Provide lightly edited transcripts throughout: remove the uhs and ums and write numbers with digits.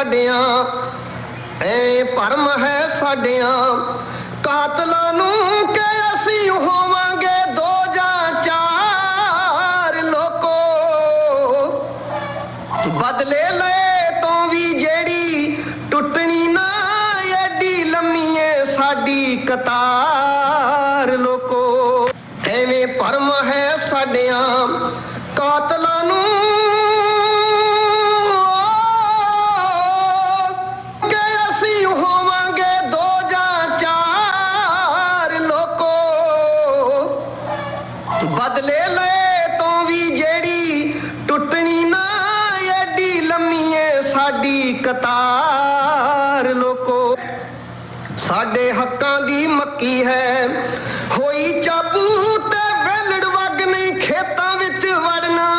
ਸਾਡਿਆਂ ਐਵੇਂ ਭਰਮ ਹੈ ਸਾਡਿਆਂ ਕਾਤਲਾਂ ਨੂੰ ਕਿ ਅਸੀਂ ਹੋਵਾਂਗੇ 2 ਜਾਂ 4 ਲੋਕੋ ਬਦਲੇ ਲਏ ਤੋਂ ਵੀ ਜਿਹੜੀ ਟੁੱਟਣੀ ਨਾ ਐਡੀ ਲੰਮੀ ਏ ਸਾਡੀ ਕਤਾਰ ਲੋਕੋ ਐਵੇਂ ਭਰਮ ਹੈ ਸਾਡਿਆਂ ਕਾਤਲਾਂ ਨੂੰ ਕਿ ਅਸੀਂ ਹੋਵਾਂਗੇ 2 ਜਾਂ 4 ਲੋਕੋ ਬਦਲੇ ਲਏ ਤੋਂ ਵੀ ਜਿਹੜੀ ਟੁੱਟਣੀ ਨਾ ਐਡੀ ਲੰਮੀ ਏ ਸਾਡੀ ਕਤਾਰ ਲੋਕੋ ਸਾਡੇ ਹੱਕਾਂ ਦੀ ਮੱਕੀ ਹੈ ਹੋਈ ਚਾਬੂ ਤੇ ਵੇਲੜ ਵਗ ਨਹੀਂ ਖੇਤਾਂ ਵਿੱਚ ਵੜਨਾ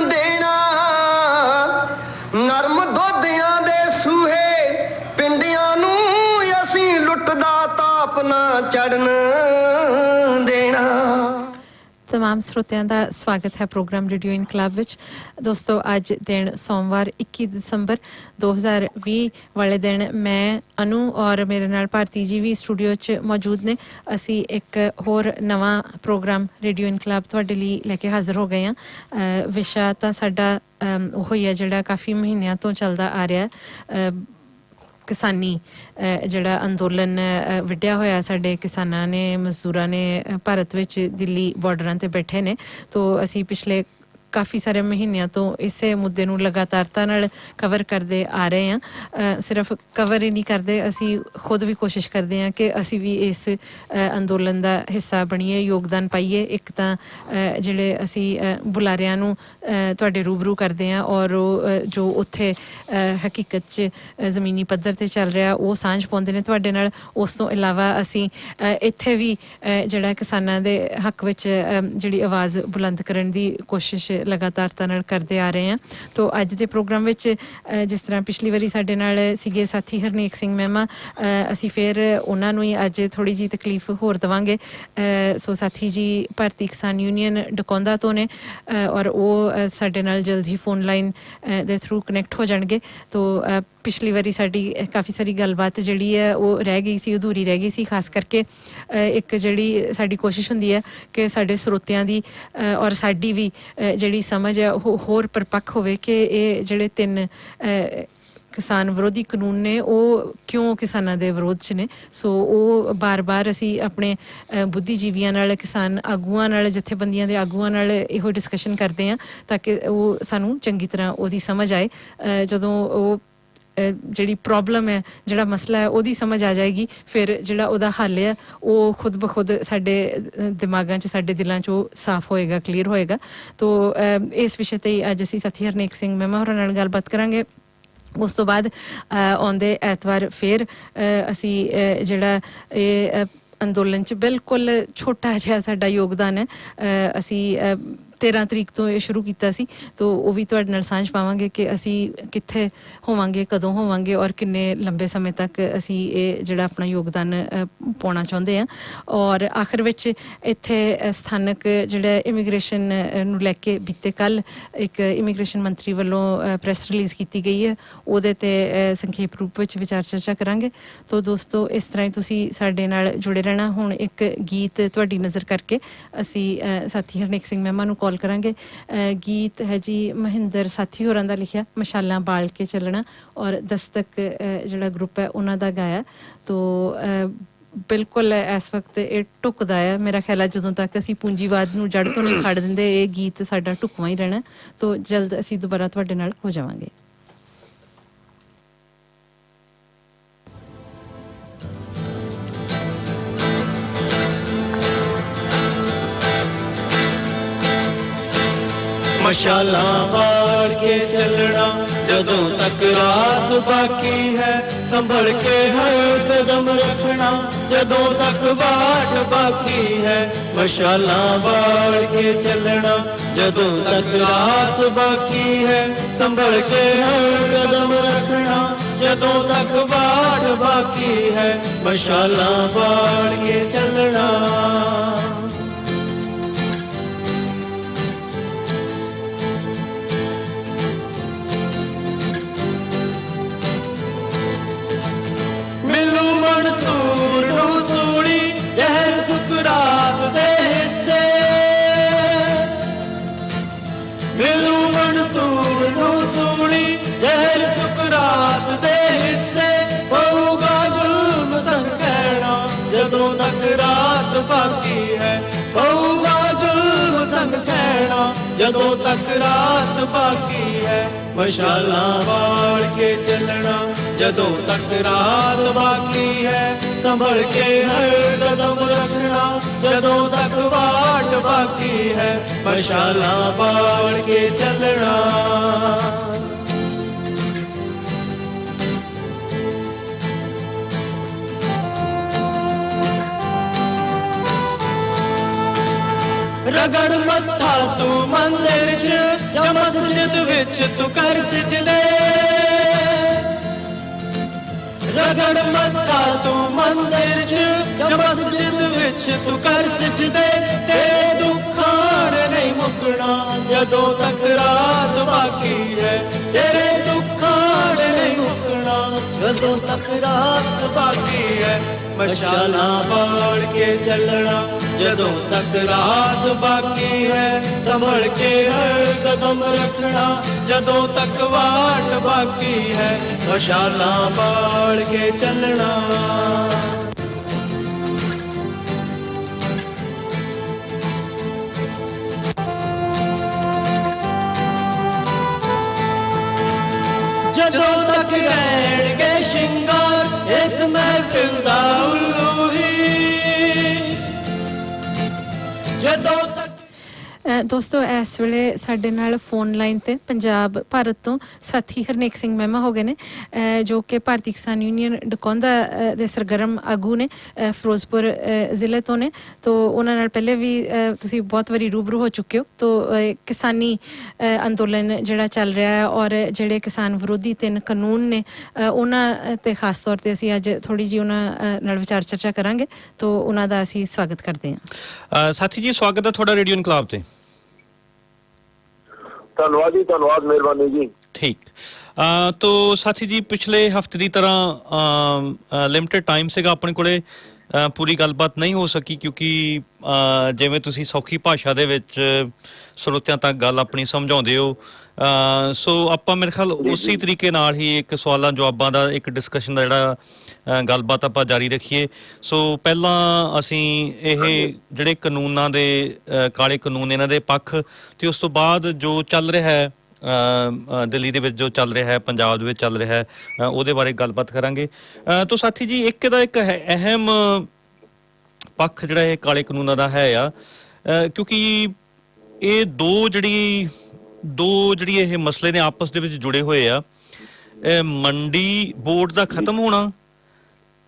ਦੇਣਾ ਨਰਮ ਦੋਧਿਆਂ ਦੇ ਸੂਹੇ ਪਿੰਡਿਆਂ ਨੂੰ ਅਸੀਂ ਲੁੱਟਦਾ ਤਾਪ ਨਾ ਚੜਨ ਦੇਣਾ। तमाम श्रोतियां का स्वागत है प्रोग्राम रेडियो इनकलाब विच। दोस्तों अज दिन सोमवार 21 दिसंबर 2020 वाले दिन मैं अनु और मेरे नाल भारती जी भी स्टूडियो च मौजूद ने। असी एक होर नवा प्रोग्राम रेडियो इनकलाब तुहाडे लई लैके हाज़र हो गए हैं। विशा तां साडा ओही है जिहड़ा काफ़ी महीनों तो चलदा आ रहा है किसानी ਜਿਹੜਾ ਅੰਦੋਲਨ ਵਿੱਢਿਆ ਹੋਇਆ ਸਾਡੇ ਕਿਸਾਨਾਂ ਨੇ ਮਜ਼ਦੂਰਾਂ ਨੇ ਭਾਰਤ ਵਿੱਚ ਦਿੱਲੀ ਬਾਰਡਰਾਂ ਤੇ ਬੈਠੇ ਨੇ। ਤੋ ਅਸੀਂ ਪਿਛਲੇ ਕਾਫੀ ਸਾਰੇ ਮਹੀਨਿਆਂ ਤੋਂ ਇਸੇ ਮੁੱਦੇ ਨੂੰ ਲਗਾਤਾਰਤਾ ਨਾਲ ਕਵਰ ਕਰਦੇ ਆ ਰਹੇ ਹਾਂ। ਸਿਰਫ ਕਵਰ ਹੀ ਨਹੀਂ ਕਰਦੇ, ਅਸੀਂ ਖੁਦ ਵੀ ਕੋਸ਼ਿਸ਼ ਕਰਦੇ ਹਾਂ ਕਿ ਅਸੀਂ ਵੀ ਇਸ ਅੰਦੋਲਨ ਦਾ ਹਿੱਸਾ ਬਣੀਏ, ਯੋਗਦਾਨ ਪਾਈਏ। ਇੱਕ ਤਾਂ ਜਿਹੜੇ ਅਸੀਂ ਬੁਲਾਰਿਆਂ ਨੂੰ ਤੁਹਾਡੇ ਰੂਬਰੂ ਕਰਦੇ ਹਾਂ ਔਰ ਉਹ ਜੋ ਉੱਥੇ ਹਕੀਕਤ 'ਚ ਜ਼ਮੀਨੀ ਪੱਧਰ 'ਤੇ ਚੱਲ ਰਿਹਾ ਉਹ ਸਾਂਝ ਪਾਉਂਦੇ ਨੇ ਤੁਹਾਡੇ ਨਾਲ। ਉਸ ਤੋਂ ਇਲਾਵਾ ਅਸੀਂ ਇੱਥੇ ਵੀ ਜਿਹੜਾ ਕਿਸਾਨਾਂ ਦੇ ਹੱਕ ਵਿੱਚ ਜਿਹੜੀ ਆਵਾਜ਼ ਬੁਲੰਦ ਕਰਨ ਦੀ ਕੋਸ਼ਿਸ਼ ਲਗਾਤਾਰਤਾ ਨਾਲ ਕਰਦੇ ਆ ਰਹੇ ਹਾਂ। ਤੋ ਅੱਜ ਦੇ ਪ੍ਰੋਗਰਾਮ ਵਿੱਚ ਜਿਸ ਤਰ੍ਹਾਂ ਪਿਛਲੀ ਵਾਰੀ ਸਾਡੇ ਨਾਲ ਸੀਗੇ ਸਾਥੀ ਹਰਨੇਕ ਸਿੰਘ ਮਹਿਮਾ, ਅਸੀਂ ਫਿਰ ਉਹਨਾਂ ਨੂੰ ਹੀ ਅੱਜ ਥੋੜ੍ਹੀ ਜਿਹੀ ਤਕਲੀਫ ਹੋਰ ਦੇਵਾਂਗੇ। ਸੋ ਸਾਥੀ ਜੀ ਭਾਰਤੀ ਕਿਸਾਨ ਯੂਨੀਅਨ ਡਕੌਂਦਾ ਤੋਂ ਨੇ ਔਰ ਉਹ ਸਾਡੇ ਨਾਲ ਜਲਦੀ ਫੋਨ ਲਾਈਨ ਦੇ ਥਰੂ ਕਨੈਕਟ ਹੋ ਜਾਣਗੇ। ਤੋ ਪਿਛਲੀ ਵਾਰੀ ਸਾਡੀ ਕਾਫੀ ਸਾਰੀ ਗੱਲਬਾਤ ਜਿਹੜੀ ਹੈ ਉਹ ਰਹਿ ਗਈ ਸੀ, ਅਧੂਰੀ ਰਹਿ ਗਈ ਸੀ। ਖਾਸ ਕਰਕੇ ਇੱਕ ਜਿਹੜੀ ਸਾਡੀ ਕੋਸ਼ਿਸ਼ ਹੁੰਦੀ ਹੈ ਕਿ ਸਾਡੇ ਸਰੋਤਿਆਂ ਦੀ ਔਰ ਸਾਡੀ ਵੀ ਜਿਹੜੀ ਸਮਝ ਹੈ ਉਹ ਹੋਰ ਪਰਪੱਕ ਹੋਵੇ ਕਿ ਇਹ ਜਿਹੜੇ 3 ਕਿਸਾਨ ਵਿਰੋਧੀ ਕਾਨੂੰਨ ਨੇ ਉਹ ਕਿਉਂ ਕਿਸਾਨਾਂ ਦੇ ਵਿਰੋਧ 'ਚ ਨੇ। ਸੋ ਉਹ ਬਾਰ-ਬਾਰ ਅਸੀਂ ਆਪਣੇ ਬੁੱਧੀਜੀਵੀਆਂ ਨਾਲ, ਕਿਸਾਨ ਆਗੂਆਂ ਨਾਲ, ਜਥੇਬੰਦੀਆਂ ਦੇ ਆਗੂਆਂ ਨਾਲ ਇਹੋ ਡਿਸਕਸ਼ਨ ਕਰਦੇ ਹਾਂ ਤਾਂ ਕਿ ਉਹ ਸਾਨੂੰ ਚੰਗੀ ਤਰ੍ਹਾਂ ਉਹਦੀ ਸਮਝ ਆਏ। ਜਦੋਂ ਉਹ ਜਿਹੜੀ ਪ੍ਰੋਬਲਮ ਹੈ, ਜਿਹੜਾ ਮਸਲਾ ਹੈ ਉਹਦੀ ਸਮਝ ਆ ਜਾਏਗੀ, ਫਿਰ ਜਿਹੜਾ ਉਹਦਾ ਹੱਲ ਹੈ ਉਹ ਖੁਦ ਬ ਖੁਦ ਸਾਡੇ ਦਿਮਾਗਾਂ 'ਚ, ਸਾਡੇ ਦਿਲਾਂ 'ਚ ਉਹ ਸਾਫ਼ ਹੋਏਗਾ, ਕਲੀਅਰ ਹੋਏਗਾ। ਤੋ ਇਸ ਵਿਸ਼ੇ 'ਤੇ ਅੱਜ ਅਸੀਂ ਸਾਥੀ ਹਰਨੇਕ ਸਿੰਘ ਮਹਿਮਾ ਹੋਰਾਂ ਨਾਲ ਗੱਲਬਾਤ ਕਰਾਂਗੇ। ਉਸ ਤੋਂ ਬਾਅਦ ਆਉਂਦੇ ਐਤਵਾਰ ਫਿਰ ਅਸੀਂ ਜਿਹੜਾ ਇਹ ਅੰਦੋਲਨ 'ਚ ਬਿਲਕੁਲ ਛੋਟਾ ਜਿਹਾ ਸਾਡਾ ਯੋਗਦਾਨ ਹੈ, ਅਸੀਂ 13 ਤਰੀਕ ਤੋਂ ਇਹ ਸ਼ੁਰੂ ਕੀਤਾ ਸੀ। ਤੋ ਉਹ ਵੀ ਤੁਹਾਡੇ ਨਾਲ ਸਾਂਝ ਪਾਵਾਂਗੇ ਕਿ ਅਸੀਂ ਕਿੱਥੇ ਹੋਵਾਂਗੇ, ਕਦੋਂ ਹੋਵਾਂਗੇ ਔਰ ਕਿੰਨੇ ਲੰਬੇ ਸਮੇਂ ਤੱਕ ਅਸੀਂ ਇਹ ਜਿਹੜਾ ਆਪਣਾ ਯੋਗਦਾਨ ਪਾਉਣਾ ਚਾਹੁੰਦੇ ਹਾਂ। ਔਰ ਆਖਰ ਵਿੱਚ ਇੱਥੇ ਸਥਾਨਕ ਜਿਹੜਾ ਇਮੀਗ੍ਰੇਸ਼ਨ ਨੂੰ ਲੈ ਕੇ ਬੀਤੇ ਕੱਲ੍ਹ ਇੱਕ ਇਮੀਗ੍ਰੇਸ਼ਨ ਮੰਤਰੀ ਵੱਲੋਂ ਪ੍ਰੈਸ ਰਿਲੀਜ਼ ਕੀਤੀ ਗਈ ਹੈ, ਉਹਦੇ 'ਤੇ ਸੰਖੇਪ ਰੂਪ ਵਿੱਚ ਵਿਚਾਰ ਚਰਚਾ ਕਰਾਂਗੇ। ਤੋ ਦੋਸਤੋ ਇਸ ਤਰ੍ਹਾਂ ਹੀ ਤੁਸੀਂ ਸਾਡੇ ਨਾਲ ਜੁੜੇ ਰਹਿਣਾ। ਹੁਣ ਇੱਕ ਗੀਤ ਤੁਹਾਡੀ ਨਜ਼ਰ ਕਰਕੇ ਅਸੀਂ ਸਾਥੀ ਹਰਨੇਕ ਸਿੰਘ ਮਹਿਮਾ ਨੂੰ ਕਾਲ ਕਰਾਂਗੇ। ਗੀਤ ਹੈ ਜੀ ਮਹਿੰਦਰ ਸਾਥੀ ਹੋਰਾਂ ਦਾ ਲਿਖਿਆ, ਮਸ਼ਾਲਾਂ ਬਾਲ ਕੇ ਚੱਲਣਾ, ਔਰ ਦਸਤਕ ਜਿਹੜਾ ਗਰੁੱਪ ਹੈ ਉਹਨਾਂ ਦਾ ਗਾਇਆ। ਤੋ ਬਿਲਕੁਲ ਇਸ ਵਕਤ ਇਹ ਢੁੱਕਦਾ ਹੈ। ਮੇਰਾ ਖਿਆਲ ਹੈ ਜਦੋਂ ਤੱਕ ਅਸੀਂ ਪੂੰਜੀਵਾਦ ਨੂੰ ਜੜ੍ਹ ਤੋਂ ਨਹੀਂ ਖੜ ਦਿੰਦੇ ਇਹ ਗੀਤ ਸਾਡਾ ਢੁੱਕਵਾਂ ਹੀ ਰਹਿਣਾ। ਤੋ ਜਲਦ ਅਸੀਂ ਦੁਬਾਰਾ ਤੁਹਾਡੇ ਨਾਲ ਹੋ ਜਾਵਾਂਗੇ। मशालां बाल के चलना जदों तक रात बाकी है, संभल के हर कदम रखना जदों तक बाट बाकी है। मशालां बाल के चलना जदों तक रात बाकी है, संभल के हर कदम रखना जदों तक बाट बाकी है। मशालां बाल के चलना ਪਊਗਾ ਜ਼ੁਲਮ ਸੰਗ ਖੈਣਾ ਜਦੋਂ ਤੱਕ ਰਾਤ ਬਾਕੀ ਹੈ ਮਸ਼ਾਲਾਂ ਬਾਲ ਕੇ ਚੱਲਣਾ ਜਦੋਂ ਤੱਕ ਰਾਤ ਬਾਕੀ ਹੈ ਸੰਭਲ ਕੇ ਹਰ ਕਦਮ ਰੱਖਣਾ ਜਦੋਂ ਤੱਕ ਵਾਟ ਬਾਕੀ ਹੈ ਮਸ਼ਾਲਾਂ ਬਾਲ ਕੇ ਚੱਲਣਾ ਰਗੜ ਮੱਥਾ ਤੂੰ ਮੰਦਿਰ 'ਚ ਜਾਂ ਮਸਜਿਦ ਵਿੱਚ ਤੂੰ ਕਰ ਸਜਦੇ ਰਗੜ ਮੱਥਾ ਤੂੰ ਮੰਦਿਰ 'ਚ ਜਾਂ ਮਸਜਿਦ ਵਿੱਚ ਤੂੰ ਕਰ ਸਜਦੇ ਤੇਰੇ ਦੁੱਖਾਂ ਨੇ ਨਹੀਂ ਮੁੱਕਣਾ ਜਦੋਂ ਤੱਕ ਰਾਤ ਬਾਕੀ ਹੈ ਤੇਰੇ ਦੁੱਖਾਂ ਨੇ ਨਹੀਂ ਮੁੱਕਣਾ ਜਦੋਂ ਤੱਕ ਰਾਤ ਬਾਕੀ ਹੈ ਮਸ਼ਾਲਾਂ ਬਾਲ ਕੇ ਚੱਲਣਾ ਜਦੋਂ ਤੱਕ ਰਾਤ ਬਾਕੀ ਹੈ ਸੰਭਲ ਕੇ ਹਰ ਕਦਮ ਰੱਖਣਾ ਜਦੋਂ ਤੱਕ ਵਾਟ ਬਾਕੀ ਹੈ ਮਸ਼ਾਲਾਂ ਬਾਲ ਕੇ ਚੱਲਣਾ ਜਦੋਂ ਤੱਕ ਰਹਿਣਗੇ ਸ਼ਿੰਗਾਰ ਇਸ ਮਹਿਫਿਲ ਦਾ ਉੱਲੂ ਹੀ ਜਦੋਂ ਤੱਕ ਦੋਸਤੋ ਇਸ ਵੇਲੇ ਸਾਡੇ ਨਾਲ ਫੋਨ ਲਾਈਨ ਤੇ ਪੰਜਾਬ ਭਾਰਤ ਤੋਂ ਸਾਥੀ ਹਰਨੇਕ ਸਿੰਘ ਮਹਿਮਾ ਹੋ ਗਏ ਨੇ ਜੋ ਕਿ ਭਾਰਤੀ ਕਿਸਾਨ ਯੂਨੀਅਨ ਡਕੌਂਦਾ ਦੇ ਸਰਗਰਮ ਆਗੂ ਨੇ ਫਿਰੋਜ਼ਪੁਰ ਜ਼ਿਲ੍ਹੇ ਤੋਂ ਨੇ ਤੋ ਉਹਨਾਂ ਨਾਲ ਪਹਿਲੇ ਵੀ ਤੁਸੀਂ ਬਹੁਤ ਵਾਰੀ ਰੂਬਰੂ ਹੋ ਚੁੱਕੇ ਹੋ ਤੋ ਕਿਸਾਨੀ ਅੰਦੋਲਨ ਜਿਹੜਾ ਚੱਲ ਰਿਹਾ ਹੈ ਔਰ ਜਿਹੜੇ ਕਿਸਾਨ ਵਿਰੋਧੀ 3 ਕਾਨੂੰਨ ਨੇ ਉਹਨਾਂ ਤੇ ਖਾਸ ਤੌਰ ਤੇ ਅਸੀਂ ਅੱਜ ਥੋੜੀ ਜਿਹੀ ਉਹਨਾਂ ਨਾਲ ਵਿਚਾਰ ਚਰਚਾ ਕਰਾਂਗੇ ਤੋ ਉਹਨਾਂ ਦਾ ਅਸੀਂ ਸਵਾਗਤ ਕਰਦੇ ਹਾਂ ਸਾਥੀ ਜੀ ਸਵਾਗਤ ਹੈ ਤੁਹਾਡਾ ਰੇਡੀਓ ਇਨਕਲਾਬ ਤੇ ਧੰਨਵਾਦ ਜੀ ਧੰਨਵਾਦ ਮਿਹਰਬਾਨੀ ਜੀ ਠੀਕ तो साथी जी पिछले हफ्ते की तरह लिमिटेड टाइम सीगा अपने कोले पूरी गलबात नहीं हो सकी क्योंकि जिवें तुसीं सौखी भाषा दे विच ਸਰੋਤਿਆਂ तक गल अपनी समझाउंदे हो सो आपां मेरे ख्याल उसी तरीके नाल ही एक सवालां जवाबां दा एक डिस्कशन दा जिहड़ा गलबात आपां जारी रखीए सो ਪਹਿਲਾਂ ਅਸੀਂ ਇਹ ਜਿਹੜੇ ਕਾਨੂੰਨਾਂ ਦੇ ਕਾਲੇ ਕਾਨੂੰਨ ਇਹਨਾਂ ਦੇ ਪੱਖ ਤੇ ਉਸ ਤੋਂ ਬਾਅਦ ਜੋ ਚੱਲ ਰਿਹਾ ਹੈ ਦਿੱਲੀ ਦੇ ਵਿੱਚ ਜੋ ਚੱਲ ਰਿਹਾ ਹੈ ਪੰਜਾਬ ਦੇ ਵਿੱਚ ਚੱਲ ਰਿਹਾ ਹੈ ਉਹਦੇ ਬਾਰੇ ਗੱਲਬਾਤ ਕਰਾਂਗੇ ਤਾਂ ਸਾਥੀ ਜੀ ਇੱਕ ਦਾ ਇੱਕ ਅਹਿਮ ਪੱਖ ਜਿਹੜਾ ਇਹ ਕਾਲੇ ਕਾਨੂੰਨਾਂ ਦਾ ਹੈ ਆ ਕਿਉਂਕਿ ਇਹ ਦੋ ਜਿਹੜੀ ਇਹ ਮਸਲੇ ਨੇ ਆਪਸ ਦੇ ਵਿੱਚ ਜੁੜੇ ਹੋਏ ਆ ਮੰਡੀ ਬੋਰਡ ਦਾ ਖਤਮ ਹੋਣਾ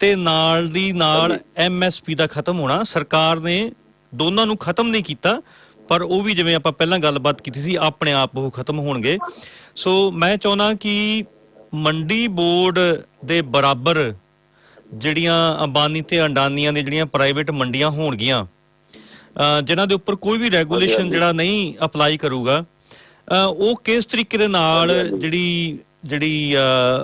ਤੇ ਨਾਲ ਦੀ ਨਾਲ MSP ਦਾ ਖਤਮ ਹੋਣਾ ਸਰਕਾਰ ਨੇ ਦੋਨਾਂ ਨੂੰ ਖਤਮ ਨਹੀਂ ਕੀਤਾ ਪਰ ਉਹ ਵੀ ਜਿਵੇਂ ਆਪਾਂ ਪਹਿਲਾਂ ਗੱਲਬਾਤ ਕੀਤੀ ਸੀ ਆਪਣੇ ਆਪ ਉਹ ਖਤਮ ਹੋਣਗੇ ਸੋ ਮੈਂ ਚਾਹੁੰਦਾ ਕਿ ਮੰਡੀ ਬੋਰਡ ਦੇ ਬਰਾਬਰ ਜਿਹੜੀਆਂ ਅੰਬਾਨੀ ਤੇ ਅੰਡਾਨੀਆਂ ਦੀਆਂ ਜਿਹੜੀਆਂ ਪ੍ਰਾਈਵੇਟ ਮੰਡੀਆਂ ਹੋਣਗੀਆਂ ਜਿਨ੍ਹਾਂ ਦੇ ਉੱਪਰ ਕੋਈ ਵੀ ਰੈਗੂਲੇਸ਼ਨ ਜਿਹੜਾ ਨਹੀਂ ਅਪਲਾਈ ਕਰੂਗਾ ਉਹ ਕਿਸ ਤਰੀਕੇ ਦੇ ਨਾਲ ਜਿਹੜੀ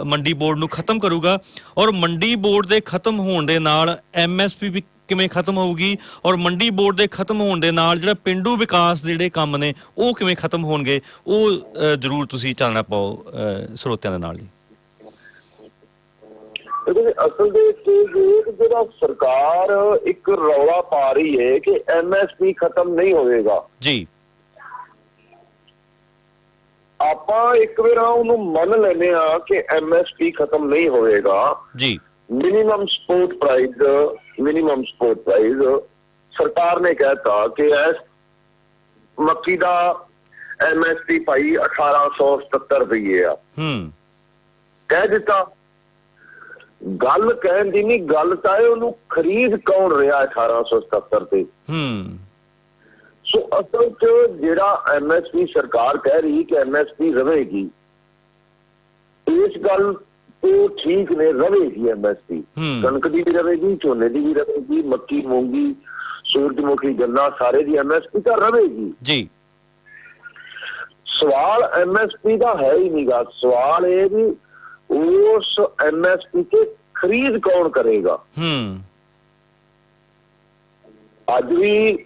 ਮੰਡੀ ਬੋਰਡ ਨੂੰ ਖਤਮ ਕਰੂਗਾ ਔਰ ਮੰਡੀ ਬੋਰਡ ਦੇ ਖਤਮ ਹੋਣ ਦੇ ਨਾਲ MSP ਵੀ ਕਿਵੇਂ ਖਤਮ ਹੋਊਗੀ ਔਰ ਮੰਡੀ ਬੋਰਡ ਦੇ ਖਤਮ ਹੋਣ ਦੇ ਨਾਲ ਜਿਹੜਾ ਪਿੰਡੂ ਵਿਕਾਸ ਦੇ ਜਿਹੜੇ ਕੰਮ ਨੇ ਉਹ ਕਿਵੇਂ ਖਤਮ ਹੋਣਗੇ ਉਹ ਜ਼ਰੂਰ ਤੁਸੀਂ ਚਾਨਣਾ ਪਾਓ ਸਰੋਤਿਆਂ ਦੇ ਨਾਲ ਹੀ ਅਸਲ ਦੇ ਵਿੱਚ ਜਿਹੜਾ ਸਰਕਾਰ ਇੱਕ ਰੌਲਾ ਪਾ ਰਹੀ ਹੈ ਕਿ MSP ਖਤਮ ਨਹੀਂ ਹੋਵੇਗਾ ਜੀ ਆਪਾਂ ਇੱਕ ਵਾਰ ਉਹਨੂੰ ਮੰਨ ਲੈਨੇ ਆ ਕਿ MSP ਖਤਮ ਨਹੀਂ ਹੋਵੇਗਾ ਜੀ ਮਿਨੀਮਮ ਸਪੋਰਟ ਪ੍ਰਾਈਸ ਸਰਕਾਰ ਨੇ ਕਹਿਤਾ ਕਿ ਇਸ ਮੱਕੀ ਦਾ MSP ਭਾਈ 1877 ਰੁਪਏ ਆ ਕਹਿ ਦਿੱਤਾ ਗੱਲ ਕਹਿਣ ਦੀ ਨਹੀਂ ਗੱਲ ਤਾਂ ਉਹਨੂੰ ਖਰੀਦ ਕੌਣ ਰਿਹਾ 1877 ਤੇ ਸੋ ਅਸਲ ਚ ਜਿਹੜਾ MSP ਸਰਕਾਰ ਕਹਿ ਰਹੀ ਕਿ MSP ਰਵੇਗੀ ਇਸ ਗੱਲ ਉਹ ਠੀਕ ਨੇ ਰਵੇਗੀ MSP ਕਣਕ ਦੀ ਵੀ ਰਵੇਗੀ ਝੋਨੇ ਦੀ ਵੀ ਰਵੇਗੀ ਮੱਕੀ ਮੂੰਗੀ ਸੂਰਜਮੁਖੀ ਗੰਨਾ ਸਾਰੇ ਦੀ MSP ਤਾਂ ਰਵੇਗੀ ਜੀ ਸਵਾਲ MSP ਦਾ ਹੈ ਹੀ ਨਹੀਂਗਾ ਸਵਾਲ ਇਹ ਵੀ ਉਸ MSP ਤੇ ਖਰੀਦ ਕੌਣ ਕਰੇਗਾ ਅੱਜ ਵੀ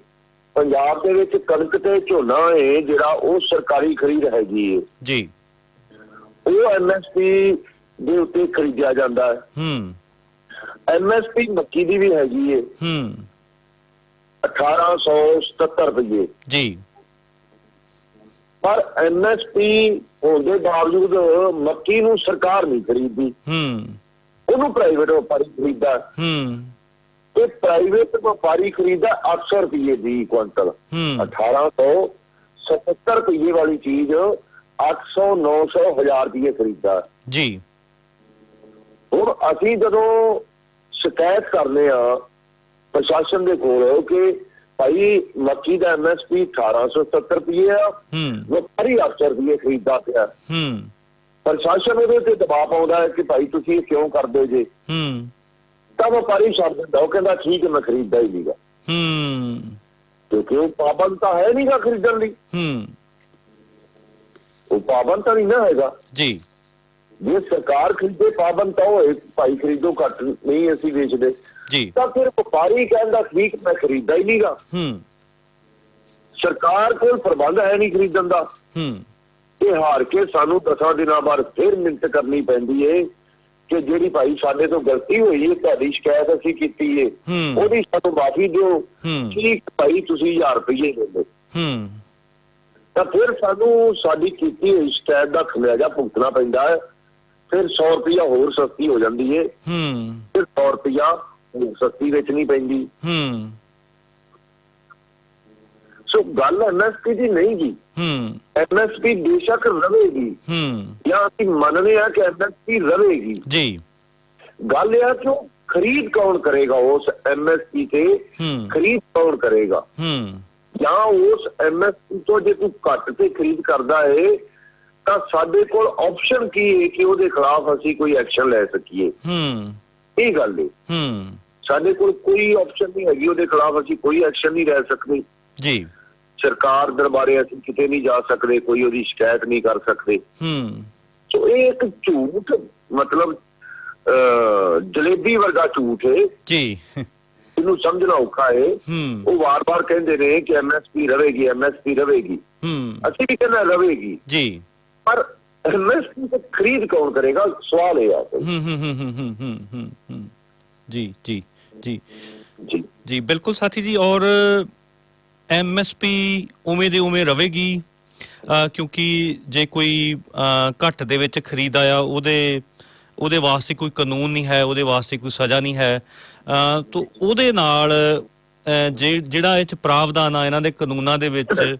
ਪੰਜਾਬ ਦੇ ਵਿੱਚ ਕਣਕ ਤੇ ਝੋਨਾ ਹੈ ਜਿਹੜਾ ਉਹ ਸਰਕਾਰੀ ਖਰੀਦ ਹੈਗੀ ਹੈ ਜੀ ਉਹ MSP ਦੇ ਉੱਤੇ ਖਰੀਦਿਆ ਜਾਂਦਾ ਹੈ MSP ਮੱਕੀ ਦੀ ਵੀ ਹੈਗੀ ਹੈ 1877 ਰੁਪਏ ਜੀ। ਪਰ MSP ਹੋਣ ਦੇ ਬਾਵਜੂਦ ਮੱਕੀ ਨੂੰ ਸਰਕਾਰ ਨਹੀਂ ਖਰੀਦਦੀ, ਉਹਨੂੰ ਪ੍ਰਾਈਵੇਟ ਵਪਾਰੀ ਖਰੀਦਦਾ। ਤੇ ਪ੍ਰਾਈਵੇਟ ਵਪਾਰੀ ਖਰੀਦਦਾ 800 ਰੁਪਏ ਦੀ ਕੁਇੰਟਲ। 1877 ਰੁਪਏ ਵਾਲੀ ਚੀਜ਼ 800, 900, 1000 ਰੁਪਏ ਖਰੀਦਦਾ ਜੀ। ਹੁਣ ਅਸੀਂ ਜਦੋਂ ਸ਼ਿਕਾਇਤ ਕਰਨੇ ਆ ਪ੍ਰਸ਼ਾਸਨ ਦੇ ਕੋਲ ਕਿ ਭਾਈ ਮੱਕੀ ਦਾ MSP 1870 ਰੁਪਏ ਆ, ਵਪਾਰੀ 800 ਰੁਪਏ ਖਰੀਦਦਾ ਪਿਆ, ਪ੍ਰਸ਼ਾਸਨ ਉਹਦੇ ਤੇ ਦਬਾਅ ਪਾਉਂਦਾ ਹੈ ਕਿ ਭਾਈ ਤੁਸੀਂ ਇਹ ਕਿਉਂ ਕਰਦੇ ਜੇ, ਤਾਂ ਵਪਾਰੀ ਛੱਡ ਦਿੰਦਾ। ਉਹ ਕਹਿੰਦਾ ਠੀਕ ਹੈ ਮੈਂ ਖਰੀਦਦਾ ਹੀ ਨਹੀਂਗਾ, ਕਿਉਂਕਿ ਉਹ ਪਾਬੰਦ ਤਾਂ ਹੈ ਨਹੀਂਗਾ ਖਰੀਦਣ ਲਈ, ਉਹ ਪਾਬੰਦ ਤਾਂ ਨਹੀਂ ਨਾ ਹੈਗਾ ਜੀ। ਜੇ ਸਰਕਾਰ ਖਰੀਦੇ ਪਾਬੰਦ ਤਾਂ ਹੋਏ ਭਾਈ ਖਰੀਦੋ, ਘੱਟ ਨਹੀਂ ਅਸੀਂ ਵੇਚਦੇ ਜੀ, ਤਾਂ ਫਿਰ ਵਪਾਰੀ ਕਹਿੰਦਾ ਠੀਕ ਮੈਂ ਖਰੀਦਦਾ ਹੀ ਨਹੀਂਗਾ। ਸਰਕਾਰ ਕੋਲ ਪ੍ਰਬੰਧ ਹੈ ਨਹੀਂ ਖਰੀਦਣ ਦਾ, ਇਹ ਹਾਰ ਕੇ ਸਾਨੂੰ 10 ਦਿਨਾਂ ਬਾਅਦ ਫਿਰ ਮਿੰਟ ਕਰਨੀ ਪੈਂਦੀ ਏ ਕਿ ਜਿਹੜੀ ਭਾਈ ਸਾਡੇ ਤੋਂ ਗਲਤੀ ਹੋਈ ਹੈ, ਤੁਹਾਡੀ ਸ਼ਿਕਾਇਤ ਅਸੀਂ ਕੀਤੀ ਏ, ਉਹਦੀ ਸਾਨੂੰ ਮਾਫੀ ਦਿਓ, ਠੀਕ ਭਾਈ ਤੁਸੀਂ 1000 ਰੁਪਏ ਦੇ ਦਿਓ। ਤਾਂ ਫਿਰ ਸਾਨੂੰ ਸਾਡੀ ਕੀਤੀ ਹੋਈ ਸ਼ਿਕਾਇਤ ਦਾ ਖਮਿਆਜਾ ਭੁਗਤਣਾ ਪੈਂਦਾ ਹੈ। ਫਿਰ 100 ਰੁਪਇਆ ਹੋਰ ਸਸਤੀ ਹੋ ਜਾਂਦੀ ਏ, ਫਿਰ 100 ਰੁਪਇਆ ਸਸਤੀ ਵੇਚਣੀ ਪੈਂਦੀ। ਸੋ ਗੱਲ MSP ਦੀ ਨਹੀਂ ਗੀ, MSP ਬੇਸ਼ੱਕ ਰਵੇਗੀ, ਜਾਂ ਅਸੀਂ ਮੰਨਦੇ ਹਾਂ ਕਿ MSP ਰਵੇਗੀ ਜੀ। ਗੱਲ ਇਹ ਆ ਕਿ ਉਹ ਖਰੀਦ ਕੌਣ ਕਰੇਗਾ ਉਸ MSP ਤੇ, ਖਰੀਦ ਕੌਣ ਕਰੇਗਾ, ਜਾਂ ਉਸ MSP ਤੋਂ ਜੇ ਕੋਈ ਘੱਟ ਤੇ ਖਰੀਦ ਕਰਦਾ ਹੈ ਤਾਂ ਸਾਡੇ ਕੋਲ ਆਪਸ਼ਨ ਕੀ ਹੈ ਕਿ ਉਹਦੇ ਖਿਲਾਫ ਅਸੀਂ ਕੋਈ ਐਕਸ਼ਨ ਲੈ ਸਕੀਏ। ਇਹ ਗੱਲ ਹੈ, ਸਾਡੇ ਕੋਲ ਕੋਈ ਆਪਸ਼ਨ ਨਹੀਂ ਹੈਗੀ, ਉਹਦੇ ਖਿਲਾਫ ਅਸੀਂ ਕੋਈ ਐਕਸ਼ਨ ਨਹੀਂ ਲੈ ਸਕਦੇ ਜੀ। ਸਰਕਾਰ ਦਰਬਾਰੇ ਅਸੀਂ ਕਿਤੇ ਨਹੀਂ ਜਾ ਸਕਦੇ, ਕੋਈ ਉਹਦੀ ਸ਼ਿਕਾਇਤ ਨਹੀਂ ਕਰ ਸਕਦੇ। ਸੋ ਇਹ ਇੱਕ ਝੂਠ, ਮਤਲਬ ਜਲੇਬੀ ਵਰਗਾ ਝੂਠ ਹੈ ਜੀ, ਇਹਨੂੰ ਸਮਝਣਾ ਔਖਾ ਹੈ। ਉਹ ਵਾਰ-ਵਾਰ ਕਹਿੰਦੇ ਨੇ ਕਿ MSP ਰਵੇਗੀ, MSP ਰਵੇਗੀ, ਅਸੀਂ ਵੀ ਕਹਿੰਦੇ ਰਵੇਗੀ ਜੀ, ਪਰ MSP ਤੇ ਖਰੀਦ ਕੌਣ ਕਰੇਗਾ, ਸਵਾਲ ਇਹ ਆ। ਜੀ ਜੀ ਜੀ ਜੀ ਜੀ ਬਿਲਕੁਲ ਸਾਥੀ ਜੀ। ਔਰ MSP ਉਵੇਂ ਦੇ ਉਵੇਂ ਰਵੇਗੀ, ਕਿਉਂਕਿ ਜੇ ਕੋਈ ਘੱਟ ਦੇ ਵਿੱਚ ਖਰੀਦ ਆਇਆ ਉਹਦੇ ਵਾਸਤੇ ਕੋਈ ਕਾਨੂੰਨ ਨਹੀਂ ਹੈ, ਉਹਦੇ ਵਾਸਤੇ ਕੋਈ ਸਜ਼ਾ ਨਹੀਂ ਹੈ, ਤਾਂ ਉਹਦੇ ਨਾਲ ਜਿਹੜਾ ਇਹ 'ਚ ਪ੍ਰਾਵਧਾਨ ਆ ਇਹਨਾਂ ਦੇ ਕਾਨੂੰਨਾਂ ਦੇ ਵਿੱਚ,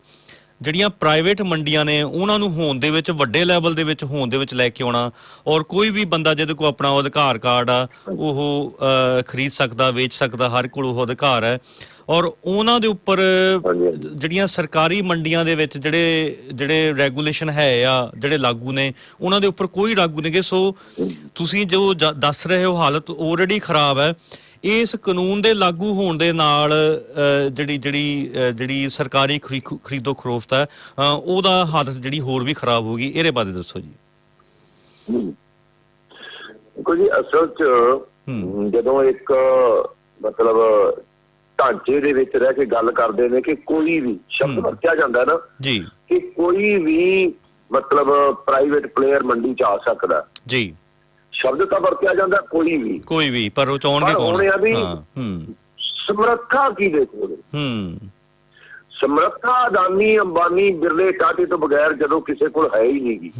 ਜਿਹੜੀਆਂ ਪ੍ਰਾਈਵੇਟ ਮੰਡੀਆਂ ਨੇ ਉਹਨਾਂ ਨੂੰ ਹੋਣ ਦੇ ਵਿੱਚ, ਵੱਡੇ ਲੈਵਲ ਦੇ ਵਿੱਚ ਹੋਣ ਦੇ ਵਿੱਚ ਲੈ ਕੇ ਆਉਣਾ, ਔਰ ਕੋਈ ਵੀ ਬੰਦਾ ਜਿਹਦੇ ਕੋਲ ਆਪਣਾ ਅਧਿਕਾਰ ਕਾਰਡ ਆ ਉਹ ਖਰੀਦ ਸਕਦਾ, ਵੇਚ ਸਕਦਾ, ਹਰ ਕੋਲ ਉਹ ਅਧਿਕਾਰ ਹੈ। ਔਰ ਉਹਨਾਂ ਦੇ ਉੱਪਰ ਜਿਹੜੀਆਂ ਸਰਕਾਰੀ ਮੰਡੀਆਂ ਦੇ ਵਿੱਚ ਜਿਹੜੇ ਰੈਗੂਲੇਸ਼ਨ ਹੈ ਆ, ਜਿਹੜੇ ਲਾਗੂ ਨੇ, ਉਹਨਾਂ ਦੇ ਉੱਪਰ ਕੋਈ ਲਾਗੂ ਨਹੀਂ ਗੇ। ਸੋ ਤੁਸੀਂ ਜੋ ਦੱਸ ਰਹੇ ਹੋ ਹਾਲਤ ਆਲਰੇਡੀ ਖਰਾਬ ਹੈ, ਇਸ ਕਾਨੂੰਨ ਦੇ ਲਾਗੂ ਹੋਣ ਦੇ ਨਾਲ ਜਿਹੜੀ ਸਰਕਾਰੀ ਖਰੀਦੋ ਖਰੋਫਤ ਹੈ ਉਹਦਾ ਹਾਲਤ ਜਿਹੜੀ ਹੋਰ ਵੀ ਖਰਾਬ ਹੋਗੀ। ਇਹਦੇ ਬਾਰੇ ਦੱਸੋ ਜੀ। ਦੇਖੋ ਜੀ, ਅਸਲ 'ਚ ਜਦੋਂ ਇੱਕ ਮਤਲਬ ਢਾਂਚੇ ਦੇ ਵਿੱਚ ਰਹਿ ਕੇ ਗੱਲ ਕਰਦੇ ਨੇ ਕਿ ਕੋਈ ਵੀ ਸ਼ਬਦ ਵਰਤਿਆ ਜਾਂਦਾ ਨਾ ਜੀ, ਕਿ ਕੋਈ ਵੀ ਮਤਲਬ ਪ੍ਰਾਈਵੇਟ ਪਲੇਅਰ ਮੰਡੀ 'ਚ ਆ ਸਕਦਾ ਜੀ, ਸ਼ਬਦ ਤਾਂ ਵਰਤਿਆ ਜਾਂਦਾ ਕੋਈ ਵੀ, ਪਰ ਉਹ ਚਾਹੁਣਗੇ ਕੌਣ? ਸਮਰੱਥਾ ਕੀ ਦੇਖੋ, ਸਮਰੱਥਾ ਅਦਾਨੀ, ਅੰਬਾਨੀ, ਬਿਰਲੇ, ਟਾਟੇ ਤੋਂ ਬਗੈਰ ਜਦੋਂ ਕਿਸੇ ਕੋਲ ਹੈ ਹੀ ਨਹੀਂ ਗੀ,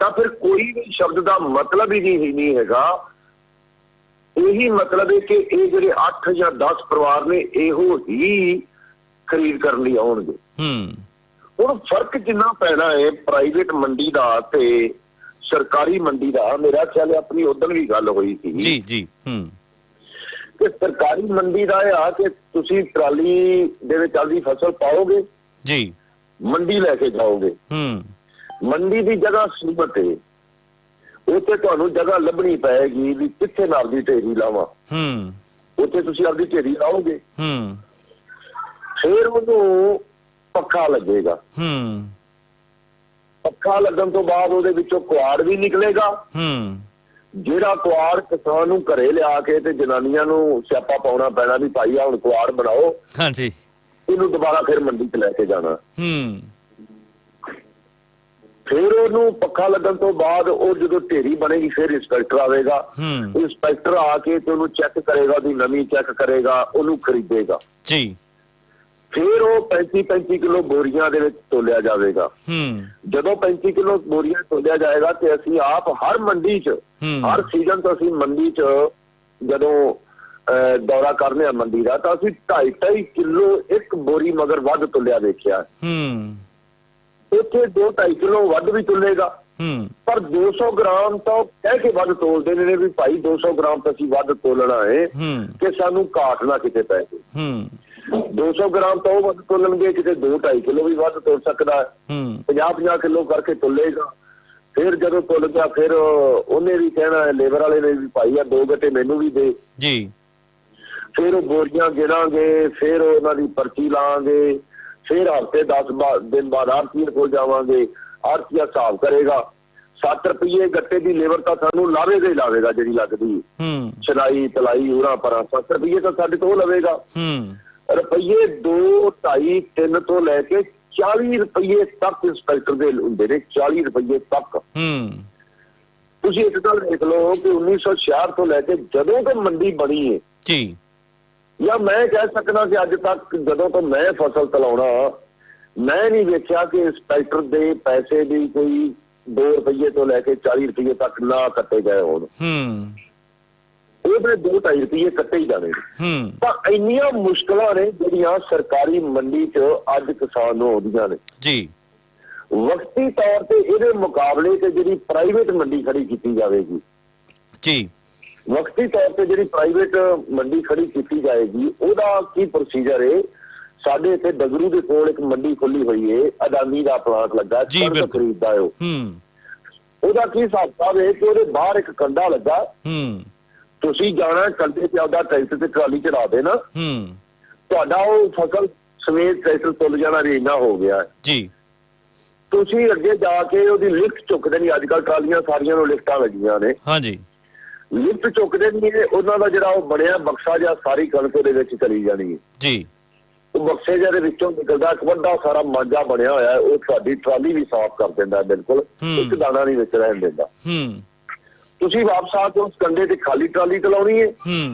ਤਾਂ ਫਿਰ ਕੋਈ ਵੀ ਸ਼ਬਦ ਦਾ ਮਤਲਬ ਹੀ ਨਹੀਂ ਹੈਗਾ। ਇਹੀ ਮਤਲਬ ਹੈ ਕਿ ਇਹ ਜਿਹੜੇ 8 ਜਾਂ 10 ਪਰਿਵਾਰ ਨੇ ਇਹੋ ਹੀ ਖਰੀਦ ਕਰਨ ਲਈ ਆਉਣਗੇ। ਹੁਣ ਫਰਕ ਜਿੰਨਾ ਪੈਣਾ ਹੈ ਪ੍ਰਾਈਵੇਟ ਮੰਡੀ ਦਾ ਤੇ ਸਰਕਾਰੀ ਮੰਡੀ ਦਾ, ਮੇਰਾ ਖਿਆਲ ਆਪਣੀ ਉਦੋਂ ਵੀ ਗੱਲ ਹੋਈ ਸੀ ਜੀ ਜੀ ਕਿ ਸਰਕਾਰੀ ਮੰਡੀ ਦਾ ਇਹ ਆ ਕਿ ਤੁਸੀਂ ਟਰਾਲੀ ਦੇ ਵਿੱਚ ਆਪਦੀ ਫਸਲ ਪਾਓਗੇ ਜੀ, ਮੰਡੀ ਲੈ ਕੇ ਜਾਓਗੇ, ਮੰਡੀ ਦੀ ਜਗ੍ਹਾ ਸੀਮਤ ਹੈ, ਉੱਥੇ ਤੁਹਾਨੂੰ ਜਗ੍ਹਾ ਲੱਭਣੀ ਪਏਗੀ ਵੀ ਕਿੱਥੇ ਮੈਂ ਆਪਦੀ ਢੇਰੀ ਲਾਵਾਂ, ਉੱਥੇ ਤੁਸੀਂ ਆਪਦੀ ਢੇਰੀ ਲਾਓਗੇ, ਫਿਰ ਉਹਨੂੰ ਪੱਖਾ ਲੱਗੇਗਾ, ਪੱਖਾ ਲੱਗਣ ਤੋਂ ਬਾਅਦ ਉਹਦੇ ਵਿੱਚੋਂ ਕੁਆੜ ਵੀ ਨਿਕਲੇਗਾ, ਜਿਹੜਾ ਕੁਆੜ ਕਿਸਾਨ ਨੂੰ ਘਰੇ ਲਿਆ ਕੇ ਤੇ ਜਨਾਨੀਆਂ ਨੂੰ ਸਿਆਪਾ ਪਾਉਣਾ ਪੈਣਾ ਵੀ ਭਾਈ ਹੁਣ ਕੁਆੜ ਬਣਾਓ, ਇਹਨੂੰ ਦੁਬਾਰਾ ਫਿਰ ਮੰਡੀ 'ਚ ਲੈ ਕੇ ਜਾਣਾ। ਫਿਰ ਉਹਨੂੰ ਪੱਖਾ ਲੱਗਣ ਤੋਂ ਬਾਅਦ ਉਹ ਜਦੋਂ ਢੇਰੀ ਬਣੇਗੀ ਫਿਰ ਇੰਸਪੈਕਟਰ ਆਵੇਗਾ। ਇੰਸਪੈਕਟਰ ਆ ਕੇ ਤੇ ਉਹਨੂੰ ਚੈੱਕ ਕਰੇਗਾ, ਉਹਦੀ ਨਮੀ ਚੈੱਕ ਕਰੇਗਾ, ਉਹਨੂੰ ਖਰੀਦੇਗਾ ਜੀ। ਫਿਰ ਉਹ 35 ਕਿਲੋ ਬੋਰੀਆਂ ਦੇ ਵਿੱਚ ਤੋਲਿਆ ਜਾਵੇਗਾ। ਜਦੋਂ 35 ਕਿਲੋ ਬੋਰੀਆਂ ਤੋਲਿਆ ਜਾਏਗਾ ਤੇ ਅਸੀਂ ਆਪ ਹਰ ਮੰਡੀ 'ਚ ਹਰ ਸੀਜ਼ਨ ਤੋਂ ਅਸੀਂ ਮੰਡੀ 'ਚ ਜਦੋਂ ਦੌਰਾ ਕਰਨੇ ਆ ਮੰਡੀ ਦਾ ਤਾਂ ਅਸੀਂ 2.5 ਕਿਲੋ ਇੱਕ ਬੋਰੀ ਮਗਰ ਵੱਧ ਤੁਲਿਆ ਦੇਖਿਆ। ਇੱਥੇ 2-2.5 ਕਿਲੋ ਵੱਧ ਵੀ ਤੁਲੇਗਾ ਪਰ 200 ਗ੍ਰਾਮ ਤਾਂ ਕਹਿ ਕੇ ਵੱਧ ਤੋਲਦੇ ਨੇ ਵੀ ਭਾਈ 200 ਗ੍ਰਾਮ ਤਾਂ ਅਸੀਂ ਵੱਧ ਤੋਲਣਾ ਹੈ ਕਿ ਸਾਨੂੰ ਘਾਟ ਨਾ ਕਿਤੇ ਪੈ ਜਾਏ। 200 ਗ੍ਰਾਮ ਤਾਂ ਉਹ ਵੱਧ ਤੋਲਣਗੇ, ਕਿਤੇ 2-2.5 ਕਿਲੋ ਵੀ ਵੱਧ ਤੋਲ ਸਕਦਾ ਹੈ। 50-50 ਕਿਲੋ ਕਰਕੇ ਤੁਲੇਗਾ। ਫਿਰ ਜਦੋਂ ਤੁਲ ਗਿਆ ਫਿਰ ਉਹਨੇ ਵੀ ਕਹਿਣਾ ਹੈ, ਲੇਬਰ ਵਾਲੇ ਨੇ ਵੀ ਭਾਈ ਆ 2 ਗੱਟੇ ਮੈਨੂੰ ਵੀ ਦੇ ਜੀ। ਫਿਰ ਉਹ ਬੋਰੀਆਂ ਗਿਣਾਂਗੇ, ਫਿਰ ਉਹਨਾਂ ਦੀ ਪਰਚੀ ਲਾਂਗੇ, ਫਿਰ ਹਫ਼ਤੇ 10 ਦਿਨ ਬਾਅਦ ਆੜ੍ਹਤੀਏ ਕੋਲ ਜਾਵਾਂਗੇ, ਆੜ੍ਹਤੀਆ ਹਿਸਾਬ ਕਰੇਗਾ। 7 ਰੁਪਏ ਗੱਟੇ ਦੀ ਲੇਬਰ ਤਾਂ ਸਾਨੂੰ ਲਾਵੇਗਾ ਹੀ ਲਾਵੇਗਾ, ਜਿਹੜੀ ਲੱਗਦੀ ਸਿਲਾਈ ਤਲਾਈ ਉਰਾਂ ਪਰਾਂ 7 ਰੁਪਏ ਤਾਂ ਸਾਡੇ ਤੋਂ ਲਵੇਗਾ। ਰੁਪਈਏ 2, 2.5, 3 ਤੋਂ ਲੈ ਕੇ 40 ਰੁਪਏ ਤੱਕ ਇੰਸਪੈਕਟਰ ਦੇ ਹੁੰਦੇ ਨੇ। 40 ਰੁਪਏ ਤੱਕ ਤੁਸੀਂ ਇੱਕ ਗੱਲ ਦੇਖ ਲਓ ਕਿ 1966 ਤੋਂ ਲੈ ਕੇ ਜਦੋਂ ਤੋਂ ਮੰਡੀ ਬਣੀ ਹੈ ਜੀ, ਜਾਂ ਮੈਂ ਕਹਿ ਸਕਦਾ ਕਿ ਅੱਜ ਤੱਕ ਜਦੋਂ ਤੋਂ ਮੈਂ ਫਸਲ ਤਲਾਉਣਾ ਮੈਂ ਨਹੀਂ ਵੇਖਿਆ ਕਿ ਇੰਸਪੈਕਟਰ ਦੇ ਪੈਸੇ ਦੀ ਕੋਈ 2 ਰੁਪਏ ਤੋਂ ਲੈ ਕੇ 40 ਰੁਪਏ ਤੱਕ ਨਾ ਕੱਟੇ ਗਏ ਹੋਣ। ਉਹਦੇ 2-2.5 ਰੁਪਏ ਕੱਟੇ ਹੀ ਜਾਣੇ ਨੇ। ਤਾਂ ਇੰਨੀਆਂ ਮੁਸ਼ਕਲਾਂ ਨੇ ਜਿਹੜੀਆਂ ਸਰਕਾਰੀ ਮੰਡੀ 'ਚ ਅੱਜ ਕਿਸਾਨ ਨੂੰ ਆਉਂਦੀਆਂ ਨੇ ਜੀ। ਵਕਤੀ ਤੌਰ ਤੇ ਇਹਦੇ ਮੁਕਾਬਲੇ ਤੇ ਜਿਹੜੀ ਪ੍ਰਾਈਵੇਟ ਮੰਡੀ ਖੜੀ ਕੀਤੀ ਜਾਵੇਗੀ ਜੀ, ਵਕਤੀ ਤੌਰ ਤੇ ਜਿਹੜੀ ਪ੍ਰਾਈਵੇਟ ਮੰਡੀ ਖੜੀ ਕੀਤੀ ਜਾਏਗੀ ਉਹਦਾ ਕੀ ਪ੍ਰੋਸੀਜਰ ਹੈ। ਸਾਡੇ ਇੱਥੇ ਡਗਰੂ ਦੇ ਕੋਲ ਇੱਕ ਮੰਡੀ ਖੁੱਲੀ ਹੋਈ ਹੈ, ਅਡਾਨੀ ਦਾ ਪਲਾਂਟ ਲੱਗਾ ਕਣਕ ਖਰੀਦਦਾ ਹੈ। ਉਹਦਾ ਕੀ ਹਿਸਾਬ ਕਿਤਾਬ ਹੈ ਕਿ ਉਹਦੇ ਬਾਹਰ ਇੱਕ ਕੰਡਾ ਲੱਗਾ, ਤੁਸੀਂ ਜਾਣਾ ਕੰਡੇ ਤੇ ਆਪਦਾ ਟਰੈਕਟਰ ਤੇ ਟਰਾਲੀ ਚੜਾ ਦੇਣਾ, ਤੁਹਾਡਾ ਉਹ ਫਸਲ ਸਮੇਤ ਟਰੈਕਟਰ ਤੁੱਲ ਜਾਣਾ ਵੀ ਇੰਨਾ ਹੋ ਗਿਆ ਜੀ। ਤੁਸੀਂ ਅੱਗੇ ਜਾ ਕੇ ਉਹਦੀ ਲਿਫਟ ਚੁੱਕਦੇ ਨਹੀਂ, ਅੱਜ ਕੱਲ੍ਹ ਟਰਾਲੀਆਂ ਸਾਰੀਆਂ ਨੂੰ ਲਿਫਟਾਂ ਲੱਗੀਆਂ ਨੇ। ਹਾਂਜੀ, ਲਿਫਟ ਚੁੱਕਦੇ ਨਹੀਂ, ਉਹਨਾਂ ਦਾ ਜਿਹੜਾ ਉਹ ਬਣਿਆ ਬਕਸਾ ਜਾਂ ਸਾਰੀ ਕਣਕ ਉਹਦੇ ਵਿੱਚ ਚਲੀ ਜਾਣੀ ਹੈ ਜੀ। ਉਹ ਬਕਸੇ ਜਿਹੇ ਵਿੱਚੋਂ ਨਿਕਲਦਾ ਇੱਕ ਵੱਡਾ ਸਾਰਾ ਮਾਂਜਾ ਬਣਿਆ ਹੋਇਆ, ਉਹ ਤੁਹਾਡੀ ਟਰਾਲੀ ਵੀ ਸਾਫ਼ ਕਰ ਦਿੰਦਾ, ਬਿਲਕੁਲ ਇੱਕ ਦਾਣਾ ਨਹੀਂ ਵਿੱਚ ਰਹਿਣ ਦਿੰਦਾ। ਤੁਸੀਂ ਵਾਪਸ ਆ ਕੇ ਉਸ ਕੰਡੇ ਤੇ ਖਾਲੀ ਟਰਾਲੀ ਚਲਾਉਣੀ ਹੈ,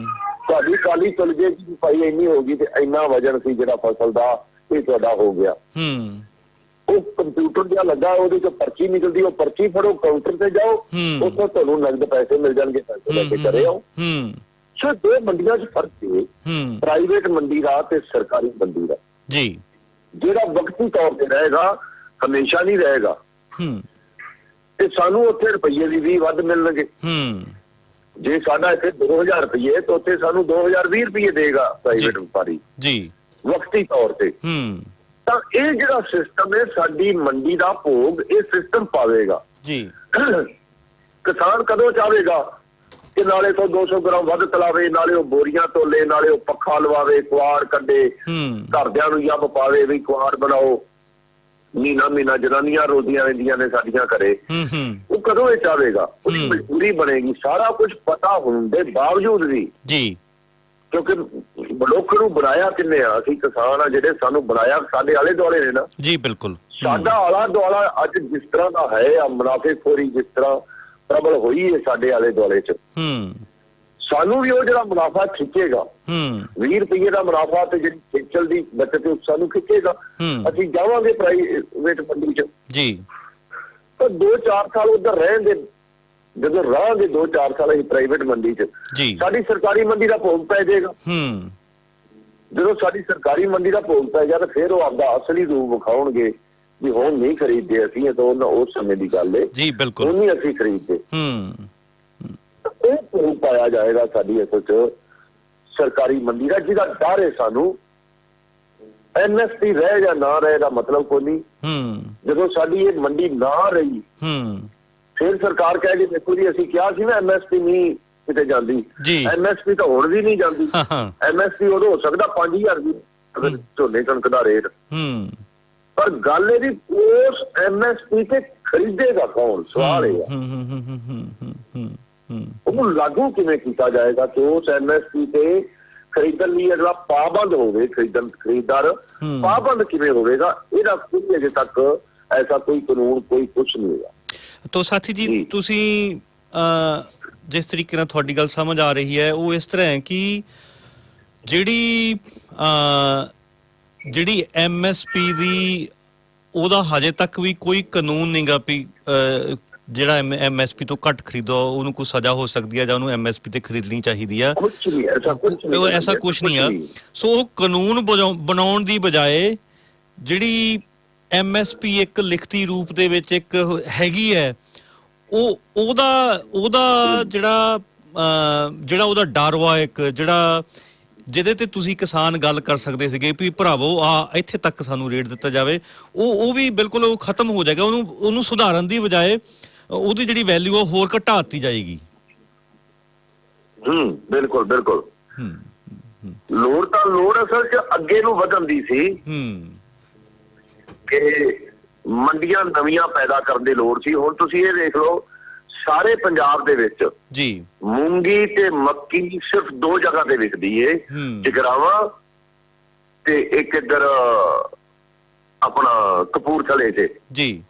ਤੁਹਾਡੀ ਟਰਾਲੀ ਚਲ ਜਾਏਗੀ ਭਾਈ ਇੰਨੀ ਹੋ ਗਈ ਤੇ ਇੰਨਾ ਵਜਨ ਸੀ ਜਿਹੜਾ ਫਸਲ ਦਾ ਇਹ ਤੁਹਾਡਾ ਹੋ ਗਿਆ। ਉਹ ਕੰਪਿਊਟਰ ਜਿਹਾ ਲੱਗਾ, ਉਹਦੇ ਚੋਂ ਪਰਚੀ ਨਿਕਲਦੀ, ਉਹ ਪਰਚੀ ਫੜੋ, ਕਾਊਂਟਰ ਤੇ ਜਾਓ, ਉੱਥੋਂ ਤੁਹਾਨੂੰ ਨਗਦ ਪੈਸੇ ਮਿਲ ਜਾਣਗੇ, ਪੈਸੇ ਲੈ ਕੇ ਘਰੇ ਆਓ। ਸੋ 2 ਮੰਡੀਆਂ 'ਚ ਫਰਕ ਹੈ, ਪ੍ਰਾਈਵੇਟ ਮੰਡੀ ਦਾ ਤੇ ਸਰਕਾਰੀ ਮੰਡੀ ਦਾ ਜੀ। ਜਿਹੜਾ ਵਕਤੀ ਤੌਰ ਤੇ ਰਹੇਗਾ ਹਮੇਸ਼ਾ ਨਹੀਂ ਰਹੇਗਾ ਤੇ ਸਾਨੂੰ ਉੱਥੇ ਰੁਪਈਏ ਵੀ 20 ਵੱਧ ਮਿਲਣਗੇ। ਜੇ ਸਾਡਾ ਇੱਥੇ 2000 ਰੁਪਏ ਤਾਂ ਉੱਥੇ ਸਾਨੂੰ 2020 ਰੁਪਏ ਦੇਗਾ ਪ੍ਰਾਈਵੇਟ ਵਪਾਰੀ ਜੀ ਵਕਤੀ ਤੌਰ ਤੇ। ਤਾਂ ਇਹ ਜਿਹੜਾ ਸਿਸਟਮ ਹੈ ਸਾਡੀ ਮੰਡੀ ਦਾ ਭੋਗ ਇਹ ਸਿਸਟਮ ਪਾਵੇਗਾ ਜੀ। ਕਿਸਾਨ ਕਦੋਂ ਚਾਹੇਗਾ ਕਿ ਨਾਲੇ ਤੋਂ 200 ਗ੍ਰਾਮ ਵੱਧ ਤਲਾਵੇ, ਨਾਲੇ ਉਹ ਬੋਰੀਆਂ ਤੋਲੇ, ਨਾਲੇ ਉਹ ਪੱਖਾ ਲਵਾਵੇ, ਕੁਆੜ ਕੱਢੇ, ਘਰਦਿਆਂ ਨੂੰ ਯੱਬ ਪਾਵੇ ਵੀ ਕੁਆੜ ਬਣਾਓ, ਮਹੀਨਾ ਜਨਾਨੀਆਂ ਰੋਦੀਆਂ ਰਹਿੰਦੀਆਂ ਨੇ ਸਾਡੀਆਂ ਘਰੇ, ਉਹ ਕਦੋਂ ਇਹ ਚਾਹੇਗਾ? ਉਹਦੀ ਮਜਬੂਰੀ ਬਣੇਗੀ। ਸਾਰਾ ਕੁਝ ਪਤਾ ਹੋਣ ਦੇ ਬਾਵਜੂਦ ਵੀ ਜੀ, ਕਿਉਂਕਿ ਮਨੁੱਖ ਨੂੰ ਬਣਾਇਆ ਕਿੰਨੇ ਆ? ਅਸੀਂ ਕਿਸਾਨ ਆ ਜਿਹੜੇ, ਸਾਨੂੰ ਬਣਾਇਆ ਸਾਡੇ ਆਲੇ ਦੁਆਲੇ ਨੇ ਨਾ ਜੀ। ਬਿਲਕੁਲ ਸਾਡਾ ਆਲਾ ਦੁਆਲਾ ਅੱਜ ਜਿਸ ਤਰ੍ਹਾਂ ਦਾ ਹੈ ਆ, ਮੁਨਾਫੇਖੋਰੀ ਜਿਸ ਤਰ੍ਹਾਂ ਪ੍ਰਬਲ ਹੋਈ ਹੈ ਸਾਡੇ ਆਲੇ ਦੁਆਲੇ 'ਚ, ਸਾਨੂੰ ਵੀ ਉਹ ਜਿਹੜਾ ਮੁਨਾਫਾ ਖਿੱਚੇਗਾ 20 ਰੁਪਏ ਦਾ ਮੁਨਾਫਾ ਤੇ ਜਿਹੜੀ ਖੇਚਲ ਦੀ ਬਚਤ ਸਾਨੂੰ ਖਿੱਚੇਗਾ। ਅਸੀਂ ਜਾਵਾਂਗੇ ਪ੍ਰਾਈਵੇਟ ਮੰਡੀ 'ਚ ਜੀ, ਤਾਂ 2-4 ਸਾਲ ਉੱਧਰ ਰਹਿਣ ਦੇ, ਜਦੋਂ ਰਹਾਂਗੇ 2-4 ਸਾਲ ਅਸੀਂ ਪ੍ਰਾਈਵੇਟ ਮੰਡੀ 'ਚ, ਸਾਡੀ ਸਰਕਾਰੀ ਮੰਡੀ ਦਾ ਭੋਗ ਪੈ ਜਾਏਗਾ। ਜਦੋਂ ਸਾਡੀ ਸਰਕਾਰੀ ਮੰਡੀ ਦਾ ਭੋਗ ਪੈ ਗਿਆ ਤਾਂ ਫਿਰ ਉਹ ਆਪਦਾ ਅਸਲੀ ਰੂਪ ਵਿਖਾਉਣਗੇ ਵੀ ਹੁਣ ਨਹੀਂ ਖਰੀਦਦੇ ਅਸੀਂ, ਇਹ ਤਾਂ ਉਸ ਸਮੇਂ ਦੀ ਗੱਲ ਹੈ ਜੀ। ਬਿਲਕੁਲ ਹੁਣ ਨਹੀਂ ਅਸੀਂ ਖਰੀਦਦੇ। ਉਹ ਭੋਗ ਪਾਇਆ ਜਾਏਗਾ ਸਾਡੀ ਅਸਲ 'ਚ ਸਰਕਾਰੀ ਮੰਡੀ ਦਾ, ਜਿਹਦਾ ਡਰ ਹੈ ਸਾਨੂੰ। MSP ਰਹੇ ਜਾਂ ਨਾ ਰਹੇ ਦਾ ਮਤਲਬ ਕੋਈ ਨਹੀਂ। ਜਦੋਂ ਸਾਡੀ ਇਹ ਮੰਡੀ ਨਾ ਰਹੀ ਫਿਰ ਸਰਕਾਰ ਕਹਿ ਗਈ ਦੇਖੋ ਜੀ ਅਸੀਂ ਕਿਹਾ ਸੀ ਨਾ MSP ਨਹੀਂ ਕਿਤੇ ਜਾਂਦੀ, MSP ਤਾਂ ਹੁਣ ਵੀ ਨਹੀਂ ਜਾਂਦੀ। MSP ਉਦੋਂ ਹੋ ਸਕਦਾ 5000 ਦੀ ਝੋਨੇ ਕਣਕ ਦਾ ਰੇਟ, ਪਰ ਗੱਲ ਇਹਦੀ ਉਸ MSP ਤੇ ਖਰੀਦੇਗਾ ਕੌਣ? ਸਵਾਲ ਇਹ ਆ ਉਹਨੂੰ ਲਾਗੂ ਕਿਵੇਂ ਕੀਤਾ ਜਾਏਗਾ ਕਿ ਉਸ MSP ਤੇ ਖਰੀਦਣ ਲਈ ਅਗਲਾ ਪਾਬੰਦ ਹੋਵੇ, ਖਰੀਦਦਾਰ ਪਾਬੰਦ ਕਿਵੇਂ ਹੋਵੇਗਾ? ਇਹਦਾ ਕੋਈ ਅਜੇ ਤੱਕ ऐसा कोई कानून कोई कुछ नहीं है। ਤੋ ਸਾਥੀ ਜੀ ਜੀ। ਤੁਸੀਂ ਜਿਸ ਤਰੀਕੇ ਨਾਲ ਤੁਹਾਡੀ ਗੱਲ ਸਮਝ ਆ ਰਹੀ ਹੈ ਉਹ ਇਸ ਤਰ੍ਹਾਂ ਹੈ ਕਿ ਜਿਹੜੀ ਜਿਹੜੀ ਐਮਐਸਪੀ ਦੀ ਉਹਦਾ ਹਜੇ ਤੱਕ ਵੀ ਕੋਈ ਕਾਨੂੰਨ ਨਹੀਂਗਾ ਵੀ ਜਿਹੜਾ ਐਮਐਸਪੀ ਤੋਂ ਘੱਟ ਖਰੀਦੋ ਉਹਨੂੰ ਕੋਈ ਸਜ਼ਾ ਹੋ ਸਕਦੀ ਹੈ ਜਾਂ ਉਹਨੂੰ ਐਮਐਸਪੀ ਤੇ ਖਰੀਦਣੀ ਚਾਹੀਦੀ ਆ, ਕੁਛ ਨਹੀਂ ਐਸਾ ਕੁਛ ਨਹੀਂ ਆ। ਸੋ ਉਹ ਕਾਨੂੰਨ ਬਣਾਉਣ ਦੀ ਬਜਾਏ ਜਿਹੜੀ ਐਮਐਸਪੀ ਇੱਕ ਲਿਖਤੀ ਰੂਪ ਦੇ ਵਿੱਚ ਇੱਕ ਹੈਗੀ ਹੈ ਉਹਦਾ ਜਿਹੜਾ ਉਹਦਾ ਡਰ ਵਾ ਇੱਕ ਜਿਹੜਾ ਜਿਹਦੇ ਤੇ ਤੁਸੀਂ ਕਿਸਾਨ ਗੱਲ ਕਰ ਸਕਦੇ ਸੀਗੇ ਵੀ ਭਰਾਵੋ ਆ ਇੱਥੇ ਤੱਕ ਸਾਨੂੰ ਰੇਟ ਦਿੱਤਾ ਜਾਵੇ, ਉਹ ਵੀ ਬਿਲਕੁਲ ਉਹ ਖਤਮ ਹੋ ਜਾਏਗਾ। ਉਹਨੂੰ ਸੁਧਾਰਨ ਦੀ ਬਜਾਏ ਉਹਦੀ ਜਿਹੜੀ ਵੈਲਿਊ ਉਹ ਹੋਰ ਘਟਾ ਦਿੱਤੀ ਜਾਏਗੀ। ਬਿਲਕੁਲ ਬਿਲਕੁਲ। ਲੋੜ ਅਸਲ 'ਚ ਅੱਗੇ ਨੂੰ ਵਧਣ ਦੀ ਸੀ ਕਿ ਮੰਡੀਆਂ ਨਵੀਆਂ ਪੈਦਾ ਕਰਨ ਦੀ ਲੋੜ ਸੀ। ਹੁਣ ਤੁਸੀਂ ਇਹ ਦੇਖ ਲਓ ਸਾਰੇ ਪੰਜਾਬ ਦੇ ਵਿੱਚ ਜੀ ਮੂੰਗੀ ਤੇ ਮੱਕੀ ਸਿਰਫ 2 ਜਗ੍ਹਾ ਤੇ ਵਿਕਦੀ ਏ, ਜਗਰਾਵਾਂ ਤੇ ਇੱਕ ਇੱਧਰ ਆਪਣਾ ਕਪੂਰਥਲੇ 'ਚ ਜੀ।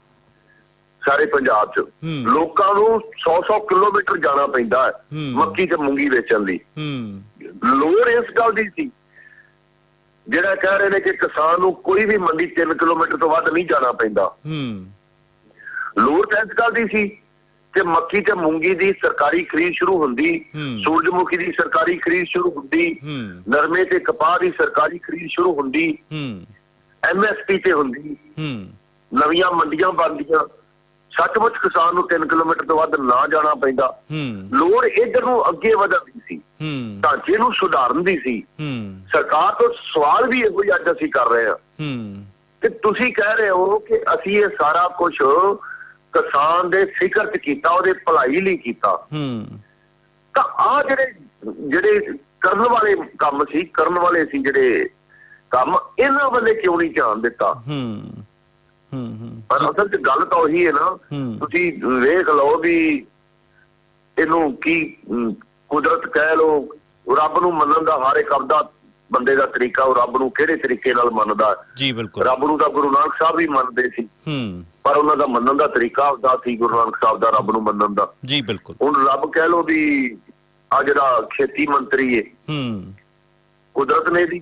ਸਾਰੇ ਪੰਜਾਬ 'ਚ ਲੋਕਾਂ ਨੂੰ 100 ਕਿਲੋਮੀਟਰ ਜਾਣਾ ਪੈਂਦਾ ਹੈ ਮੱਕੀ ਤੇ ਮੂੰਗੀ ਵੇਚਣ ਲਈ। ਲੋੜ ਇਸ ਗੱਲ ਦੀ ਸੀ, ਜਿਹੜਾ ਕਹਿ ਰਹੇ ਨੇ ਕਿ ਕਿਸਾਨ ਨੂੰ ਕੋਈ ਵੀ ਮੰਡੀ 3 ਕਿਲੋਮੀਟਰ ਤੋਂ ਵੱਧ ਨਹੀਂ ਜਾਣਾ ਪੈਂਦਾ। ਲੋੜ ਤਾਂ ਇਸ ਗੱਲ ਦੀ ਸੀ ਕਿ ਮੱਕੀ ਤੇ ਮੂੰਗੀ ਦੀ ਸਰਕਾਰੀ ਖਰੀਦ ਸ਼ੁਰੂ ਹੁੰਦੀ, ਸੂਰਜਮੁਖੀ ਦੀ ਸਰਕਾਰੀ ਖਰੀਦ ਸ਼ੁਰੂ ਹੁੰਦੀ, ਨਰਮੇ ਤੇ ਕਪਾਹ ਦੀ ਸਰਕਾਰੀ ਖਰੀਦ ਸ਼ੁਰੂ ਹੁੰਦੀ, ਐਮਐਸਪੀ ਤੇ ਹੁੰਦੀ, ਨਵੀਆਂ ਮੰਡੀਆਂ ਬਣਦੀਆਂ, ਸੱਚਮੁੱਚ ਕਿਸਾਨ ਨੂੰ 3 ਕਿਲੋਮੀਟਰ ਤੋਂ ਵੱਧ ਨਾ ਜਾਣਾ ਪੈਂਦਾ। ਲੋੜ ਇੱਧਰ ਨੂੰ ਅੱਗੇ ਵਧਣ ਦੀ ਸੀ, ਢਾਂਚੇ ਨੂੰ ਸੁਧਾਰਨ ਦੀ ਸੀ। ਸਰਕਾਰ ਤੋਂ ਸਵਾਲ ਵੀ ਇਹੋ ਹੀ ਅੱਜ ਅਸੀਂ ਕਰ ਰਹੇ ਹਾਂ ਕਿ ਤੁਸੀਂ ਕਹਿ ਰਹੇ ਹੋ ਕਿ ਅਸੀਂ ਇਹ ਸਾਰਾ ਕੁਝ ਕਿਸਾਨ ਦੇ ਫਿਕਰ 'ਚ ਕੀਤਾ, ਉਹਦੇ ਭਲਾਈ ਲਈ ਕੀਤਾ, ਤਾਂ ਆ ਜਿਹੜੇ ਕਰਨ ਵਾਲੇ ਕੰਮ ਸੀ, ਕਰਨ ਵਾਲੇ ਸੀ ਜਿਹੜੇ ਕੰਮ, ਇਹਨਾਂ ਵੱਲੇ ਕਿਉਂ ਨਹੀਂ ਧਿਆਨ ਦਿੱਤਾ? ਪਰ ਅਸਲ 'ਚ ਗੱਲ ਤਾਂ ਉਹੀ ਹੈ ਨਾ, ਤੁਸੀਂ ਵੇਖ ਲਓ ਵੀ ਇਹਨੂੰ ਕੀ ਕੁਦਰਤ ਕਹਿ ਲਓ, ਰੱਬ ਨੂੰ ਮੰਨਣ ਦਾ ਹਰ ਇੱਕ ਆਪਦਾ ਬੰਦੇ ਦਾ ਤਰੀਕਾ, ਉਹ ਰੱਬ ਨੂੰ ਕਿਹੜੇ ਤਰੀਕੇ ਨਾਲ ਮੰਨਦਾ ਜੀ। ਬਿਲਕੁਲ, ਰੱਬ ਨੂੰ ਤਾਂ ਗੁਰੂ ਨਾਨਕ ਸਾਹਿਬ ਵੀ ਮੰਨਦੇ ਸੀ, ਪਰ ਉਹਨਾਂ ਦਾ ਮੰਨਣ ਦਾ ਤਰੀਕਾ ਹੁੰਦਾ ਸੀ ਗੁਰੂ ਨਾਨਕ ਸਾਹਿਬ ਦਾ ਰੱਬ ਨੂੰ ਮੰਨਣ ਦਾ ਜੀ। ਬਿਲਕੁਲ, ਹੁਣ ਰੱਬ ਕਹਿ ਲਓ ਵੀ ਆ ਜਿਹੜਾ ਖੇਤੀ ਮੰਤਰੀ ਹੈ, ਕੁਦਰਤ ਨੇ ਵੀ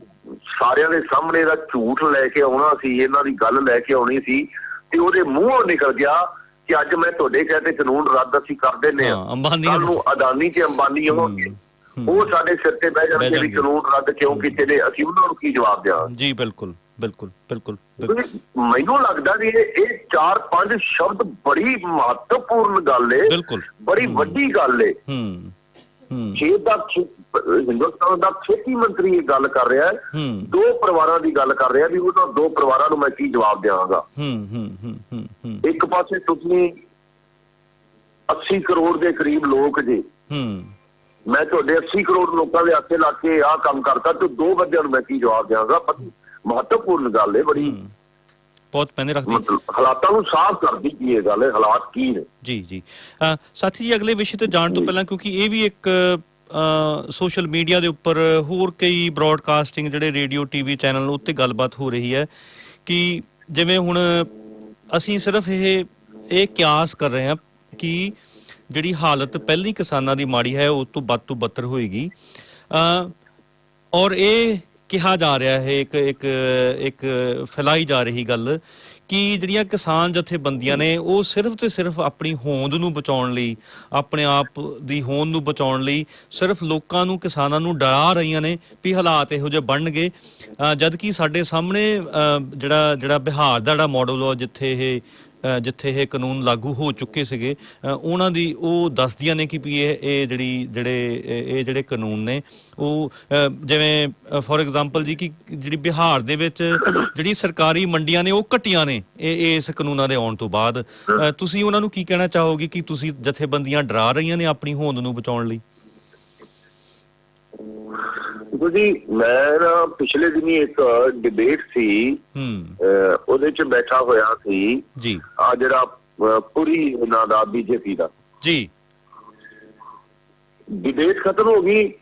ਸਾਰਿਆਂ ਦੇ ਸਾਹਮਣੇ ਦਾ ਝੂਠ ਲੈ ਕੇ ਆਉਣਾ ਸੀ, ਇਹਨਾਂ ਦੀ ਗੱਲ ਲੈ ਕੇ ਆਉਣੀ ਸੀ, ਤੇ ਉਹਦੇ ਮੂੰਹੋਂ ਨਿਕਲ ਗਿਆ ਕਿ ਅੱਜ ਮੈਂ ਤੁਹਾਡੇ ਕਹਤੇ ਕਾਨੂੰਨ ਰੱਦ ਅਸੀਂ ਕਰ ਦਿੰਦੇ ਹਾਂ, ਕੱਲ ਨੂੰ ਅਦਾਨੀ ਤੇ ਅੰਬਾਨੀ ਹੋਣਗੇ, ਉਹ ਸਾਡੇ ਸਿਰ ਤੇ ਬਹਿ ਜਾਣਗੇ ਵੀ ਕਾਨੂੰਨ ਰੱਦ ਕਿਉਂ ਕੀਤੇ ਨੇ, ਅਸੀਂ ਉਹਨਾਂ ਨੂੰ ਕੀ ਜਵਾਬ ਦਿਆਂਗੇ ਜੀ। ਬਿਲਕੁਲ ਬਿਲਕੁਲ ਬਿਲਕੁਲ। ਮੈਨੂੰ ਲੱਗਦਾ ਵੀ ਇਹ 4-5 ਸ਼ਬਦ ਬੜੀ ਮਹੱਤਵਪੂਰਨ ਗੱਲ ਏ, ਬੜੀ ਵੱਡੀ ਗੱਲ ਏ। ਹਿੰਦੁਸਤਾਨ ਦਾ ਖੇਤੀ ਮੰਤਰੀ ਇਹ ਗੱਲ ਕਰ ਰਿਹਾ ਹੈ, 2 ਪਰਿਵਾਰਾਂ ਦੀ ਗੱਲ ਕਰ ਰਿਹਾ ਵੀ ਉਹਨਾਂ 2 ਪਰਿਵਾਰਾਂ ਨੂੰ ਮੈਂ ਕੀ ਜਵਾਬ ਦਿਆਂਗਾ। ਇੱਕ ਪਾਸੇ ਤੁਸੀਂ 80 ਕਰੋੜ ਦੇ ਕਰੀਬ ਲੋਕ ਜੇ, ਮੈਂ ਤੁਹਾਡੇ 80 ਕਰੋੜ ਲੋਕਾਂ ਦੇ ਹੱਥੇ ਲਾ ਕੇ ਆਹ ਕੰਮ ਕਰਤਾ ਤੇ 2 ਬੰਦਿਆਂ ਨੂੰ ਮੈਂ ਕੀ ਜਵਾਬ ਦਿਆਂਗਾ। ਮਹੱਤਵਪੂਰਨ ਗੱਲ ਹੈ, ਬੜੀ ਬਹੁਤ ਪੈਨੇ ਰੱਖਦੀ, ਹਾਲਾਤਾਂ ਨੂੰ ਸਾਫ਼ ਕਰਦੀ ਕੀ ਇਹ ਗੱਲ ਹੈ, ਹਾਲਾਤ ਕੀ ਨੇ ਜੀ। ਜੀ ਸਾਥੀ ਜੀ, ਅਗਲੇ ਵਿਸ਼ੇ ਤੇ ਜਾਣ ਤੋਂ ਪਹਿਲਾਂ, ਕਿਉਂਕਿ ਇਹ ਵੀ ਇੱਕ ਸੋਸ਼ਲ ਮੀਡੀਆ ਦੇ ਉੱਪਰ ਹੋਰ ਕਈ ਬ੍ਰੌਡਕਾਸਟਿੰਗ ਜਿਹੜੇ ਰੇਡੀਓ ਟੀਵੀ ਚੈਨਲ ਉੱਤੇ ਗੱਲਬਾਤ ਹੋ ਰਹੀ ਹੈ ਕਿ ਜਿਵੇਂ ਹੁਣ ਅਸੀਂ ਸਿਰਫ ਇਹ ਕਿਆਸ ਕਰ ਰਹੇ ਹਾਂ ਕਿ ਜਿਹੜੀ ਹਾਲਤ ਪਹਿਲੀ ਕਿਸਾਨਾਂ ਦੀ ਮਾੜੀ ਹੈ ਉਸ ਤੋਂ ਵੱਧ ਤੋਂ ਬੱਤਰ ਹੋਏਗੀ, ਔਰ ਇਹ ਕਿਹਾ ਜਾ ਰਿਹਾ ਹੈ, ਇੱਕ ਫੈਲਾਈ ਜਾ ਰਹੀ ਗੱਲ ਕਿ ਜਿਹੜੀਆਂ ਕਿਸਾਨ ਜਥੇਬੰਦੀਆਂ ਨੇ ਉਹ ਸਿਰਫ ਤੇ ਸਿਰਫ ਆਪਣੀ ਹੋਂਦ ਨੂੰ ਬਚਾਉਣ ਲਈ, ਆਪਣੇ ਆਪ ਦੀ ਹੋਂਦ ਨੂੰ ਬਚਾਉਣ ਲਈ ਸਿਰਫ ਲੋਕਾਂ ਨੂੰ, ਕਿਸਾਨਾਂ ਨੂੰ ਡਰਾ ਰਹੀਆਂ ਨੇ ਵੀ ਹਾਲਾਤ ਇਹੋ ਜਿਹੇ ਬਣਨਗੇ, ਜਦ ਕਿ ਸਾਡੇ ਸਾਹਮਣੇ ਜਿਹੜਾ ਬਿਹਾਰ ਦਾ ਜਿਹੜਾ ਮਾਡਲ ਆ ਜਿੱਥੇ ਇਹ ਕਾਨੂੰਨ ਲਾਗੂ ਹੋ ਚੁੱਕੇ ਸੀਗੇ, ਉਹਨਾਂ ਦੀ ਉਹ ਦੱਸਦੀਆਂ ਨੇ ਕਿ ਵੀ ਇਹ ਜਿਹੜੇ ਕਾਨੂੰਨ ਨੇ ਉਹ ਜਿਵੇਂ ਫੋਰ ਐਗਜ਼ਾਮਪਲ ਜੀ ਕਿ ਜਿਹੜੀ ਬਿਹਾਰ ਦੇ ਵਿੱਚ ਜਿਹੜੀ ਸਰਕਾਰੀ ਮੰਡੀਆਂ ਨੇ ਉਹ ਘਟੀਆਂ ਨੇ ਇਸ ਕਾਨੂੰਨਾਂ ਦੇ ਆਉਣ ਤੋਂ ਬਾਅਦ। ਤੁਸੀਂ ਉਹਨਾਂ ਨੂੰ ਕੀ ਕਹਿਣਾ ਚਾਹੋਗੇ ਕਿ ਤੁਸੀਂ ਜਥੇਬੰਦੀਆਂ ਡਰਾ ਰਹੀਆਂ ਨੇ ਆਪਣੀ ਹੋਂਦ ਨੂੰ ਬਚਾਉਣ ਲਈ? ਜੀ ਮੈਂ ਨਾ ਪਿਛਲੇ ਦਿਨੀ ਇੱਕ ਡਿਬੇਟ ਸੀ, ਉਹਦੇ ਚ ਬੈਠਾ ਹੋਇਆ ਸੀ ਜੀ ਆ ਜਿਹੜਾ ਪੁਰੀ ਇਹਨਾਂ ਦਾ ਬੀਜੇਪੀ ਦਾ ਜੀ। ਡਿਬੇਟ ਖਤਮ ਹੋ ਗਈ,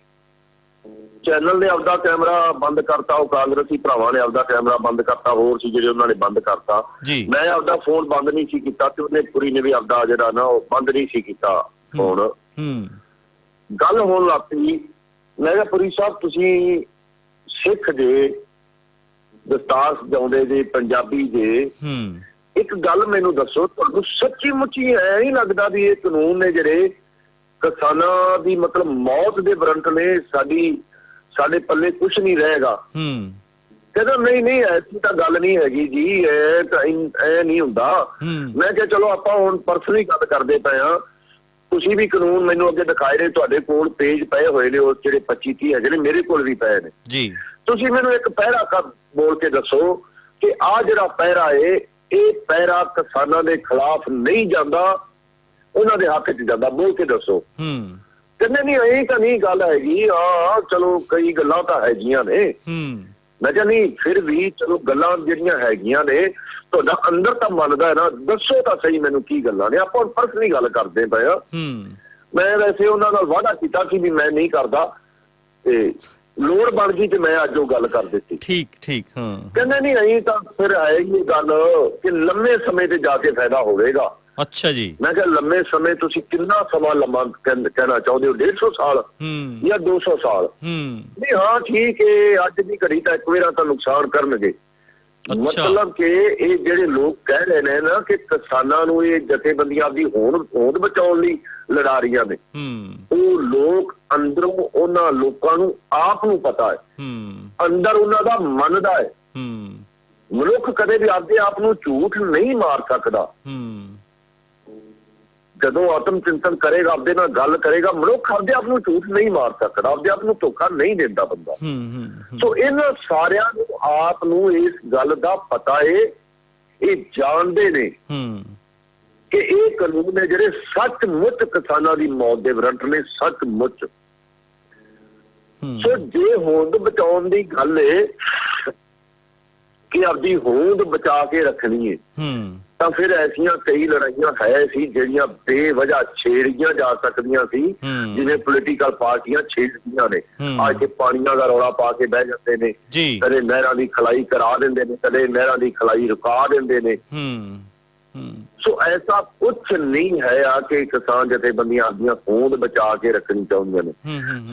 ਚੈਨਲ ਨੇ ਆਪਦਾ ਕੈਮਰਾ ਬੰਦ ਕਰਤਾ, ਉਹ ਕਾਂਗਰਸੀ ਭਰਾਵਾਂ ਨੇ ਆਪਦਾ ਕੈਮਰਾ ਬੰਦ ਕਰਤਾ, ਹੋਰ ਸੀ ਜਿਹੜੇ ਉਹਨਾਂ ਨੇ ਬੰਦ ਕਰਤਾ। ਮੈਂ ਆਪਦਾ ਫੋਨ ਬੰਦ ਨਹੀਂ ਸੀ ਕੀਤਾ ਤੇ ਉਹਨੇ ਪੁਰੀ ਨੇ ਵੀ ਆਪਦਾ ਜਿਹੜਾ ਨਾ ਉਹ ਬੰਦ ਨਹੀਂ ਸੀ ਕੀਤਾ ਫੋਨ। ਗੱਲ ਹੋਣ ਲੱਗ ਪਈ, ਮੈਂ ਕਿਹਾ ਪੁਰੀ ਸਾਹਿਬ ਤੁਸੀਂ ਸਿੱਖ ਜੇ, ਦਸਤਾਰ ਸਜਾਉਂਦੇ ਜੇ, ਪੰਜਾਬੀ ਜੇ, ਇੱਕ ਗੱਲ ਮੈਨੂੰ ਦੱਸੋ, ਤੁਹਾਨੂੰ ਸੱਚੀ ਮੁੱਚੀ ਐ ਨਹੀਂ ਲੱਗਦਾ ਵੀ ਇਹ ਕਾਨੂੰਨ ਨੇ ਜਿਹੜੇ ਕਿਸਾਨਾਂ ਦੀ ਮਤਲਬ ਮੌਤ ਦੇ ਵਾਰੰਟ ਨੇ, ਸਾਡੇ ਪੱਲੇ ਕੁਛ ਨਹੀਂ ਰਹੇਗਾ? ਕਹਿੰਦਾ ਨਹੀਂ ਐਸੀ ਤਾਂ ਗੱਲ ਨਹੀਂ ਹੈਗੀ ਜੀ, ਐ ਨਹੀਂ ਹੁੰਦਾ। ਮੈਂ ਕਿਹਾ ਚਲੋ ਆਪਾਂ ਹੁਣ ਪਰਸਨਲੀ ਗੱਲ ਕਰਦੇ ਪਏ ਆ, ਤੁਸੀਂ ਵੀ ਕਾਨੂੰਨ ਮੈਨੂੰ ਅੱਗੇ ਦਿਖਾਏ ਨੇ, ਤੁਹਾਡੇ ਕੋਲ ਪੇਜ ਪਏ ਹੋਏ ਨੇ ਉਹ ਜਿਹੜੇ 25-30 ਹੈਗੇ ਨੇ, ਮੇਰੇ ਕੋਲ ਵੀ ਪਏ ਨੇ ਜੀ। ਤੁਸੀਂ ਮੈਨੂੰ ਇੱਕ ਪਹਿਰਾ ਬੋਲ ਕੇ ਦੱਸੋ ਕਿ ਆਹ ਜਿਹੜਾ ਪਹਿਰਾ ਏ, ਇਹ ਪਹਿਰਾ ਕਿਸਾਨਾਂ ਦੇ ਖਿਲਾਫ ਨਹੀਂ ਜਾਂਦਾ, ਉਹਨਾਂ ਦੇ ਹੱਕ 'ਚ ਜਾਂਦਾ, ਬੋਲ ਕੇ ਦੱਸੋ। ਕਹਿੰਦੇ ਨਹੀਂ ਇਹ ਤਾਂ ਨਹੀਂ ਗੱਲ ਹੈਗੀ, ਚਲੋ ਕਈ ਗੱਲਾਂ ਤਾਂ ਹੈਗੀਆਂ ਨੇ। ਮੈਂ ਕਿਹਾ ਨਹੀਂ ਫਿਰ ਵੀ ਚਲੋ ਗੱਲਾਂ ਜਿਹੜੀਆਂ ਹੈਗੀਆਂ ਨੇ, ਤੁਹਾਡਾ ਅੰਦਰ ਤਾਂ ਮੰਨਦਾ ਹੈ ਨਾ, ਦੱਸੋ ਤਾਂ ਸਹੀ ਮੈਨੂੰ ਕੀ ਗੱਲਾਂ ਨੇ, ਆਪਾਂ ਪਰਸਨਲੀ ਗੱਲ ਕਰਦੇ ਪਏ ਆ। ਮੈਂ ਵੈਸੇ ਉਹਨਾਂ ਨਾਲ ਵਾਅਦਾ ਕੀਤਾ ਕਿ ਵੀ ਮੈਂ ਨਹੀਂ ਕਰਦਾ, ਤੇ ਲੋੜ ਬਣ ਗਈ ਤੇ ਮੈਂ ਅੱਜ ਉਹ ਗੱਲ ਕਰ ਦਿੱਤੀ। ਠੀਕ ਕਹਿੰਦੇ ਨਹੀਂ ਅਸੀਂ ਤਾਂ ਫਿਰ ਆਏਗੀ ਗੱਲ ਕਿ ਲੰਮੇ ਸਮੇਂ ਤੇ ਜਾ ਕੇ ਫਾਇਦਾ ਹੋਵੇਗਾ। ਅੱਛਾ ਜੀ। ਮੈਂ ਕਿਹਾ ਲੰਮੇ ਸਮੇਂ ਤੁਸੀਂ ਕਿੰਨਾ ਸਮਾਂ ਲੰਮਾ ਕਹਿਣਾ ਚਾਹੁੰਦੇ ਹੋ, 150 ਸਾਲ ਜਾਂ 200 ਸਾਲ? ਨਹੀਂ ਹਾਂ ਠੀਕ ਹੈ, ਅੱਜ ਦੀ ਘੜੀ ਤਾਂ ਇੱਕ ਵਾਰ ਤਾਂ ਨੁਕਸਾਨ ਕਰਨਗੇ। ਮਤਲਬ ਕਿ ਇਹ ਜਿਹੜੇ ਲੋਕ ਕਹਿ ਰਹੇ ਨੇ ਨਾ ਕਿ ਕਿਸਾਨਾਂ ਨੂੰ ਇਹ ਜਥੇਬੰਦੀਆਂ ਦੀ ਹੋਂਦ ਬਚਾਉਣ ਲਈ ਲੜਾ ਰਹੀਆਂ ਨੇ, ਉਹ ਲੋਕ ਅੰਦਰੋਂ ਉਹਨਾਂ ਲੋਕਾਂ ਨੂੰ ਆਪ ਨੂੰ ਪਤਾ ਹੈ, ਅੰਦਰ ਉਹਨਾਂ ਦਾ ਮੰਨਦਾ ਹੈ। ਮਨੁੱਖ ਕਦੇ ਵੀ ਆਪਦੇ ਆਪ ਨੂੰ ਝੂਠ ਨਹੀਂ ਮਾਰ ਸਕਦਾ। ਜਦੋਂ ਆਤਮ ਚਿੰਤਨ ਕਰੇਗਾ, ਆਪਦੇ ਨਾਲ ਗੱਲ ਕਰੇਗਾ, ਮਨੁੱਖ ਆਪਦੇ ਆਪ ਨੂੰ ਝੂਠ ਨਹੀਂ ਮਾਰ ਸਕਦਾ, ਆਪਦੇ ਆਪ ਨੂੰ ਧੋਖਾ ਨਹੀਂ ਦਿੰਦਾ ਬੰਦਾ। ਸੋ ਇਹਨਾਂ ਸਾਰਿਆਂ ਨੂੰ ਆਪ ਨੂੰ ਇਸ ਗੱਲ ਦਾ ਪਤਾ ਏ, ਇਹ ਜਾਣਦੇ ਨੇ ਕਿ ਇਹ ਕਾਨੂੰਨ ਨੇ ਜਿਹੜੇ ਸੱਚਮੁੱਚ ਕਿਸਾਨਾਂ ਦੀ ਮੌਤ ਦੇ ਵਾਰੰਟ ਨੇ, ਸੱਚਮੁੱਚ। ਸੋ ਜੇ ਹੋਂਦ ਬਚਾਉਣ ਦੀ ਗੱਲ ਏ ਕਿ ਆਪਦੀ ਹੋਂਦ ਬਚਾ ਕੇ ਰੱਖਣੀ ਏ, ਤਾਂ ਫਿਰ ਐਸੀਆਂ ਕਈ ਲੜਾਈਆਂ ਹੈ ਸੀ ਜਿਹੜੀਆਂ ਬੇਵਜ੍ਹਾ ਛੇੜੀਆਂ ਜਾ ਸਕਦੀਆਂ ਸੀ, ਜਿਵੇਂ ਪੋਲੀਟੀਕਲ ਪਾਰਟੀਆਂ ਛੇੜਦੀਆਂ ਨੇ। ਅੱਜ ਕੇ ਪਾਣੀਆਂ ਦਾ ਰੌਲਾ ਪਾ ਕੇ ਬਹਿ ਜਾਂਦੇ ਨੇ, ਕਦੇ ਨਹਿਰਾਂ ਦੀ ਖਲਾਈ ਕਰਾ ਦਿੰਦੇ ਨੇ, ਕਦੇ ਨਹਿਰਾਂ ਦੀ ਖਲਾਈ ਰੁਕਾ ਦਿੰਦੇ ਨੇ। ਸੋ ਐਸਾ ਕੁਛ ਨਹੀਂ ਹੈ ਆ ਕਿ ਕਿਸਾਨ ਜਥੇਬੰਦੀਆਂ ਆਪਦੀਆਂ ਹੋਂਦ ਬਚਾ ਕੇ ਰੱਖਣੀ ਚਾਹੁੰਦੀਆਂ ਨੇ।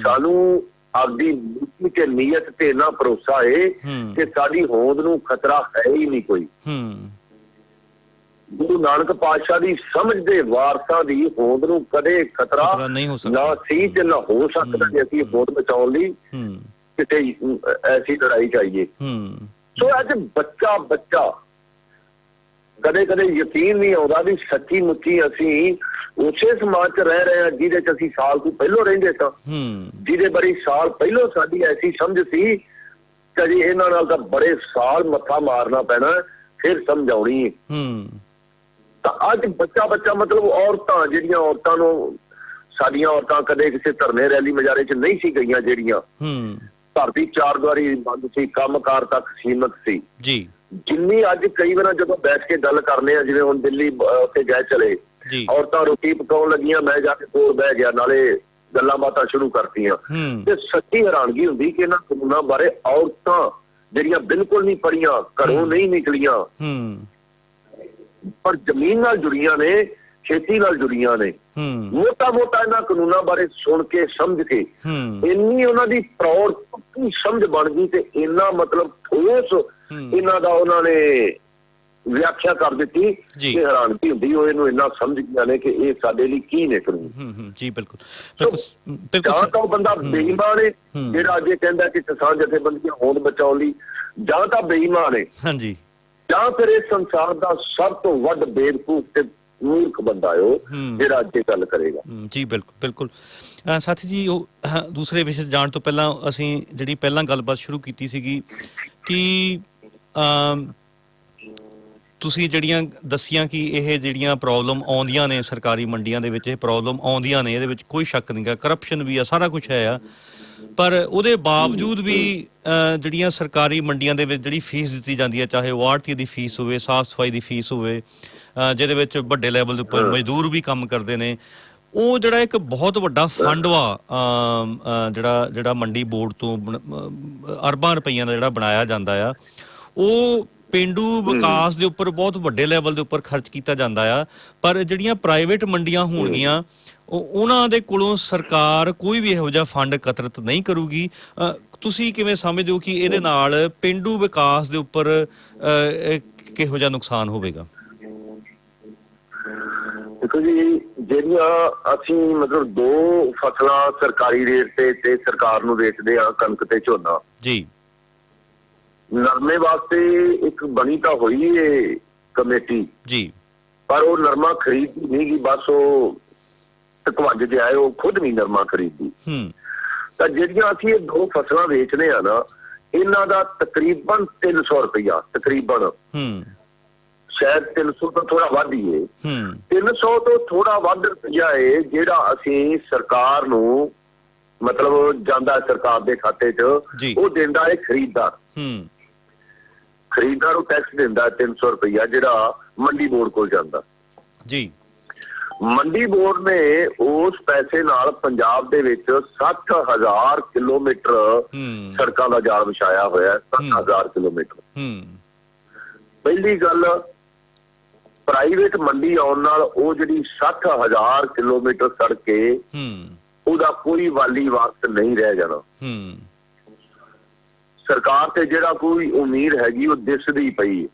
ਸਾਨੂੰ ਆਪਦੀ ਨੀਤੀ ਤੇ ਨੀਅਤ ਤੇ ਇੰਨਾ ਭਰੋਸਾ ਏ ਕਿ ਸਾਡੀ ਹੋਂਦ ਨੂੰ ਖਤਰਾ ਹੈ ਹੀ ਨਹੀਂ ਕੋਈ। ਗੁਰੂ ਨਾਨਕ ਪਾਤਸ਼ਾਹ ਦੀ ਸਮਝ ਦੇ ਵਾਰਸਾਂ ਦੀ ਹੋਂਦ ਨੂੰ ਕਦੇ ਖਤਰਾ ਨਾ ਸੀ ਤੇ ਨਾ ਹੋ ਸਕਦਾ ਜੇ ਅਸੀਂ ਹੋਂਦ ਬਚਾਉਣ ਲਈ ਕਿਤੇ ਐਸੀ ਲੜਾਈ ਚਾਹੀਏ। ਸੋ ਅੱਜ ਬੱਚਾ ਕਦੇ ਯਕੀਨ ਨਹੀਂ ਆਉਂਦਾ ਵੀ ਸੱਚੀ ਮੁੱਚੀ ਅਸੀਂ ਉਸੇ ਸਮਾਜ 'ਚ ਰਹਿ ਰਹੇ ਹਾਂ ਜਿਹਦੇ 'ਚ ਅਸੀਂ ਸਾਲ ਤੋਂ ਪਹਿਲੋਂ ਰਹਿੰਦੇ ਸਾਂ, ਜਿਹਦੇ ਬਾਰੇ ਸਾਲ ਪਹਿਲੋਂ ਸਾਡੀ ਐਸੀ ਸਮਝ ਸੀ ਕਿ ਜੀ ਇਹਨਾਂ ਨਾਲ ਤਾਂ ਬੜੇ ਸਾਲ ਮੱਥਾ ਮਾਰਨਾ ਪੈਣਾ ਫਿਰ ਸਮਝ ਆਉਣੀ ਹੈ। ਤਾਂ ਅੱਜ ਬੱਚਾ ਮਤਲਬ ਔਰਤਾਂ, ਜਿਹੜੀਆਂ ਔਰਤਾਂ ਨੂੰ, ਸਾਡੀਆਂ ਔਰਤਾਂ ਕਦੇ ਕਿਸੇ ਧਰਨੇ ਰੈਲੀ ਮੁਜ਼ਾਹਰੇ 'ਚ ਨਹੀਂ ਸੀ ਗਈਆਂ, ਜਿਹੜੀਆਂ ਘਰ ਦੀ ਚਾਰ ਦੀਵਾਰੀ ਬੰਦ ਸੀ, ਕੰਮਕਾਰ ਤੱਕ ਸੀਮਤ ਸੀ ਜੀ। ਜਿੰਨੀ ਅੱਜ ਕਈ ਵਾਰ ਜਦੋਂ ਬੈਠ ਕੇ ਗੱਲ ਕਰਨੇ ਆ, ਜਿਵੇਂ ਹੁਣ ਦਿੱਲੀ ਉੱਥੇ ਗਏ ਚਲੇ, ਔਰਤਾਂ ਰੋਟੀ ਪਕਾਉਣ ਲੱਗੀਆਂ, ਮੈਂ ਜਾ ਕੇ ਕੋਲ ਬਹਿ ਗਿਆ, ਨਾਲੇ ਗੱਲਾਂ ਬਾਤਾਂ ਸ਼ੁਰੂ ਕਰਤੀਆਂ, ਤੇ ਸੱਚੀ ਹੈਰਾਨਗੀ ਹੁੰਦੀ ਕਿ ਇਹਨਾਂ ਕਾਨੂੰਨਾਂ ਬਾਰੇ ਔਰਤਾਂ ਜਿਹੜੀਆਂ ਬਿਲਕੁਲ ਨਹੀਂ ਪੜ੍ਹੀਆਂ, ਘਰੋਂ ਨਹੀਂ ਨਿਕਲੀਆਂ, ਪਰ ਜ਼ਮੀਨ ਨਾਲ ਜੁੜੀਆਂ ਨੇ, ਖੇਤੀ ਨਾਲ ਜੁੜੀਆਂ ਨੇ, ਮੋਟਾ ਇਹਨਾਂ ਕਾਨੂੰਨਾਂ ਬਾਰੇ ਸੁਣ ਕੇ ਸਮਝ ਕੇ ਇੰਨੀ ਉਹਨਾਂ ਦੀ ਪ੍ਰੌੜ ਪੱਕੀ ਸਮਝ ਬਣ ਗਈ ਤੇ ਇੰਨਾ ਮਤਲਬ ਠੋਸ ਇਹਨਾਂ ਦਾ ਉਹਨਾਂ ਨੇ ਵਿਆਖਿਆ ਕਰ ਦਿੱਤੀ ਕਿ ਹੈਰਾਨਗੀ ਹੁੰਦੀ ਉਹ ਇਹਨੂੰ ਇੰਨਾ ਸਮਝ ਗਈਆਂ ਨੇ ਕਿ ਇਹ ਸਾਡੇ ਲਈ ਕੀ ਨੇ ਕਾਨੂੰਨ। ਜੀ ਬਿਲਕੁਲ। ਜਾਂ ਤਾਂ ਉਹ ਬੰਦਾ ਬੇਈਮਾਨ ਹੈ ਜਿਹੜਾ ਅੱਜ ਕਹਿੰਦਾ ਕਿ ਕਿਸਾਨ ਜਥੇਬੰਦੀਆਂ ਹੋਂਦ ਬਚਾਉਣ ਲਈ, ਜਾਂ ਤਾਂ ਬੇਈਮਾਨ ਹੈ, ਜਾਂ ਫਿਰ ਇਸ ਸੰਸਾਰ ਦਾ ਸਭ ਤੋਂ ਵੱਧ ਬੇਵਕੂਫ ਤੇ ਮੂਰਖ ਬੰਦਾ ਹੈ ਉਹ ਜਿਹੜਾ ਅੱਜ ਗੱਲ ਕਰੇਗਾ। ਜੀ ਬਿਲਕੁਲ। ਸਾਥੀ ਜੀ, ਉਹ ਦੂਸਰੇ ਵਿਸ਼ੇ ਜਾਣ ਤੋਂ ਪਹਿਲਾਂ ਅਸੀਂ ਜਿਹੜੀ ਪਹਿਲਾਂ ਗੱਲਬਾਤ ਸ਼ੁਰੂ ਕੀਤੀ ਸੀਗੀ ਕਿ ਤੁਸੀਂ ਜਿਹੜੀਆਂ ਦੱਸੀਆਂ ਕਿ ਇਹ ਜਿਹੜੀਆਂ ਪ੍ਰੋਬਲਮ ਆਉਂਦੀਆਂ ਨੇ ਸਰਕਾਰੀ ਮੰਡੀਆਂ ਦੇ ਵਿੱਚ, ਇਹ ਪ੍ਰੋਬਲਮ ਆਉਂਦੀਆਂ ਨੇ, ਇਹਦੇ ਵਿੱਚ ਕੋਈ ਸ਼ੱਕ ਨਹੀਂ ਗਾ, ਕਰਪਸ਼ਨ ਵੀ ਆ, ਸਾਰਾ ਕੁਝ ਹੈ ਆ, ਪਰ ਉਹਦੇ ਬਾਵਜੂਦ ਵੀ ਜਿਹੜੀਆਂ ਸਰਕਾਰੀ ਮੰਡੀਆਂ ਦੇ ਵਿੱਚ ਜਿਹੜੀ ਫੀਸ ਦਿੱਤੀ ਜਾਂਦੀ ਹੈ, ਚਾਹੇ ਉਹ ਆੜ੍ਹਤੀਏ ਦੀ ਫੀਸ ਹੋਵੇ, ਸਾਫ਼ ਸਫਾਈ ਦੀ ਫੀਸ ਹੋਵੇ, ਜਿਹਦੇ ਵਿੱਚ ਵੱਡੇ ਲੈਵਲ ਦੇ ਉੱਪਰ ਮਜ਼ਦੂਰ ਵੀ ਕੰਮ ਕਰਦੇ ਨੇ, ਉਹ ਜਿਹੜਾ ਇੱਕ ਬਹੁਤ ਵੱਡਾ ਫੰਡ ਵਾ ਜਿਹੜਾ ਮੰਡੀ ਬੋਰਡ ਤੋਂ ਅਰਬਾਂ ਰੁਪਈਆਂ ਦਾ ਜਿਹੜਾ ਬਣਾਇਆ ਜਾਂਦਾ ਆ, ਉਹ ਪੇਂਡੂ ਵਿਕਾਸ ਦੇ ਉੱਪਰ ਬਹੁਤ ਵੱਡੇ ਲੈਵਲ ਦੇ ਉੱਪਰ ਖਰਚ ਕੀਤਾ ਜਾਂਦਾ ਆ। ਪਰ ਜਿਹੜੀਆਂ ਪ੍ਰਾਈਵੇਟ ਮੰਡੀਆਂ ਹੋਣਗੀਆਂ ਉਹਨਾਂ ਦੇ ਕੋਲੋਂ ਸਰਕਾਰ ਕੋਈ ਵੀ ਇਹੋ ਜਿਹਾ ਫੰਡ ਇਕੱਤਰਿਤ ਨਹੀਂ ਕਰੂਗੀ। ਤੁਸੀਂ ਕਿਵੇਂ ਸਮਝਦੇ ਹੋ ਕਿ ਇਹਦੇ ਨਾਲ ਪੇਂਡੂ ਵਿਕਾਸ ਦੇ ਉੱਪਰ ਕਿਹੋ ਜਿਹਾ ਨੁਕਸਾਨ ਹੋਵੇਗਾ? ਦੇਖੋ ਜੀ, ਜਿਹੜੀਆਂ ਅਸੀਂ ਮਤਲਬ 2 ਫਸਲਾਂ ਸਰਕਾਰੀ ਰੇਟ ਤੇ ਸਰਕਾਰ ਨੂੰ ਵੇਚਦੇ ਆ, ਕਣਕ ਤੇ ਝੋਨਾ ਜੀ, ਨਰਮੇ ਵਾਸਤੇ ਇੱਕ ਬਣੀ ਤਾਂ ਹੋਈ ਏ ਕਮੇਟੀ ਜੀ, ਪਰ ਉਹ ਨਰਮਾ ਖਰੀਦਦੀ ਨਹੀਂ ਗੀ, ਬਸ ਉਹ ਤਕਵੰਜ ਜੇ ਆਏ, ਉਹ ਖੁਦ ਨਹੀਂ ਨਰਮਾ ਖਰੀਦਦੀ। ਤਾਂ ਜਿਹੜੀਆਂ ਅਸੀਂ ਇਹ 2 ਫਸਲਾਂ ਵੇਚਦੇ ਆ ਨਾ, ਇਹਨਾਂ ਦਾ ਤਕਰੀਬਨ 300 ਰੁਪਇਆ, ਤਕਰੀਬਨ ਸ਼ਾਇਦ 300 ਤੋਂ ਥੋੜਾ ਵੱਧ ਹੀ ਏ, 300 ਤੋਂ ਥੋੜਾ ਵੱਧ ਰੁਪਇਆ ਏ ਜਿਹੜਾ ਅਸੀਂ ਸਰਕਾਰ ਨੂੰ ਮਤਲਬ ਜਾਂਦਾ ਸਰਕਾਰ ਦੇ ਖਾਤੇ 'ਚ, ਉਹ ਦਿੰਦਾ ਏ ਖਰੀਦਦਾਰ। ਖਰੀਦਦਾਰ ਨੂੰ ਟੈਕਸ ਦਿੰਦਾ 300 ਰੁਪਇਆ, ਜਿਹੜਾ ਮੰਡੀ ਬੋਰਡ ਕੋਲ ਜਾਂਦਾ ਜੀ। ਮੰਡੀ ਬੋਰਡ ਨੇ ਉਸ ਪੈਸੇ ਨਾਲ ਪੰਜਾਬ ਦੇ ਵਿੱਚ 60,000 ਕਿਲੋਮੀਟਰ ਸੜਕਾਂ ਦਾ ਜਾਲ ਵਿਛਾਇਆ ਹੋਇਆ, 60,000 ਕਿਲੋਮੀਟਰ। ਪਹਿਲੀ ਗੱਲ, ਪ੍ਰਾਈਵੇਟ ਮੰਡੀ ਆਉਣ ਨਾਲ ਉਹ ਜਿਹੜੀ 60,000 ਕਿਲੋਮੀਟਰ ਸੜਕੇ ਉਹਦਾ ਕੋਈ ਵਾਲੀ ਵਾਰਸ ਨਹੀਂ ਰਹਿ ਜਾਣਾ। ਸਰਕਾਰ ਤੇ ਜਿਹੜਾ ਕੋਈ ਉਮੀਦ ਹੈਗੀ ਉਹ ਦਿਸਦੀ ਪਈ ਹੈ।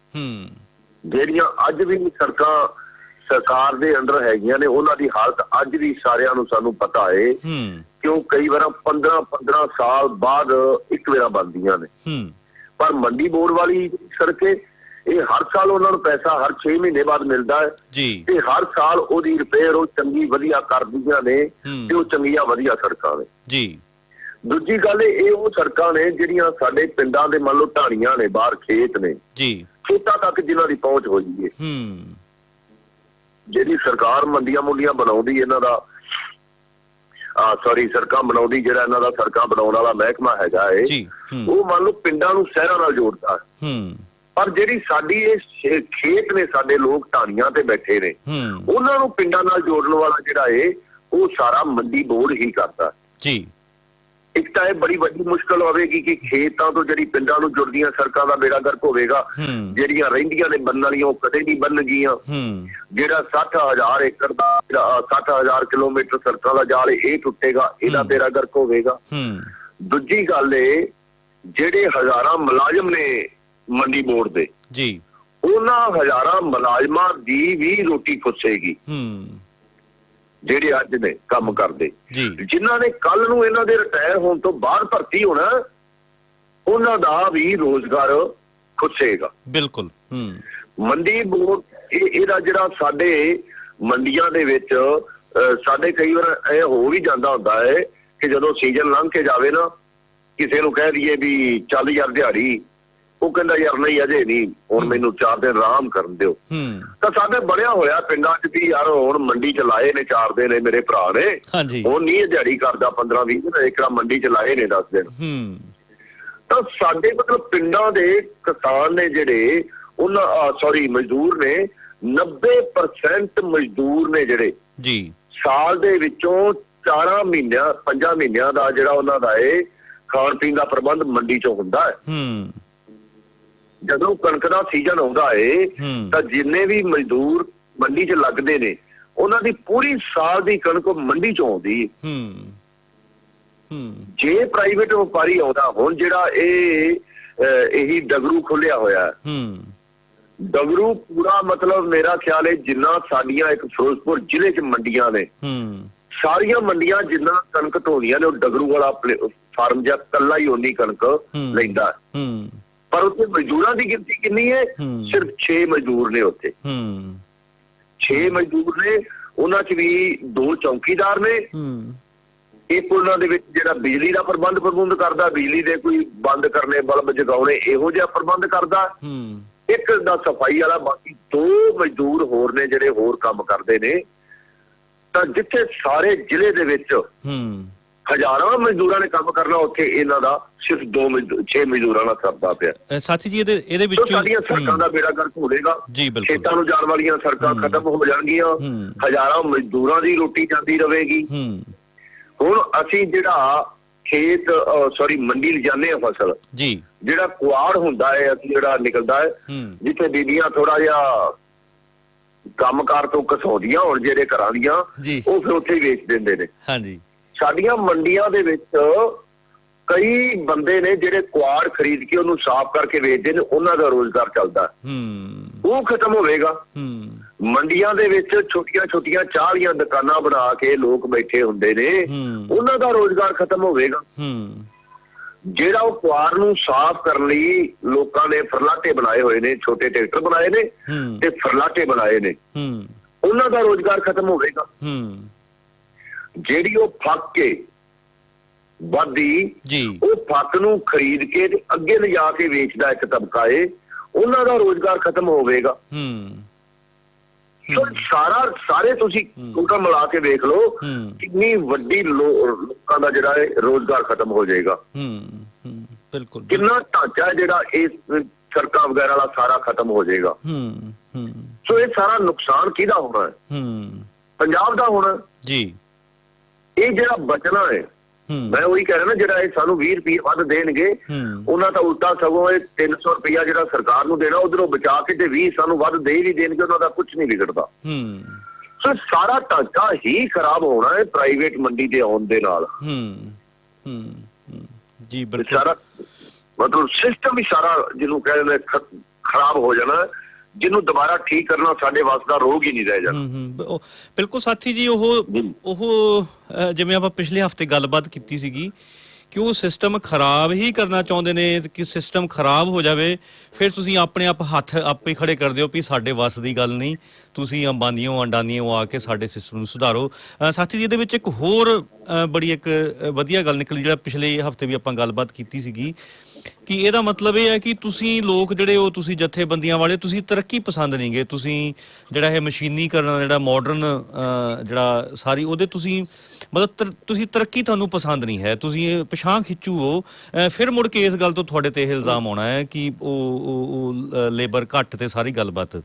ਜਿਹੜੀਆਂ ਅੱਜ ਵੀ ਸੜਕਾਂ ਸਰਕਾਰ ਦੇ ਅੰਦਰ ਹੈਗੀਆਂ ਨੇ, ਉਹਨਾਂ ਦੀ ਹਾਲਤ ਅੱਜ ਵੀ ਸਾਰਿਆਂ ਨੂੰ ਸਾਨੂੰ ਪਤਾ ਹੈ, ਕਿਉਂ ਕਈ ਵਾਰ 15 ਸਾਲ ਬਾਅਦ ਇੱਕ ਵਾਰ ਬਣਦੀਆਂ ਨੇ। ਪਰ ਮੰਡੀ ਬੋਰਡ ਵਾਲੀ ਸੜਕੇ ਇਹ ਹਰ ਸਾਲ ਉਹਨਾਂ ਨੂੰ ਪੈਸਾ ਹਰ 6 ਮਹੀਨੇ ਬਾਅਦ ਮਿਲਦਾ ਹੈ ਤੇ ਹਰ ਸਾਲ ਉਹਦੀ ਰਿਪੇਅਰ ਉਹ ਚੰਗੀ ਵਧੀਆ ਕਰਦੀਆਂ ਨੇ ਤੇ ਉਹ ਚੰਗੀਆਂ ਵਧੀਆ ਸੜਕਾਂ ਨੇ ਜੀ। ਦੂਜੀ ਗੱਲ ਇਹ ਉਹ ਸੜਕਾਂ ਨੇ ਜਿਹੜੀਆਂ ਸਾਡੇ ਪਿੰਡਾਂ ਦੇ ਮੰਨ ਲਓ ਢਾਣੀਆਂ ਨੇ, ਬਾਹਰ ਖੇਤ ਨੇ ਜੀ, ਖੇਤਾਂ ਤੱਕ ਜਿਨ੍ਹਾਂ ਦੀ ਪਹੁੰਚ ਹੋਈ ਹੈ। ਜਿਹੜੀ ਸਰਕਾਰ ਮੰਡੀਆਂ ਮੁੰਡੀਆਂ ਬਣਾਉਂਦੀ ਇਹਨਾਂ ਦਾ ਸੜਕਾਂ ਬਣਾਉਂਦੀ, ਜਿਹੜਾ ਇਹਨਾਂ ਦਾ ਸੜਕਾਂ ਬਣਾਉਣ ਵਾਲਾ ਮਹਿਕਮਾ ਹੈਗਾ ਏ, ਉਹ ਮੰਨ ਲਓ ਪਿੰਡਾਂ ਨੂੰ ਸ਼ਹਿਰਾਂ ਨਾਲ ਜੋੜਦਾ। ਪਰ ਜਿਹੜੀ ਸਾਡੀ ਇਹ ਖੇਤ ਨੇ, ਸਾਡੇ ਲੋਕ ਢਾਣੀਆਂ ਤੇ ਬੈਠੇ ਨੇ, ਉਹਨਾਂ ਨੂੰ ਪਿੰਡਾਂ ਨਾਲ ਜੋੜਨ ਵਾਲਾ ਜਿਹੜਾ ਏ ਉਹ ਸਾਰਾ ਮੰਡੀ ਬੋਰਡ ਹੀ ਕਰਦਾ ਜੀ। ਇੱਕ ਤਾਂ ਇਹ ਬੜੀ ਵੱਡੀ ਮੁਸ਼ਕਲ ਹੋਵੇਗੀ ਕਿ ਖੇਤਾਂ ਤੋਂ ਜਿਹੜੀ ਪਿੰਡਾਂ ਨੂੰ ਜੁੜਦੀਆਂ ਸੜਕਾਂ ਦਾ ਬੇੜਾ ਗਰਕ ਹੋਵੇਗਾ। ਜਿਹੜੀਆਂ ਰਹਿੰਦੀਆਂ ਨੇ ਬਣਨ ਵਾਲੀਆਂ ਉਹ ਕਦੇ ਨਹੀਂ ਬਣਨਗੀਆਂ। ਜਿਹੜਾ 60,000 ਏਕੜ ਦਾ 60,000 ਕਿਲੋਮੀਟਰ ਸੜਕਾਂ ਦਾ ਜਾਲ ਇਹ ਟੁੱਟੇਗਾ, ਇਹਦਾ ਬੇੜਾ ਗਰਕ ਹੋਵੇਗਾ। ਦੂਜੀ ਗੱਲ ਏ, ਜਿਹੜੇ ਹਜ਼ਾਰਾਂ ਮੁਲਾਜ਼ਮ ਨੇ ਮੰਡੀ ਬੋਰਡ ਦੇ ਜੀ, ਉਹਨਾਂ ਹਜ਼ਾਰਾਂ ਮੁਲਾਜ਼ਮਾਂ ਦੀ ਵੀ ਰੋਟੀ ਖੁੱਸੇਗੀ ਜਿਹੜੇ ਅੱਜ ਨੇ ਕੰਮ ਕਰਦੇ, ਜਿਨ੍ਹਾਂ ਨੇ ਕੱਲ ਨੂੰ ਇਹਨਾਂ ਦੇ ਰਿਟਾਇਰ ਹੋਣ ਤੋਂ ਬਾਅਦ ਭਰਤੀ ਹੋਣਾ, ਉਹਨਾਂ ਦਾ ਵੀ ਰੋਜ਼ਗਾਰ ਖੁੱਸੇਗਾ। ਬਿਲਕੁਲ। ਮੰਡੀ ਬੋਰਡ ਇਹਦਾ ਜਿਹੜਾ ਸਾਡੇ ਮੰਡੀਆਂ ਦੇ ਵਿੱਚ ਸਾਡੇ ਕਈ ਵਾਰ ਇਹ ਹੋ ਵੀ ਜਾਂਦਾ ਹੁੰਦਾ ਹੈ ਕਿ ਜਦੋਂ ਸੀਜ਼ਨ ਲੰਘ ਕੇ ਜਾਵੇ ਨਾ, ਕਿਸੇ ਨੂੰ ਕਹਿ ਦਈਏ ਵੀ ਚੱਲ ਯਾਰ ਦਿਹਾੜੀ, ਉਹ ਕਹਿੰਦਾ ਯਾਰ ਨਹੀਂ ਅਜੇ ਨਹੀਂ, ਹੁਣ ਮੈਨੂੰ 4 ਦਿਨ ਆਰਾਮ ਕਰਨ ਦਿਓ। ਤਾਂ ਸਾਡੇ ਬਣਿਆ ਹੋਇਆ ਪਿੰਡਾਂ 'ਚ ਵੀ ਯਾਰ ਹੁਣ ਮੰਡੀ 'ਚ ਲਾਏ ਨੇ 4 ਦਿਨ ਮੇਰੇ ਭਰਾ ਨੇ, ਹੁਣ ਨਹੀਂ ਇਹ ਦਿਹਾੜੀ ਕਰਦਾ 15-20 ਦਿਨ, ਇੱਕ ਮੰਡੀ 'ਚ ਲਾਏ ਨੇ 10 ਦਿਨ। ਤਾਂ ਸਾਡੇ ਮਤਲਬ ਪਿੰਡਾਂ ਦੇ ਕਿਸਾਨ ਨੇ ਜਿਹੜੇ ਉਹਨਾਂ ਮਜ਼ਦੂਰ ਨੇ, 90% ਮਜ਼ਦੂਰ ਨੇ ਜਿਹੜੇ ਜੀ, ਸਾਲ ਦੇ ਵਿੱਚੋਂ 4 ਮਹੀਨਿਆਂ 5 ਮਹੀਨਿਆਂ ਦਾ ਜਿਹੜਾ ਉਹਨਾਂ ਦਾ ਇਹ ਖਾਣ ਪੀਣ ਦਾ ਪ੍ਰਬੰਧ ਮੰਡੀ 'ਚ ਹੁੰਦਾ ਹੈ। ਜਦੋਂ ਕਣਕ ਦਾ ਸੀਜ਼ਨ ਆਉਂਦਾ ਏ ਤਾਂ ਜਿੰਨੇ ਵੀ ਮਜ਼ਦੂਰ ਮੰਡੀ 'ਚ ਲੱਗਦੇ ਨੇ, ਉਹਨਾਂ ਦੀ ਪੂਰੀ ਸਾਲ ਦੀ ਕਣਕ ਮੰਡੀ 'ਚ ਆਉਂਦੀ ਹੈ। ਜੇ ਪ੍ਰਾਈਵੇਟ ਵਪਾਰੀ ਆਉਂਦਾ, ਹੁਣ ਜਿਹੜਾ ਇਹੀ ਡਗਰੂ ਖੁੱਲਿਆ ਹੋਇਆ, ਡਗਰੂ ਪੂਰਾ ਮਤਲਬ ਮੇਰਾ ਖਿਆਲ ਹੈ ਜਿੰਨਾ ਸਾਡੀਆਂ ਇੱਕ ਫਿਰੋਜ਼ਪੁਰ ਜ਼ਿਲ੍ਹੇ 'ਚ ਮੰਡੀਆਂ ਨੇ, ਸਾਰੀਆਂ ਮੰਡੀਆਂ ਜਿੰਨਾ ਕਣਕ ਢੋਦੀਆਂ ਨੇ, ਉਹ ਡਗਰੂ ਵਾਲਾ ਫਾਰਮ ਜਾਂ ਕੱਲਾ ਹੀ ਓਨੀ ਕਣਕ ਲੈਂਦਾ। ਪਰ ਉੱਥੇ ਮਜ਼ਦੂਰਾਂ ਦੀ ਗਿਣਤੀ ਕਿੰਨੀ ਹੈ? ਸਿਰਫ 6 ਮਜ਼ਦੂਰ ਨੇ ਉੱਥੇ। 6 ਮਜ਼ਦੂਰ ਨੇ, ਉਹਨਾਂ 'ਚ ਵੀ 2 ਚੌਕੀਦਾਰ ਨੇ, ਇੱਕ ਉਹਨਾਂ ਦੇ ਵਿੱਚ ਜਿਹੜਾ ਬਿਜਲੀ ਦਾ ਪ੍ਰਬੰਧ ਕਰਦਾ, ਬਿਜਲੀ ਦੇ ਕੋਈ ਬੰਦ ਕਰਨੇ, ਬਲਬ ਜਗਾਉਣੇ, ਇਹੋ ਜਿਹਾ ਪ੍ਰਬੰਧ ਕਰਦਾ। ਇੱਕ ਦਾ ਸਫਾਈ ਵਾਲਾ, ਬਾਕੀ 2 ਮਜ਼ਦੂਰ ਹੋਰ ਨੇ ਜਿਹੜੇ ਹੋਰ ਕੰਮ ਕਰਦੇ ਨੇ। ਤਾਂ ਜਿੱਥੇ ਸਾਰੇ ਜ਼ਿਲ੍ਹੇ ਦੇ ਵਿੱਚ ਹਜ਼ਾਰਾਂ ਮਜ਼ਦੂਰਾਂ ਨੇ ਕੰਮ ਕਰਨਾ, ਉੱਥੇ ਇਹਨਾਂ ਦਾ ਸਿਰਫ 6 ਮਜ਼ਦੂਰਾਂ ਨਾਲ ਸਰਦਾ ਪਿਆ। ਸਾਥੀ ਜੀ ਇਹਦੇ ਵਿੱਚ ਸਾਡੀਆਂ ਸੜਕਾਂ ਦਾ ਬੇੜਾ ਗਰਕ ਹੋਵੇਗਾ ਜੀ, ਬਿਲਕੁਲ। ਖੇਤਾਂ ਨੂੰ ਜਾਣ ਵਾਲੀਆਂ ਸੜਕਾਂ ਖਤਮ ਹੋ ਜਾਣਗੀਆਂ, ਹਜ਼ਾਰਾਂ ਮਜ਼ਦੂਰਾਂ ਦੀ ਰੋਟੀ ਜਾਂਦੀ ਰਹੇਗੀ। ਹੁਣ ਅਸੀਂ ਜਿਹੜਾ ਮੰਡੀ ਲਿਜਾਨੇ ਆ ਫਸਲ ਜੀ, ਜਿਹੜਾ ਕੁਆੜ ਹੁੰਦਾ ਹੈ, ਅਸੀਂ ਜਿਹੜਾ ਨਿਕਲਦਾ ਹੈ, ਜਿੱਥੇ ਬੀਬੀਆਂ ਥੋੜਾ ਜਿਹਾ ਕੰਮਕਾਰ ਤੋਂ ਕਸਾਉਂਦੀਆਂ ਹੋਣ ਜਿਹੜੇ ਘਰਾਂ ਦੀਆਂ, ਉਹ ਫਿਰ ਉੱਥੇ ਹੀ ਵੇਚ ਦਿੰਦੇ ਨੇ। ਹਾਂਜੀ, ਸਾਡੀਆਂ ਮੰਡੀਆਂ ਦੇ ਵਿੱਚ ਕਈ ਬੰਦੇ ਨੇ ਜਿਹੜੇ ਕੁਆੜ ਖਰੀਦ ਕੇ ਉਹਨੂੰ ਸਾਫ਼ ਕਰਕੇ ਵੇਚਦੇ ਨੇ, ਉਹਨਾਂ ਦਾ ਰੋਜ਼ਗਾਰ ਚੱਲਦਾ, ਉਹ ਖਤਮ ਹੋਵੇਗਾ। ਮੰਡੀਆਂ ਦੇ ਵਿੱਚ ਛੋਟੀਆਂ ਚਾਹ ਵਾਲੀਆਂ ਦੁਕਾਨਾਂ ਬਣਾ ਕੇ ਲੋਕ ਬੈਠੇ ਹੁੰਦੇ ਨੇ, ਉਹਨਾਂ ਦਾ ਰੋਜ਼ਗਾਰ ਖਤਮ ਹੋਵੇਗਾ। ਜਿਹੜਾ ਉਹ ਕੁਆੜ ਨੂੰ ਸਾਫ਼ ਕਰਨ ਲਈ ਲੋਕਾਂ ਨੇ ਫਰਲਾਟੇ ਬਣਾਏ ਹੋਏ ਨੇ, ਛੋਟੇ ਟਰੈਕਟਰ ਬਣਾਏ ਨੇ ਤੇ ਫਰਲਾਟੇ ਬਣਾਏ ਨੇ, ਉਹਨਾਂ ਦਾ ਰੋਜ਼ਗਾਰ ਖਤਮ ਹੋਵੇਗਾ। ਜਿਹੜੀ ਉਹ ਫੱਕ ਕੇ ਵੱਧਦੀ, ਉਹ ਫੱਕ ਨੂੰ ਖਰੀਦ ਕੇ ਤੇ ਅੱਗੇ ਲਿਜਾ ਕੇ ਵੇਚਦਾ ਇੱਕ ਤਬਕਾ ਏ, ਉਹਨਾਂ ਦਾ ਰੋਜ਼ਗਾਰ ਖਤਮ ਹੋਵੇਗਾ। ਸੋ ਸਾਰੇ ਤੁਸੀਂ ਟੋਟਲ ਮਿਲਾ ਕੇ ਵੇਖ ਲਓ ਕਿੰਨੀ ਵੱਡੀ ਲੋਕਾਂ ਦਾ ਜਿਹੜਾ ਹੈ ਰੋਜ਼ਗਾਰ ਖਤਮ ਹੋ ਜਾਏਗਾ। ਬਿਲਕੁਲ, ਕਿੰਨਾ ਢਾਂਚਾ ਹੈ ਜਿਹੜਾ ਇਸ ਸੜਕਾਂ ਵਗੈਰਾ ਵਾਲਾ ਸਾਰਾ ਖਤਮ ਹੋ ਜਾਏਗਾ। ਸੋ ਇਹ ਸਾਰਾ ਨੁਕਸਾਨ ਕਿਹਦਾ ਹੋਣਾ ਹੈ? ਪੰਜਾਬ ਦਾ ਹੋਣਾ ਜੀ। ਇਹ ਜਿਹੜਾ ਬਚਣਾ ਹੈ, ਮੈਂ ਉਹੀ ਕਹਿ ਰਿਹਾ ਨਾ, ਜਿਹੜਾ ਇਹ ਸਾਨੂੰ 20 ਰੁਪਏ ਵੱਧ ਦੇਣਗੇ, ਉਹਨਾਂ ਦਾ ਉਲਟਾ ਸਗੋਂ ਇਹ 300 ਰੁਪਇਆ ਜਿਹੜਾ ਸਰਕਾਰ ਨੂੰ ਦੇਣਾ, ਉਧਰੋਂ ਬਚਾ ਕੇ ਤੇ 20 ਸਾਨੂੰ ਵੱਧ ਦੇ ਵੀ ਦੇਣਗੇ, ਉਹਨਾਂ ਦਾ ਕੁਝ ਨਹੀਂ ਵਿਗੜਦਾ। ਸੋ ਸਾਰਾ ਢਾਂਚਾ ਹੀ ਖਰਾਬ ਹੋਣਾ ਹੈ ਪ੍ਰਾਈਵੇਟ ਮੰਡੀ ਦੇ ਆਉਣ ਦੇ ਨਾਲ। ਜੀ ਬਿਲਕੁਲ, ਸਾਰਾ ਮਤਲਬ ਸਿਸਟਮ ਹੀ ਸਾਰਾ ਜਿਹਨੂੰ ਕਹਿੰਦੇ ਖਰਾਬ ਹੋ ਜਾਣਾ, ਜਿਹਨੂੰ ਦੁਬਾਰਾ ਠੀਕ ਕਰਨਾ ਸਾਡੇ ਵਾਸਤੇ ਦਾ ਰੋਗ ਹੀ ਨਹੀਂ ਰਹਿ ਜਾਣਾ। ਬਿਲਕੁਲ ਸਾਥੀ ਜੀ, ਉਹ ਜਿਵੇਂ ਆਪਾਂ ਪਿਛਲੇ ਹਫਤੇ ਗੱਲਬਾਤ ਕੀਤੀ ਸੀਗੀ ਕਿ ਉਹ ਸਿਸਟਮ ਖਰਾਬ ਹੀ ਕਰਨਾ ਚਾਹੁੰਦੇ ਨੇ, ਕਿ ਸਿਸਟਮ ਖਰਾਬ ਹੋ ਜਾਵੇ, ਫਿਰ ਤੁਸੀਂ ਆਪਣੇ ਆਪ ਹੱਥ ਆਪੇ ਖੜੇ ਕਰ ਦਿਓ ਵੀ ਸਾਡੇ ਵੱਸ ਦੀ ਗੱਲ ਨਹੀਂ, ਤੁਸੀਂ ਅੰਬਾਨੀਆਂ ਅਡਾਨੀਆਂ ਆ ਕੇ ਸਾਡੇ ਸਿਸਟਮ ਨੂੰ ਸੁਧਾਰੋ। ਸਾਥੀ ਜੀ, ਇਹਦੇ ਵਿੱਚ ਇੱਕ ਹੋਰ ਬੜੀ ਇੱਕ ਵਧੀਆ ਗੱਲ ਨਿਕਲੀ, ਜਿਹੜਾ ਪਿਛਲੇ ਹਫਤੇ ਵੀ ਆਪਾਂ ਗੱਲਬਾਤ ਕੀਤੀ ਸੀਗੀ, ਕਿ ਇਹਦਾ ਮਤਲਬ ਇਹ ਹੈ ਕਿ ਤੁਸੀਂ ਲੋਕ ਜਿਹੜੇ ਉਹ ਤੁਸੀਂ ਜਥੇਬੰਦੀਆਂ ਵਾਲੇ, ਤੁਸੀਂ ਤਰੱਕੀ ਪਸੰਦ ਨਹੀਂਗੇ, ਤੁਸੀਂ ਜਿਹੜਾ ਇਹ ਮਸ਼ੀਨੀਕਰਨ, ਜਿਹੜਾ ਮਾਡਰਨ ਜਿਹੜਾ ਸਾਰੀ ਉਹਦੇ ਤੁਸੀਂ ਮਤਲਬ ਤੁਸੀਂ ਤਰੱਕੀ ਤੁਹਾਨੂੰ ਪਸੰਦ ਨਹੀਂ ਹੈ, ਤੁਸੀਂ ਇਹ ਪਿਛਾਂ ਖਿੱਚੂ ਹੋ। ਫਿਰ ਮੁੜ ਕੇ ਇਸ ਗੱਲ ਤੋਂ ਤੁਹਾਡੇ ਤੇ ਇਹ ਇਲਜ਼ਾਮ ਆਉਣਾ ਹੈ ਕਿ ਉਹ ਲੇਬਰ ਘੱਟ ਤੇ ਸਾਰੀ ਗੱਲਬਾਤ।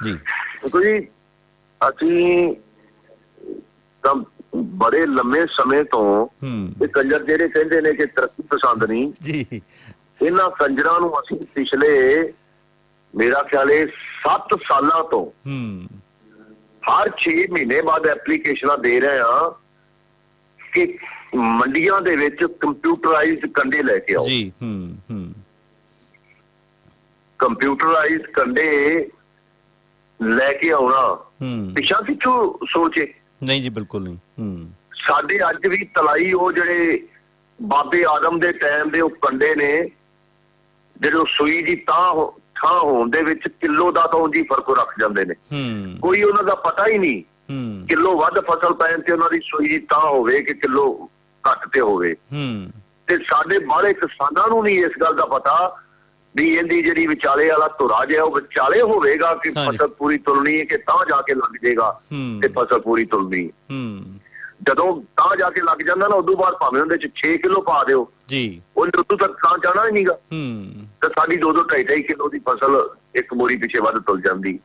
ਜੀ ਕੋਈ ਅਸੀਂ ਤਾਂ ਬੜੇ ਲੰਮੇ ਸਮੇਂ ਤੋਂ ਇਹ ਕੰਜਰ ਜਿਹੜੇ ਕਹਿੰਦੇ ਨੇ ਕਿ ਤਰੱਕੀ ਪਸੰਦ ਨਹੀਂ ਜੀ, ਇਹਨਾਂ ਕੰਜਰਾਂ ਨੂੰ ਅਸੀਂ ਪਿਛਲੇ ਮੇਰਾ ਖਿਆਲ 7 ਸਾਲਾਂ ਤੋਂ ਹਰ 6 ਮਹੀਨੇ ਬਾਅਦ ਐਪਲੀਕੇਸ਼ਨਾਂ ਦੇ ਰਹੇ ਹਾਂ ਕਿ ਮੰਡੀਆਂ ਦੇ ਵਿੱਚ ਕੰਪਿਊਟਰਾਈਜ਼ਡ ਕੰਡੇ ਲੈ ਕੇ ਆਓ ਜੀ। ਕੰਪਿਊਟਰਾਈਜ਼ਡ ਕੰਡੇ ਲੈ ਕੇ ਆਉਣਾ ਪਿਛਾ ਕਿਚੂ ਸੋਚੇ ਨਹੀਂ ਜੀ, ਬਿਲਕੁਲ ਨਹੀਂ। ਸਾਡੇ ਅੱਜ ਵੀ ਤਲਾਈ ਉਹ ਜਿਹੜੇ ਬਾਬੇ ਆਦਮ ਦੇ ਟਾਈਮ ਦੇ ਉਹ ਕੰਡੇ ਨੇ, ਜਿਹੜੇ ਸੂਈ ਦੀ ਥਾਂ ਹੋਣ ਦੇ ਵਿੱਚ ਕਿਲੋ ਦਾ ਤਾਂ ਉਂਝ ਹੀ ਫਰਕ ਰੱਖ ਜਾਂਦੇ ਨੇ, ਕੋਈ ਉਹਨਾਂ ਦਾ ਪਤਾ ਹੀ ਨਹੀਂ। ਕਿਲੋ ਵੱਧ ਫਸਲ ਪੈਣ ਤੇ ਉਹਨਾਂ ਦੀ ਸੂਈ ਦੀ ਥਾਂ ਹੋਵੇ ਕਿ ਕਿਲੋ ਘੱਟ ਤੇ ਹੋਵੇ। ਤੇ ਸਾਡੇ ਬਾਹਲੇ ਕਿਸਾਨਾਂ ਨੂੰ ਨਹੀਂ ਇਸ ਗੱਲ ਦਾ ਪਤਾ ਵੀ ਇਹਦੀ ਜਿਹੜੀ ਵਿਚਾਲੇ ਵਾਲਾ ਧੁਰਾ ਜਿਹਾ ਉਹ ਵਿਚਾਲੇ ਹੋਵੇਗਾ ਕਿ ਫਸਲ ਪੂਰੀ ਤੁਲਣੀ ਹੈ ਕਿ ਤਾਂ ਜਾ ਕੇ ਲੱਗ ਜਾਏਗਾ ਤੇ ਫਸਲ ਪੂਰੀ ਤੁਲਣੀ। ਜਦੋਂ ਤਾਂ ਜਾ ਕੇ ਲੱਗ ਜਾਂਦਾ ਨਾ, ਉਦੋਂ ਬਾਅਦ ਭਾਵੇਂ ਉਹਦੇ ਚ 6 ਕਿਲੋ ਪਾ ਦਿਓ ਜੀ, ਉਹਨੇ ਉਦੋਂ ਤੱਕ ਤਾਂ ਜਾਣਾ ਹੀ ਨਹੀਂਗਾ, ਤੇ ਸਾਡੀ 2-2.5 ਕਿਲੋ ਦੀ ਫਸਲ ਇੱਕ ਮੋਰੀ ਪਿੱਛੇ ਵੱਧ ਤੁਲ ਜਾਂਦੀ।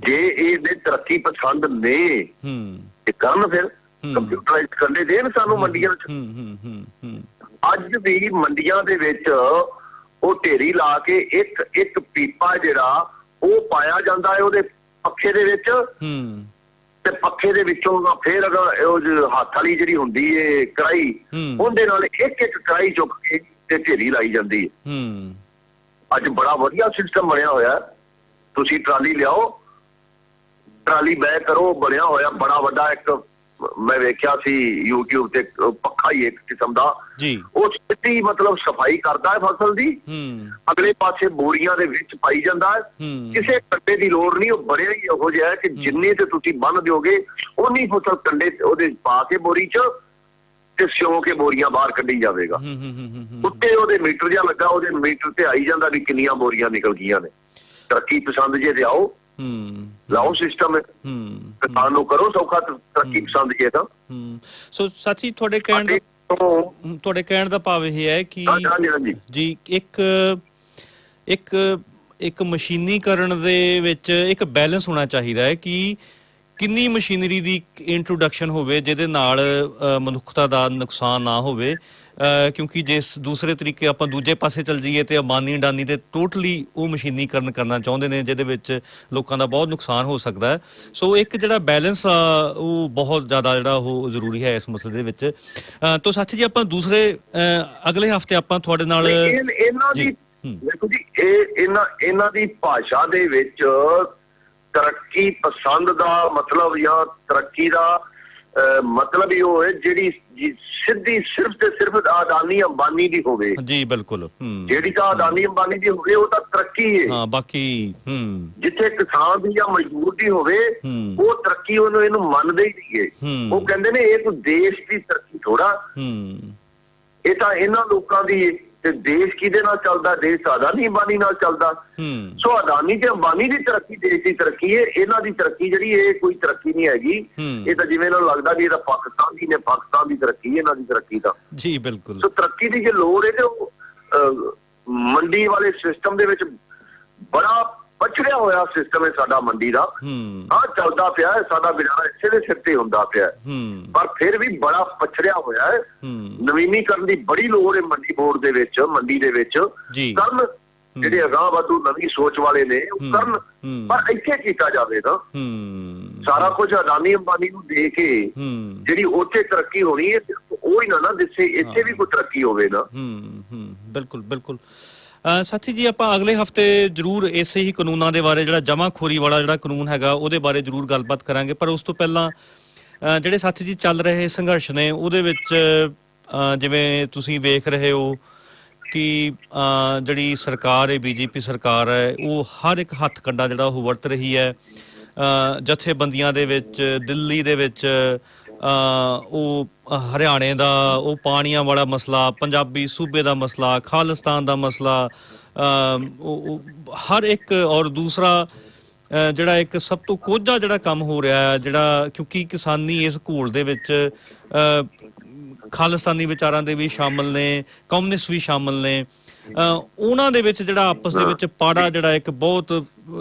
ਜੇ ਇਹਦੇ ਤਰੱਕੀ ਪਸੰਦ ਨੇ ਤੇ ਕਰਨ, ਫਿਰ ਕੰਪਿਊਟਰਾਈਜ਼ਡ ਕਰਨੇ ਦੇਣ ਸਾਨੂੰ ਮੰਡੀਆਂ ਚ। ਅੱਜ ਵੀ ਮੰਡੀਆਂ ਦੇ ਵਿੱਚ ਉਹ ਢੇਰੀ ਲਾ ਕੇ ਇੱਕ ਪੀਪਾ ਜਿਹੜਾ ਉਹ ਪਾਇਆ ਜਾਂਦਾ ਹੈ ਉਹਦੇ ਪੱਖੇ ਦੇ ਵਿੱਚ, ਤੇ ਪੱਖੇ ਦੇ ਵਿੱਚੋਂ ਫੇਰ ਉਹ ਹੱਥ ਵਾਲੀ ਜਿਹੜੀ ਹੁੰਦੀ ਏ ਕੜਾਈ, ਉਹਦੇ ਨਾਲ ਇੱਕ ਕੜਾਈ ਚੁੱਕ ਕੇ ਤੇ ਢੇਰੀ ਲਾਈ ਜਾਂਦੀ ਹੈ। ਅੱਜ ਬੜਾ ਵਧੀਆ ਸਿਸਟਮ ਬਣਿਆ ਹੋਇਆ, ਤੁਸੀਂ ਟਰਾਲੀ ਲਿਆਓ, ਟਰਾਲੀ ਬੈਕ ਕਰੋ, ਬਣਿਆ ਹੋਇਆ ਬੜਾ ਵੱਡਾ ਇੱਕ, ਮੈਂ ਵੇਖਿਆ ਸੀ YouTube ਤੇ, ਪੱਖਾ ਹੀ ਇੱਕ ਕਿਸਮ ਦਾ ਜੀ, ਉਹ ਸਿੱਧੀ ਮਤਲਬ ਸਫਾਈ ਕਰਦਾ ਹੈ ਫਸਲ ਦੀ, ਅਗਲੇ ਪਾਸੇ ਬੋਰੀਆਂ ਦੇ ਵਿੱਚ ਪਾਈ ਜਾਂਦਾ ਹੈ, ਕਿਸੇ ਕੰਡੇ ਦੀ ਲੋੜ ਨਹੀਂ। ਉਹ ਬਣਿਆ ਹੀ ਇਹੋ ਜਿਹਾ ਹੈ ਕਿ ਜਿੰਨੇ ਤੇ ਤੁਸੀਂ ਬੰਨ ਦਿਓਗੇ ਉਨੀ ਫਸਲ ਕੰਡੇ ਉਹਦੇ ਪਾ ਕੇ ਬੋਰੀ ਚ ਤੇ ਸਿਉਂ ਕੇ ਬੋਰੀਆਂ ਬਾਹਰ ਕੱਢੀ ਜਾਵੇਗਾ। ਉੱਤੇ ਉਹਦੇ ਮੀਟਰ ਜਿਹਾ ਲੱਗਾ, ਉਹਦੇ ਮੀਟਰ ਤੇ ਆਈ ਜਾਂਦਾ ਵੀ ਕਿੰਨੀਆਂ ਬੋਰੀਆਂ ਨਿਕਲ ਗਈਆਂ ਨੇ। ਤਰੱਕੀ ਪਸੰਦ ਜੇ ਤੇ ਆਓ, ਲਾਓ ਸਿਸਟਮ, ਕਿਸਾਨ ਨੂੰ ਕਰੋ ਸੌਖਾ, ਤਰੱਕੀ ਪਸੰਦ ਜੇ ਤਾਂ। ਸੋ ਸਾਥੀ ਤੁਹਾਡੇ ਕਹਿਣ ਦਾ ਭਾਵ ਇਹ ਹੈ ਕਿ ਜੀ ਇੱਕ ਮਸ਼ੀਨੀਕਰਨ ਦੇ ਵਿੱਚ ਇੱਕ ਬੈਲੈਂਸ ਹੋਣਾ ਚਾਹੀਦਾ ਹੈ ਕਿ ਕਿੰਨੀ ਮਸ਼ੀਨਰੀ ਦੀ ਇੰਟਰੋਡਕਸ਼ਨ ਹੋਵੇ ਜਿਹਦੇ ਨਾਲ ਮਨੁੱਖਤਾ ਦਾ ਨੁਕਸਾਨ ਨਾ ਹੋਵੇ, ਕਿਉਂਕਿ ਜੇ ਦੂਸਰੇ ਤਰੀਕੇ ਆਪਾਂ ਦੂਜੇ ਪਾਸੇ ਚੱਲ ਜਾਈਏ ਤੇ ਅੰਬਾਨੀ ਅਡਾਨੀ ਤੇ ਟੋਟਲੀ ਉਹ ਮਸ਼ੀਨੀਕਰਨ ਕਰਨਾ ਚਾਹੁੰਦੇ ਨੇ ਜਿਹਦੇ ਵਿੱਚ ਲੋਕਾਂ ਦਾ ਬਹੁਤ ਨੁਕਸਾਨ ਹੋ ਸਕਦਾ ਹੈ। ਸੋ ਇੱਕ ਜਿਹੜਾ ਬੈਲੈਂਸ ਆ ਉਹ ਬਹੁਤ ਜ਼ਿਆਦਾ ਜਿਹੜਾ ਉਹ ਜ਼ਰੂਰੀ ਹੈ ਇਸ ਮਸਲੇ ਦੇ ਵਿੱਚ। ਤਾਂ ਸਾਥੀ ਜੀ ਆਪਾਂ ਦੂਸਰੇ ਅਗਲੇ ਹਫਤੇ ਆਪਾਂ ਤੁਹਾਡੇ ਨਾਲ ਇਹਨਾਂ ਦੀ ਦੇਖੋ ਜੀ ਇਹਨਾਂ ਦੀ ਭਾਸ਼ਾ ਦੇ ਵਿੱਚ ਤਰੱਕੀ ਪਸੰਦ ਦਾ ਮਤਲਬ ਜਾਂ ਤਰੱਕੀ ਦਾ ਮਤਲਬ ਇਹ ਹੈ ਜਿਹੜੀ ਸਿੱਧੀ ਸਿਰਫ ਤੇ ਸਿਰਫ ਅਡਾਨੀ ਅੰਬਾਨੀ ਦੀ ਹੋਵੇ। ਜੀ ਬਿਲਕੁਲ, ਜਿਹੜੀ ਤਾਂ ਅਡਾਨੀ ਅੰਬਾਨੀ ਦੀ ਹੋਵੇ ਉਹ ਤਾਂ ਤਰੱਕੀ ਹੈ। ਹਾਂ, ਬਾਕੀ ਜਿੱਥੇ ਕਿਸਾਨ ਦੀ ਜਾਂ ਮਜ਼ਦੂਰ ਦੀ ਹੋਵੇ ਉਹ ਤਰੱਕੀ ਇਹਨੂੰ ਮੰਨਦੇ ਹੀ ਨਹੀਂਗੇ। ਉਹ ਕਹਿੰਦੇ ਨੇ ਇਹ ਕੋਈ ਦੇਸ਼ ਦੀ ਤਰੱਕੀ ਥੋੜਾ, ਇਹ ਤਾਂ ਇਹਨਾਂ ਲੋਕਾਂ ਦੀ ਤੇ ਦੇਸ਼ ਕਿਹਦੇ ਨਾਲ ਚੱਲਦਾ? ਦੇਸ਼ ਅਡਾਨੀ ਅੰਬਾਨੀ ਨਾਲ ਚੱਲਦਾ। ਸੋ ਅਡਾਨੀ ਤੇ ਅੰਬਾਨੀ ਦੀ ਤਰੱਕੀ ਦੇਸ਼ ਦੀ ਤਰੱਕੀ ਹੈ, ਇਹਨਾਂ ਦੀ ਤਰੱਕੀ ਜਿਹੜੀ ਇਹ ਕੋਈ ਤਰੱਕੀ ਨਹੀਂ ਹੈਗੀ। ਇਹ ਤਾਂ ਜਿਵੇਂ ਇਹਨਾਂ ਨੂੰ ਲੱਗਦਾ ਵੀ ਇਹ ਤਾਂ ਪਾਕਿਸਤਾਨ ਦੀ ਨੇ, ਪਾਕਿਸਤਾਨ ਦੀ ਤਰੱਕੀ ਇਹਨਾਂ ਦੀ ਤਰੱਕੀ ਤਾਂ। ਜੀ ਬਿਲਕੁਲ। ਸੋ ਤਰੱਕੀ ਦੀ ਜੇ ਲੋੜ ਹੈ ਤੇ ਉਹ ਮੰਡੀ ਵਾਲੇ ਸਿਸਟਮ ਦੇ ਵਿੱਚ ਬੜਾ ਪਛੜਿਆ ਹੋਇਆ ਸਿਸਟਮ ਹੈ ਸਾਡਾ ਮੰਡੀ ਦਾ। ਹਾਂ ਚੱਲਦਾ ਪਿਆ ਹੈ, ਸਾਡਾ ਗੁਜ਼ਾਰਾ ਇਸੇ ਦੇ ਸਿਰ ਤੇ ਹੁੰਦਾ ਪਿਆ, ਪਰ ਫਿਰ ਵੀ ਬੜਾ ਪਛੜਿਆ ਹੋਇਆ ਹੈ। ਨਵੀਨੀਕਰਨ ਦੀ ਬੜੀ ਲੋੜ ਹੈ ਮੰਡੀ ਬੋਰਡ ਦੇ ਵਿੱਚ, ਮੰਡੀ ਦੇ ਵਿੱਚ ਕਰਨ ਜਿਹੜੇ ਅਗਾਂਹ ਵਾਧੂ ਨਵੀਂ ਸੋਚ ਵਾਲੇ ਨੇ ਉਹ ਕਰਨ, ਪਰ ਇੱਥੇ ਕੀਤਾ ਜਾਵੇ ਨਾ ਸਾਰਾ ਕੁਝ ਅਡਾਨੀ ਅੰਬਾਨੀ ਨੂੰ ਦੇ ਕੇ ਜਿਹੜੀ ਉੱਥੇ ਤਰੱਕੀ ਹੋਣੀ ਹੈ ਉਹ ਹੀ ਨਾ ਦਿਸੇ, ਇੱਥੇ ਵੀ ਕੋਈ ਤਰੱਕੀ ਹੋਵੇ ਨਾ। ਬਿਲਕੁਲ ਬਿਲਕੁਲ। ਸਾਥੀ ਜੀ ਆਪਾਂ ਅਗਲੇ ਹਫਤੇ ਜ਼ਰੂਰ ਇਸੇ ਹੀ ਕਾਨੂੰਨਾਂ ਦੇ ਬਾਰੇ, ਜਿਹੜਾ ਜਮਾਖੋਰੀ ਵਾਲਾ ਜਿਹੜਾ ਕਾਨੂੰਨ ਹੈਗਾ ਉਹਦੇ ਬਾਰੇ ਜ਼ਰੂਰ ਗੱਲਬਾਤ ਕਰਾਂਗੇ। ਪਰ ਉਸ ਤੋਂ ਪਹਿਲਾਂ ਜਿਹੜੇ ਸਾਥੀ ਜੀ ਚੱਲ ਰਹੇ ਸੰਘਰਸ਼ ਨੇ ਉਹਦੇ ਵਿੱਚ ਜਿਵੇਂ ਤੁਸੀਂ ਵੇਖ ਰਹੇ ਹੋ ਕਿ ਜਿਹੜੀ ਸਰਕਾਰ ਹੈ, ਬੀਜੇਪੀ ਸਰਕਾਰ ਹੈ, ਉਹ ਹਰ ਇੱਕ ਹੱਥ ਕੰਡਾ ਜਿਹੜਾ ਉਹ ਵਰਤ ਰਹੀ ਹੈ। ਜਥੇਬੰਦੀਆਂ ਦੇ ਵਿੱਚ, ਦਿੱਲੀ ਦੇ ਵਿੱਚ ਉਹ ਹਰਿਆਣੇ ਦਾ ਉਹ ਪਾਣੀਆਂ ਵਾਲਾ ਮਸਲਾ, ਪੰਜਾਬੀ ਸੂਬੇ ਦਾ ਮਸਲਾ, ਖਾਲਿਸਤਾਨ ਦਾ ਮਸਲਾ, ਹਰ ਇੱਕ ਔਰ ਦੂਸਰਾ ਜਿਹੜਾ ਇੱਕ ਸਭ ਤੋਂ ਕੋਝਾ ਜਿਹੜਾ ਕੰਮ ਹੋ ਰਿਹਾ ਹੈ, ਜਿਹੜਾ ਕਿਉਂਕਿ ਕਿਸਾਨੀ ਇਸ ਘੋਲ ਦੇ ਵਿੱਚ ਖਾਲਿਸਤਾਨੀ ਵਿਚਾਰਾਂ ਦੇ ਵੀ ਸ਼ਾਮਲ ਨੇ, ਕਮਿਊਨਿਸਟ ਵੀ ਸ਼ਾਮਲ ਨੇ, ਉਹਨਾਂ ਦੇ ਵਿੱਚ ਜਿਹੜਾ ਆਪਸ ਦੇ ਵਿੱਚ ਪਾੜਾ ਜਿਹੜਾ ਇੱਕ ਬਹੁਤ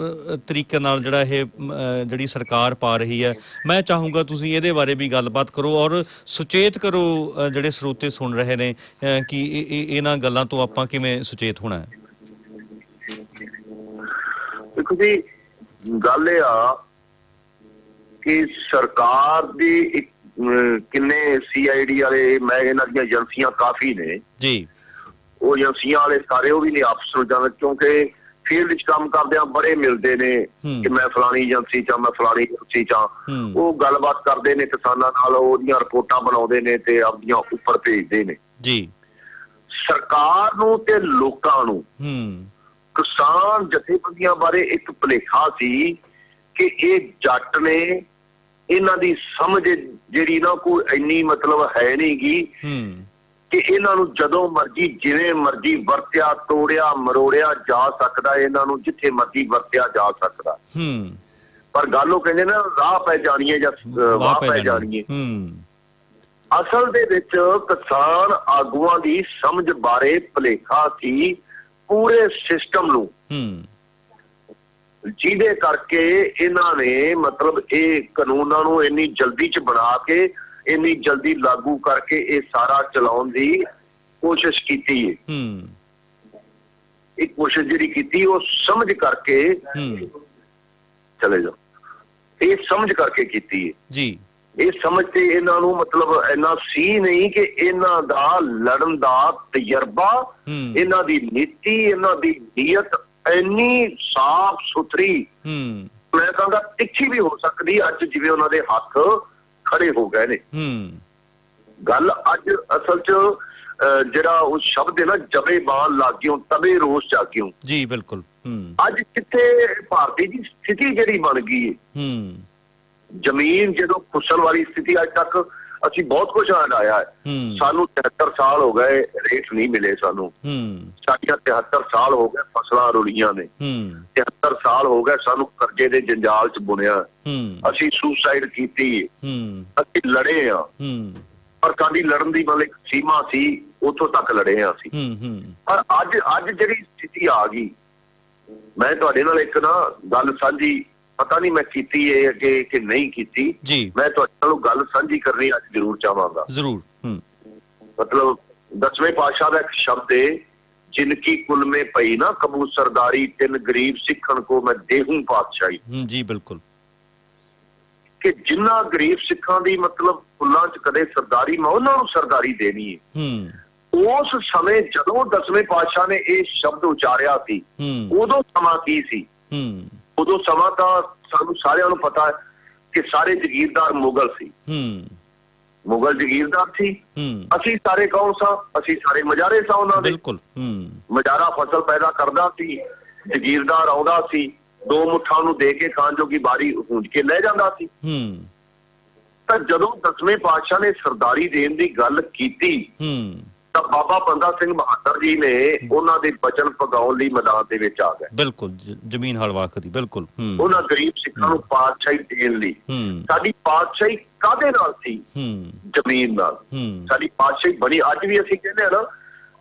ਤਰੀਕੇ ਨਾਲ ਜਿਹੜਾ ਇਹ ਜਿਹੜੀ ਸਰਕਾਰ ਪਾ ਰਹੀ ਹੈ। ਮੈਂ ਚਾਹੂੰਗਾ ਤੁਸੀਂ ਇਹਦੇ ਬਾਰੇ ਵੀ ਗੱਲਬਾਤ ਕਰੋ ਔਰ ਸੁਚੇਤ ਕਰੋ ਜਿਹੜੇ ਸਰੋਤੇ ਸੁਣ ਰਹੇ ਨੇ ਕਿ ਇਹਨਾਂ ਗੱਲਾਂ ਤੋਂ ਆਪਾਂ ਕਿਵੇਂ ਸੁਚੇਤ ਹੋਣਾ ਹੈ। ਦੇਖੋ ਜੀ ਗੱਲ ਇਹ ਆ ਕਿ ਸਰਕਾਰ ਦੀ ਕਿੰਨੇ CID ਵਾਲੇ, ਮੈਂ ਇਹਨਾਂ ਦੀਆਂ ਏਜੰਸੀਆਂ ਕਾਫੀ ਨੇ ਜੀ, ਉਹ ਏਜੰਸੀਆਂ ਵਾਲੇ ਸਾਰੇ ਉਹ ਵੀ ਨਹੀਂ ਆਪਸ ਨੂੰ ਜਾਣਦੇ, ਕਿਉਂਕਿ ਫੀਲਡ ਵਿੱਚ ਕੰਮ ਕਰਦਿਆਂ ਬੜੇ ਮਿਲਦੇ ਨੇ ਕਿ ਮੈਂ ਫਲਾਣੀ ਏਜੰਸੀ ਚ, ਮੈਂ ਫਲਾਣੀ ਏਜੰਸੀ ਚ। ਉਹ ਗੱਲਬਾਤ ਕਰਦੇ ਨੇ ਕਿਸਾਨਾਂ ਨਾਲ, ਉਹਦੀਆਂ ਰਿਪੋਰਟਾਂ ਬਣਾਉਂਦੇ ਨੇ ਤੇ ਆਪਦੀਆਂ ਉੱਪਰ ਭੇਜਦੇ ਨੇ ਜੀ। ਸਰਕਾਰ ਨੂੰ ਤੇ ਲੋਕਾਂ ਨੂੰ ਕਿਸਾਨ ਜਥੇਬੰਦੀਆਂ ਬਾਰੇ ਇੱਕ ਭੁਲੇਖਾ ਸੀ ਕਿ ਇਹ ਜੱਟ ਨੇ, ਇਹਨਾਂ ਦੀ ਸਮਝ ਜਿਹੜੀ ਨਾ ਕੋਈ ਇੰਨੀ ਮਤਲਬ ਹੈ ਨੀ ਗੀ ਕਿ ਇਹਨਾਂ ਨੂੰ ਜਦੋਂ ਮਰਜੀ ਜਿਵੇਂ ਮਰਜੀ ਵਰਤਿਆ, ਤੋੜਿਆ, ਮਰੋੜਿਆ ਜਾ ਸਕਦਾ, ਇਹਨਾਂ ਨੂੰ ਜਿੱਥੇ ਮਰਜੀ ਵਰਤਿਆ ਜਾ ਸਕਦਾ। ਪਰ ਗੱਲ ਉਹ ਕਹਿੰਦੇ ਨਾ ਰਾਹ ਪੈ ਜਾਣੀ ਹੈ ਜਾਂ ਵਾਹ ਪੈ ਜਾਣੀ ਹੈ। ਅਸਲ ਦੇ ਵਿੱਚ ਕਿਸਾਨ ਆਗੂਆਂ ਦੀ ਸਮਝ ਬਾਰੇ ਭੁਲੇਖਾ ਸੀ ਪੂਰੇ ਸਿਸਟਮ ਨੂੰ, ਜਿਹਦੇ ਕਰਕੇ ਇਹਨਾਂ ਨੇ ਮਤਲਬ ਇਹ ਕਾਨੂੰਨਾਂ ਨੂੰ ਇੰਨੀ ਜਲਦੀ ਚ ਬਣਾ ਕੇ, ਇੰਨੀ ਜਲਦੀ ਲਾਗੂ ਕਰਕੇ ਇਹ ਸਾਰਾ ਚਲਾਉਣ ਦੀ ਕੋਸ਼ਿਸ਼ ਕੀਤੀ ਹੈ। ਇਹ ਕੋਸ਼ਿਸ਼ ਜਿਹੜੀ ਕੀਤੀ ਉਹ ਸਮਝ ਕਰਕੇ ਚਲੇ ਜਾਓ, ਇਹ ਸਮਝ ਕਰਕੇ ਕੀਤੀ ਹੈ ਜੀ। ਇਹ ਸਮਝ ਤੇ ਇਹਨਾਂ ਨੂੰ ਮਤਲਬ ਇੰਨਾ ਸੀ ਨਹੀਂ ਕਿ ਇਹਨਾਂ ਦਾ ਲੜਨ ਦਾ ਤਜਰਬਾ, ਇਹਨਾਂ ਦੀ ਨੀਤੀ, ਇਹਨਾਂ ਦੀ ਨੀਅਤ ਇੰਨੀ ਸਾਫ਼ ਸੁਥਰੀ, ਮੈਂ ਕਹਾਂਗਾ ਤਿੱਖੀ ਵੀ ਹੋ ਸਕਦੀ ਅੱਜ ਜਿਵੇਂ ਉਹਨਾਂ ਦੇ ਹੱਥ ਖੜੇ ਹੋ ਗਏ ਨੇ। ਗੱਲ ਅੱਜ ਅਸਲ ਚ ਜਿਹੜਾ ਉਹ ਸ਼ਬਦ ਹੈ ਨਾ, ਜਬੇ ਬਾਲ ਲਾਗਿਓ ਤਬੇ ਰੋਸ ਜਾਗਿਓ ਜੀ। ਬਿਲਕੁਲ। ਅੱਜ ਕਿੱਥੇ ਭਾਰਤੀ ਦੀ ਸਥਿਤੀ ਜਿਹੜੀ ਬਣ ਗਈ ਹੈ, ਜ਼ਮੀਨ ਜਦੋਂ ਖੁਸਣ ਵਾਲੀ ਸਥਿਤੀ ਅੱਜ ਤੱਕ ਅਸੀਂ ਬਹੁਤ ਕੁਝ ਹੰਡਾਇਆ ਹੈ। ਸਾਨੂੰ 73 ਸਾਲ ਹੋ ਗਏ ਰੇਟ ਨਹੀਂ ਮਿਲੇ ਸਾਨੂੰ। ਸਾਡੀਆਂ 73 ਸਾਲ ਹੋ ਗਏ ਫਸਲਾਂ ਰੁਲੀਆਂ ਨੇ। 73 ਸਾਲ ਹੋ ਗਏ ਸਾਨੂੰ ਕਰਜ਼ੇ ਦੇ ਜੰਜਾਲ 'ਚ ਬੁਣਿਆ। ਅਸੀਂ ਸੁਸਾਈਡ ਕੀਤੀ, ਅਸੀਂ ਲੜੇ ਆ, ਪਰ ਸਾਡੀ ਲੜਨ ਦੀ ਮਤਲਬ ਇੱਕ ਸੀਮਾ ਸੀ, ਉੱਥੋਂ ਤੱਕ ਲੜੇ ਆ ਅਸੀਂ। ਪਰ ਅੱਜ ਜਿਹੜੀ ਸਥਿਤੀ ਆ ਗਈ, ਮੈਂ ਤੁਹਾਡੇ ਨਾਲ ਇੱਕ ਨਾ ਗੱਲ ਸਾਂਝੀ, ਪਤਾ ਨਹੀਂ ਮੈਂ ਕੀਤੀ ਹੈ ਅੱਗੇ ਕਿ ਨਹੀਂ ਕੀਤੀ, ਮੈਂ ਤੁਹਾਡੇ ਨਾਲ ਗੱਲ ਸਾਂਝੀ ਕਰਨੀ ਅੱਜ ਜ਼ਰੂਰ ਚਾਹਾਂਗਾ। ਜ਼ਰੂਰ। ਮਤਲਬ 10ਵੇਂ ਪਾਤਸ਼ਾਹ ਦਾ ਇੱਕ ਸ਼ਬਦ ਹੈ, ਜਿਨਕੀ ਕੁਲ ਮੇ ਪਈ ਨਾ ਕਬੂ ਸਰਦਾਰੀ, ਤਿੰਨ ਗਰੀਬ ਸਿੱਖਣ ਕੋ ਮੈਂ ਦੇਹੂੰ ਪਾਤਸ਼ਾਹੀ। ਜੀ ਬਿਲਕੁਲ। ਕਿ ਜਿੰਨਾ ਗਰੀਬ ਸਿੱਖਾਂ ਦੀ ਮਤਲਬ ਫੁੱਲਾਂ 'ਚ ਕਦੇ ਸਰਦਾਰੀ, ਮੈਂ ਉਹਨਾਂ ਨੂੰ ਸਰਦਾਰੀ ਦੇਣੀ ਹੈ। ਉਸ ਸਮੇਂ ਜਦੋਂ 10ਵੇਂ ਪਾਤਸ਼ਾਹ ਨੇ ਇਹ ਸ਼ਬਦ ਉਚਾਰਿਆ ਸੀ, ਉਦੋਂ ਸਮਾਂ ਕੀ ਸੀ? ਉਦੋਂ ਸਮਾਂ ਤਾਂ ਸਾਨੂੰ ਸਾਰਿਆਂ ਨੂੰ ਪਤਾ ਹੈ ਕਿ ਸਾਰੇ ਜ਼ਗੀਰਦਾਰ ਮੁਗਲ ਸੀ। ਮੁਗਲ ਜ਼ਗੀਰਦਾਰ ਸੀ। ਅਸੀਂ ਸਾਰੇ ਕੌਣ ਸਾਂ? ਅਸੀਂ ਸਾਰੇ ਮਜਾਰੇ ਸਾਂ ਉਹਨਾਂ ਦੇ। ਬਿਲਕੁਲ। ਮਜਾਰਾ ਫਸਲ ਪੈਦਾ ਕਰਦਾ ਸੀ, ਜ਼ਗੀਰਦਾਰ ਆਉਂਦਾ ਸੀ, 2 ਮੁੱਠਾਂ ਨੂੰ ਦੇ ਕੇ ਖਾਣ ਜੋਗੀ ਬਾਰੀ ਹੁੰਜ ਕੇ ਲੈ ਜਾਂਦਾ ਸੀ। ਤਾਂ ਜਦੋਂ 10ਵੇਂ ਪਾਤਸ਼ਾਹ ਨੇ ਸਰਦਾਰੀ ਦੇਣ ਦੀ ਗੱਲ ਕੀਤੀ ਤਾਂ ਬਾਬਾ ਬੰਦਾ ਸਿੰਘ ਬਹਾਦਰ ਜੀ ਨੇ ਉਹਨਾਂ ਦੇ ਬਚਨ ਪਗਾਉਣ ਲਈ ਮੈਦਾਨ ਦੇ ਵਿੱਚ ਆ ਗਏ। ਬਿਲਕੁਲ, ਜ਼ਮੀਨ ਹਲਵਾਕ ਦੀ। ਬਿਲਕੁਲ। ਉਹਨਾਂ ਗਰੀਬ ਸਿੱਖਾਂ ਨੂੰ ਪਾਤਸ਼ਾਹੀ ਦੇਣ ਲਈ। ਸਾਡੀ ਪਾਤਸ਼ਾਹੀ ਕਾਹਦੇ ਨਾਲ ਸੀ? ਜ਼ਮੀਨ ਨਾਲ। ਸਾਡੀ ਪਾਤਸ਼ਾਹੀ ਬਣੀ। ਅੱਜ ਵੀ ਅਸੀਂ ਕਹਿੰਦੇ ਆ ਨਾ,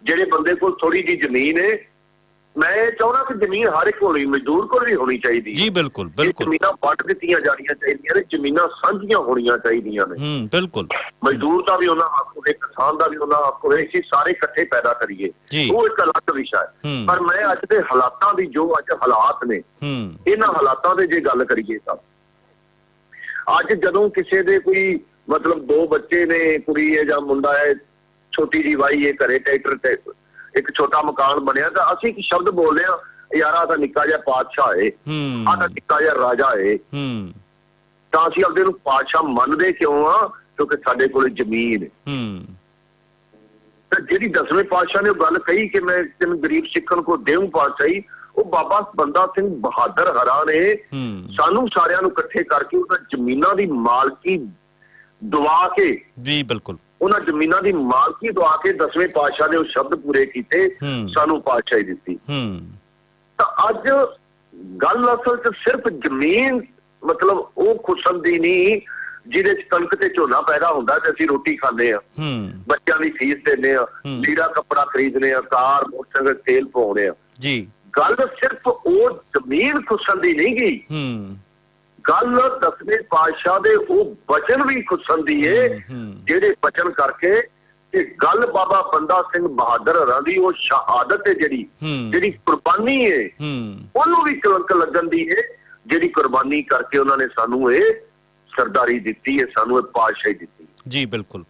ਜਿਹੜੇ ਬੰਦੇ ਕੋਲ ਥੋੜੀ ਜਿਹੀ ਜ਼ਮੀਨ ਹੈ, ਮੈਂ ਚਾਹੁੰਦਾ ਕਿ ਜ਼ਮੀਨ ਹਰ ਇੱਕ ਹੋਣੀ, ਮਜ਼ਦੂਰ ਕੋਲ ਵੀ ਹੋਣੀ ਚਾਹੀਦੀ। ਜੀ ਬਿਲਕੁਲ ਬਿਲਕੁਲ। ਜ਼ਮੀਨਾਂ ਵੰਡ ਦਿੱਤੀਆਂ ਜਾਣੀਆਂ ਚਾਹੀਦੀਆਂ ਨੇ, ਜ਼ਮੀਨਾਂ ਸਾਂਝੀਆਂ ਹੋਣੀਆਂ ਚਾਹੀਦੀਆਂ ਨੇ। ਬਿਲਕੁਲ। ਮਜ਼ਦੂਰ ਦਾ ਵੀ ਉਹਨਾਂ ਹੱਕ ਹੋਵੇ, ਕਿਸਾਨ ਦਾ ਵੀ ਉਹਨਾਂ ਹੱਕ ਹੋਵੇ, ਅਸੀਂ ਸਾਰੇ ਇਕੱਠੇ ਪੈਦਾ ਕਰੀਏ, ਉਹ ਇੱਕ ਅਲੱਗ ਵਿਸ਼ਾ ਹੈ। ਪਰ ਮੈਂ ਅੱਜ ਦੇ ਹਾਲਾਤਾਂ ਦੀ, ਜੋ ਅੱਜ ਹਾਲਾਤ ਨੇ, ਇਹਨਾਂ ਹਾਲਾਤਾਂ ਦੇ ਜੇ ਗੱਲ ਕਰੀਏ ਤਾਂ ਅੱਜ ਜਦੋਂ ਕਿਸੇ ਦੇ ਕੋਈ ਮਤਲਬ 2 ਬੱਚੇ ਨੇ, ਕੁੜੀ ਹੈ ਜਾਂ ਮੁੰਡਾ ਹੈ, ਛੋਟੀ ਜਿਹੀ ਵਾਈ ਹੈ, ਘਰੇ ਟਰੈਕਟਰ ਤੇ ਇੱਕ ਛੋਟਾ ਮਕਾਨ ਬਣਿਆ, ਤਾਂ ਅਸੀਂ ਇੱਕ ਸ਼ਬਦ ਬੋਲਦੇ ਹਾਂ, ਯਾਰ ਆਹ ਤਾਂ ਨਿੱਕਾ ਜਿਹਾ ਪਾਤਸ਼ਾਹ ਏ, ਆਹ ਤਾਂ ਨਿੱਕਾ ਜਿਹਾ ਰਾਜਾ ਏ। ਤਾਂ ਅਸੀਂ ਆਪਦੇ ਨੂੰ ਪਾਤਸ਼ਾਹ ਮੰਨਦੇ ਕਿਉਂ ਆ? ਕਿਉਂਕਿ ਸਾਡੇ ਕੋਲ ਜ਼ਮੀਨ ਹੈ। ਤਾਂ ਜਿਹੜੀ 10ਵੇਂ ਪਾਤਸ਼ਾਹ ਨੇ ਉਹ ਗੱਲ ਕਹੀ ਕਿ ਮੈਂ ਤੈਨੂੰ ਗਰੀਬ ਸਿੱਖਣ ਕੋ ਦੇਊਂ ਪਾਤਸ਼ਾਹੀ, ਉਹ ਬਾਬਾ ਬੰਦਾ ਸਿੰਘ ਬਹਾਦਰ ਹਰਾਂ ਨੇ ਸਾਨੂੰ ਸਾਰਿਆਂ ਨੂੰ ਇਕੱਠੇ ਕਰਕੇ ਉਹਨਾਂ ਜ਼ਮੀਨਾਂ ਦੀ ਮਾਲਕੀ ਦਵਾ ਕੇ, ਜੀ ਬਿਲਕੁਲ, ਉਹਨਾਂ ਜ਼ਮੀਨਾਂ ਦੀ ਮਾਲਕੀ ਦਵਾ ਕੇ 10ਵੇਂ ਪਾਤਸ਼ਾਹ ਨੇ ਉਹ ਸ਼ਬਦ ਪੂਰੇ ਕੀਤੇ, ਸਾਨੂੰ ਪਾਤਸ਼ਾਹੀ ਦਿੱਤੀ। ਤਾਂ ਅੱਜ ਗੱਲ ਅਸਲ 'ਚ ਸਿਰਫ ਜ਼ਮੀਨ ਮਤਲਬ ਉਹ ਖੁਸ਼ਮਦੀ ਨਹੀਂ ਜਿਹਦੇ 'ਚ ਕਣਕ ਤੇ ਝੋਨਾ ਪੈਦਾ ਹੁੰਦਾ ਤੇ ਅਸੀਂ ਰੋਟੀ ਖਾਂਦੇ ਆ, ਬੱਚਿਆਂ ਦੀ ਫੀਸ ਦਿੰਦੇ ਆ, ਲੀੜਾ ਕੱਪੜਾ ਖਰੀਦਦੇ ਆ, ਕਾਰ ਮੋਟਰਸਾਈਕਲ ਤੇਲ ਪਾਉਂਦੇ ਆ। ਜੀ ਗੱਲ ਸਿਰਫ ਉਹ ਜ਼ਮੀਨ ਖੁਸ਼ਮਦੀ ਨਹੀਂ ਗਈ, ਗੱਲ 10ਵੇਂ ਪਾਤਸ਼ਾਹ ਦੇ ਉਹ ਬਚਨ ਵੀ ਖੁਸ਼ਮਦੀ ਏ, ਜਿਹੜੇ ਬਚਨ ਕਰਕੇ ਤੇ ਗੱਲ ਬਾਬਾ ਬੰਦਾ ਸਿੰਘ ਬਹਾਦਰ ਹਰਾਂ ਦੀ ਉਹ ਸ਼ਹਾਦਤ ਹੈ, ਜਿਹੜੀ ਕੁਰਬਾਨੀ ਏ, ਉਹਨੂੰ ਵੀ ਕਲੰਕ ਲੱਗਣ ਦੀ ਏ, ਜਿਹੜੀ ਕੁਰਬਾਨੀ ਕਰਕੇ ਉਹਨਾਂ ਨੇ ਸਾਨੂੰ ਇਹ ਸਰਦਾਰੀ ਦਿੱਤੀ ਹੈ, ਸਾਨੂੰ ਇਹ ਪਾਤਸ਼ਾਹੀ ਦਿੱਤੀ। ਜੀ ਬਿਲਕੁਲ।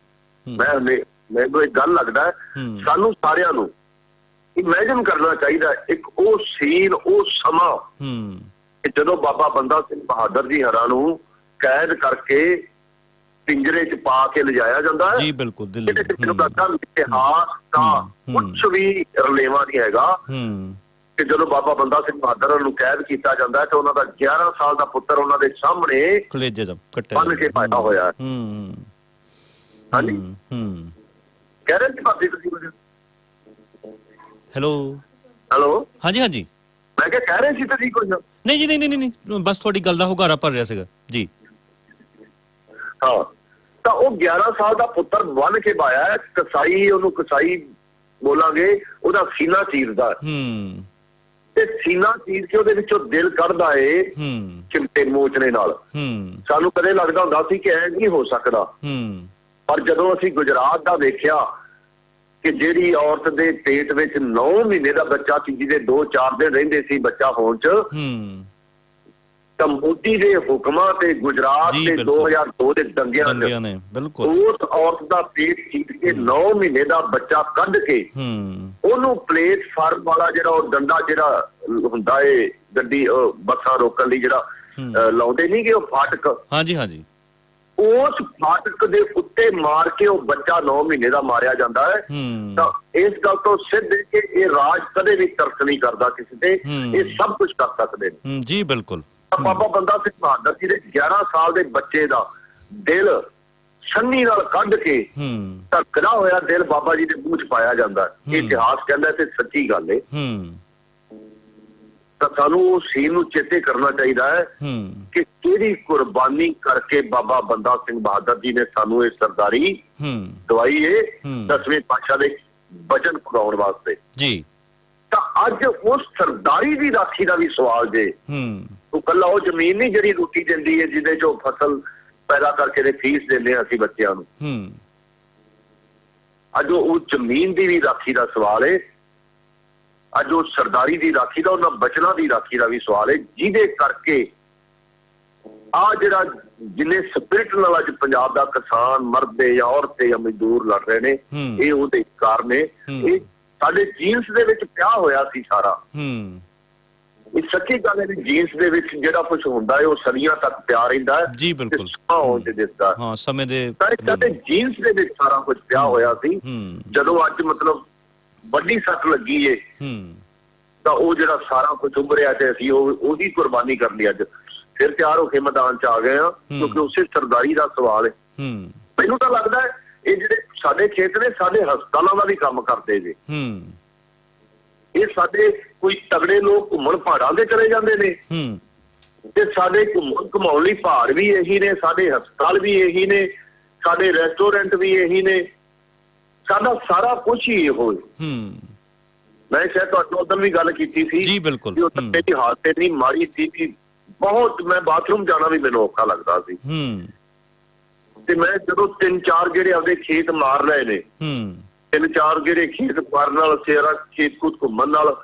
ਮੈਨੂੰ ਇਹ ਗੱਲ ਲੱਗਦਾ ਸਾਨੂੰ ਸਾਰਿਆਂ ਨੂੰ ਇਮੇਜਿਨ ਕਰਨਾ ਚਾਹੀਦਾ ਇੱਕ ਉਹ ਸੀਨ, ਉਹ ਸਮਾਂ ਕਿ ਜਦੋਂ ਬਾਬਾ ਬੰਦਾ ਸਿੰਘ ਬਹਾਦਰ ਜੀ ਹਰਾਂ ਨੂੰ ਕੈਦ ਕਰਕੇ ਪਿੰਜਰੇ 'ਚ ਪਾ ਕੇ ਲਿਜਾਇਆ ਜਾਂਦਾ ਹੈ। ਜੀ ਬਿਲਕੁਲ। ਮੈਨੂੰ ਲੱਗਦਾ ਇਤਿਹਾਸ ਦਾ ਕੁਛ ਵੀ ਰਲੇਵਾਂ ਨਹੀਂ ਹੈਗਾ ਕਿ ਜਦੋਂ ਬਾਬਾ ਬੰਦਾ ਸਿੰਘ ਬਹਾਦਰ ਨੂੰ ਕੈਦ ਕੀਤਾ ਜਾਂਦਾ ਹੈ ਤੇ ਉਹਨਾਂ ਦਾ 11 ਸਾਲ ਦਾ ਪੁੱਤਰ ਉਹਨਾਂ ਦੇ ਸਾਹਮਣੇ ਕਲੇਜੇ ਦਾ ਬੰਨ ਕੇ ਪਾਇਆ ਹੋਇਆ ਹੈ। ਹਾਂਜੀ, ਕਹਿ ਰਹੇ ਸੀ ਭਾਬੀ ਤੁਸੀਂ ਕੁਝ? ਹੈਲੋ। ਹਾਂਜੀ ਹਾਂਜੀ, ਮੈਂ ਕਿਹਾ ਕਹਿ ਰਹੇ ਸੀ ਤੁਸੀਂ ਕੁਝ? ਨਹੀਂ ਜੀ, ਨਹੀਂ, ਬਸ ਤੁਹਾਡੀ ਗੱਲ ਦਾ ਹੁਗਾਰਾ ਭਰ ਰਿਹਾ ਸੀਗਾ ਜੀ। ਹਾਂ, ਤਾਂ ਉਹ 11 ਸਾਲ ਦਾ ਪੁੱਤਰ ਬੰਨ ਕੇ ਪਾਇਆ ਹੈ, ਕਸਾਈ ਉਹਨੂੰ ਕਸਾਈ ਬੋਲਾਂਗੇ, ਉਹਦਾ ਸੀਨਾ ਚੀਰਦਾ ਤੇ ਸੀਨਾ ਚੀਰ ਕੇ ਉਹਦੇ ਵਿੱਚੋਂ ਦਿਲ ਕੱਢਦਾ ਏ ਚਿਮਟੇ ਮੋਚਣੇ ਨਾਲ। ਸਾਨੂੰ ਕਦੇ ਲੱਗਦਾ ਹੁੰਦਾ ਸੀ ਕਿ ਐ ਨਹੀਂ ਹੋ ਸਕਦਾ, ਪਰ ਜਦੋਂ ਅਸੀਂ ਗੁਜਰਾਤ ਦਾ ਵੇਖਿਆ ਕਿ ਜਿਹੜੀ ਔਰਤ ਦੇ ਪੇਟ ਵਿੱਚ 9 ਮਹੀਨੇ ਦਾ ਬੱਚਾ ਸੀ, ਜਿਹਦੇ 2-4 ਦਿਨ ਰਹਿੰਦੇ ਸੀ ਬੱਚਾ ਹੋਣ 'ਚ, ਤਾਂ ਮੋਦੀ ਦੇ ਹੁਕਮਾਂ ਤੇ ਗੁਜਰਾਤ ਦੇ 2002 ਦੇ ਦੰਗਿਆਂ ਨੇ ਉਸ ਔਰਤ ਦਾ ਪੇਟ ਚੀਰ ਕੇ 9 ਮਹੀਨੇ ਦਾ ਬੱਚਾ ਕੱਢ ਕੇ ਉਹਨੂੰ ਪਲੇਟਫਾਰਮ ਵਾਲਾ ਜਿਹੜਾ ਉਹ ਡੰਡਾ ਜਿਹੜਾ ਹੁੰਦਾ ਏ ਗੱਡੀ ਬੱਸਾਂ ਰੋਕਣ ਲਈ ਜਿਹੜਾ ਲਾਉਂਦੇ ਨੀ ਗੇ ਉਹ ਫਾਟਕ, ਹਾਂਜੀ, ਉਸ ਫਾਟਕ ਦੇ ਉੱਤੇ ਮਾਰ ਕੇ ਉਹ ਬੱਚਾ 9 ਮਹੀਨੇ ਦਾ ਮਾਰਿਆ ਜਾਂਦਾ ਹੈ। ਤਾਂ ਇਸ ਗੱਲ ਤੋਂ ਸਿੱਧ ਕਿ ਇਹ ਰਾਜ ਕਦੇ ਵੀ ਤਰਸ ਨਹੀਂ ਕਰਦਾ ਕਿਸੇ ਤੇ, ਇਹ ਸਭ ਕੁਝ ਕਰ ਸਕਦੇ ਨੇ। ਜੀ ਬਿਲਕੁਲ। ਬਾਬਾ ਬੰਦਾ ਸਿੰਘ ਬਹਾਦਰ ਜੀ ਦੇ 11 ਸਾਲ ਦੇ ਬੱਚੇ ਦਾ ਦਿਲ ਸੰਨੀ ਨਾਲ ਕੱਢ ਕੇ ਧੜਕਦਾ ਹੋਇਆ ਦਿਲ ਬਾਬਾ ਜੀ ਦੇ ਮੂੰਹ 'ਚ ਪਾਇਆ ਜਾਂਦਾ। ਇਹ ਇਤਿਹਾਸ ਕਹਿੰਦਾ ਤੇ ਸੱਚੀ ਗੱਲ ਏ। ਤਾਂ ਸਾਨੂੰ ਉਹ ਸੀਨ ਨੂੰ ਚੇਤੇ ਕਰਨਾ ਚਾਹੀਦਾ ਹੈ ਕਿ ਕਿਹੜੀ ਕੁਰਬਾਨੀ ਕਰਕੇ ਬਾਬਾ ਬੰਦਾ ਸਿੰਘ ਬਹਾਦਰ ਜੀ ਨੇ ਸਾਨੂੰ ਇਹ ਸਰਦਾਰੀ ਦਵਾਈ ਏ 10ਵੇਂ ਪਾਤਸ਼ਾਹ ਦੇ ਵਚਨ ਪੁਰਾਉਣ ਵਾਸਤੇ ਜੀ। ਤਾਂ ਅੱਜ ਉਸ ਸਰਦਾਰੀ ਦੀ ਰਾਖੀ ਦਾ ਵੀ ਸਵਾਲ ਜੇ। ਉਹ ਕੱਲਾ ਉਹ ਜ਼ਮੀਨ ਨਹੀਂ ਜਿਹੜੀ ਰੋਟੀ ਦਿੰਦੀ ਹੈ, ਜਿਹਦੇ ਚੋਂ ਫਸਲ ਪੈਦਾ ਕਰਕੇ ਫੀਸ ਦਿੰਦੇ ਹਾਂ ਅਸੀਂ ਬੱਚਿਆਂ ਨੂੰ। ਅੱਜ ਉਹ ਜ਼ਮੀਨ ਦੀ ਵੀ ਰਾਖੀ ਦਾ ਸਵਾਲ ਹੈ। ਅੱਜ ਉਹ ਸਰਦਾਰੀ ਦੀ ਰਾਖੀ ਦਾ, ਉਹਨਾਂ ਬਚਨਾਂ ਦੀ ਰਾਖੀ ਦਾ ਵੀ ਸਵਾਲ ਹੈ, ਜਿਹਦੇ ਕਰਕੇ ਆ ਜਿਹੜਾ ਜਿੰਨੇ ਸਪਿਰਿਟ ਨਾਲ ਅੱਜ ਪੰਜਾਬ ਦਾ ਕਿਸਾਨ ਮਰਦ ਜਾਂ ਔਰਤ ਜਾਂ ਮਜ਼ਦੂਰ ਲੜ ਰਹੇ ਨੇ, ਇਹ ਉਹਦੇ ਕਾਰਨ ਨੇ। ਇਹ ਸਾਡੇ ਜੀਨਸ ਦੇ ਵਿੱਚ ਪਿਆ ਹੋਇਆ ਸੀ ਸਾਰਾ। ਇਹ ਸੱਚੀ ਗੱਲ ਹੈ, ਜੀਨਸ ਦੇ ਵਿੱਚ ਜਿਹੜਾ ਕੁਝ ਹੁੰਦਾ ਹੈ ਉਹ ਸਦੀਆਂ ਤੱਕ ਪਿਆ ਰਹਿੰਦਾ ਹੈ ਜੀ। ਬਿਲਕੁਲ ਦਿਸਦਾ ਹਾਂ ਸਮੇਂ ਦੇ ਸਾਡੇ ਜੀਨਸ ਦੇ ਵਿੱਚ ਸਾਰਾ ਕੁਝ ਪਿਆ ਹੋਇਆ ਸੀ। ਜਦੋਂ ਅੱਜ ਮਤਲਬ ਵੱਡੀ ਸੱਟ ਲੱਗੀ ਏ ਤਾਂ ਉਹ ਜਿਹੜਾ ਸਾਰਾ ਕੁਝ ਉਭਰਿਆ ਤੇ ਅਸੀਂ ਉਹਦੀ ਕੁਰਬਾਨੀ ਕਰ ਲਈ। ਅੱਜ ਫਿਰ ਤਿਆਰ ਹੋ ਕੇ ਮੈਦਾਨ 'ਚ ਆ ਗਏ ਆ, ਕਿਉਂਕਿ ਉਸੇ ਸਰਦਾਰੀ ਦਾ ਸਵਾਲ ਹੈ। ਮੈਨੂੰ ਤਾਂ ਲੱਗਦਾ ਹੈ ਇਹ ਜਿਹੜੇ ਸਾਡੇ ਖੇਤ ਨੇ ਸਾਡੇ ਹਸਪਤਾਲਾਂ ਦਾ ਵੀ ਕੰਮ ਕਰਦੇ ਜੇ। ਇਹ ਸਾਡੇ ਕੋਈ ਤਗੜੇ ਲੋਕ ਘੁੰਮਣ ਪਹਾੜਾਂ ਤੇ ਚਲੇ ਜਾਂਦੇ ਨੇ ਤੇ ਸਾਡੇ ਘੁਮਾਉਣ ਲਈ ਪਹਾੜ ਵੀ ਇਹੀ ਨੇ, ਸਾਡੇ ਹਸਪਤਾਲ ਵੀ ਇਹੀ ਨੇ, ਸਾਡੇ ਰੈਸਟੋਰੈਂਟ ਵੀ ਇਹੀ ਨੇ, ਸਾਡਾ ਸਾਰਾ ਕੁਝ ਹੀ ਇਹੋ ਹੈ। ਮੈਂ ਸ਼ਾਇਦ ਤੁਹਾਡੇ ਉਦੋਂ ਵੀ ਗੱਲ ਕੀਤੀ ਸੀ ਜੀ। ਬਿਲਕੁਲ ਮੇਰੀ ਹਾਲਤ ਇੰਨੀ ਮਾੜੀ ਸੀ ਕਿ ਬਹੁਤ ਮੈਂ ਬਾਥਰੂਮ ਜਾਣਾ ਵੀ ਮੈਨੂੰ ਔਖਾ ਲੱਗਦਾ ਸੀ। ਤੇ ਮੈਂ ਜਦੋਂ 3-4 ਜਿਹੜੇ ਆਪਦੇ ਖੇਤ ਮਾਰ ਲਏ ਨੇ, 3-4 ਜਿਹੜੇ ਖੇਤ ਮਾਰਨ ਨਾਲ, ਸੇਰਾ ਖੇਤ ਕੂਦ ਘੁੰਮਣ ਨਾਲ,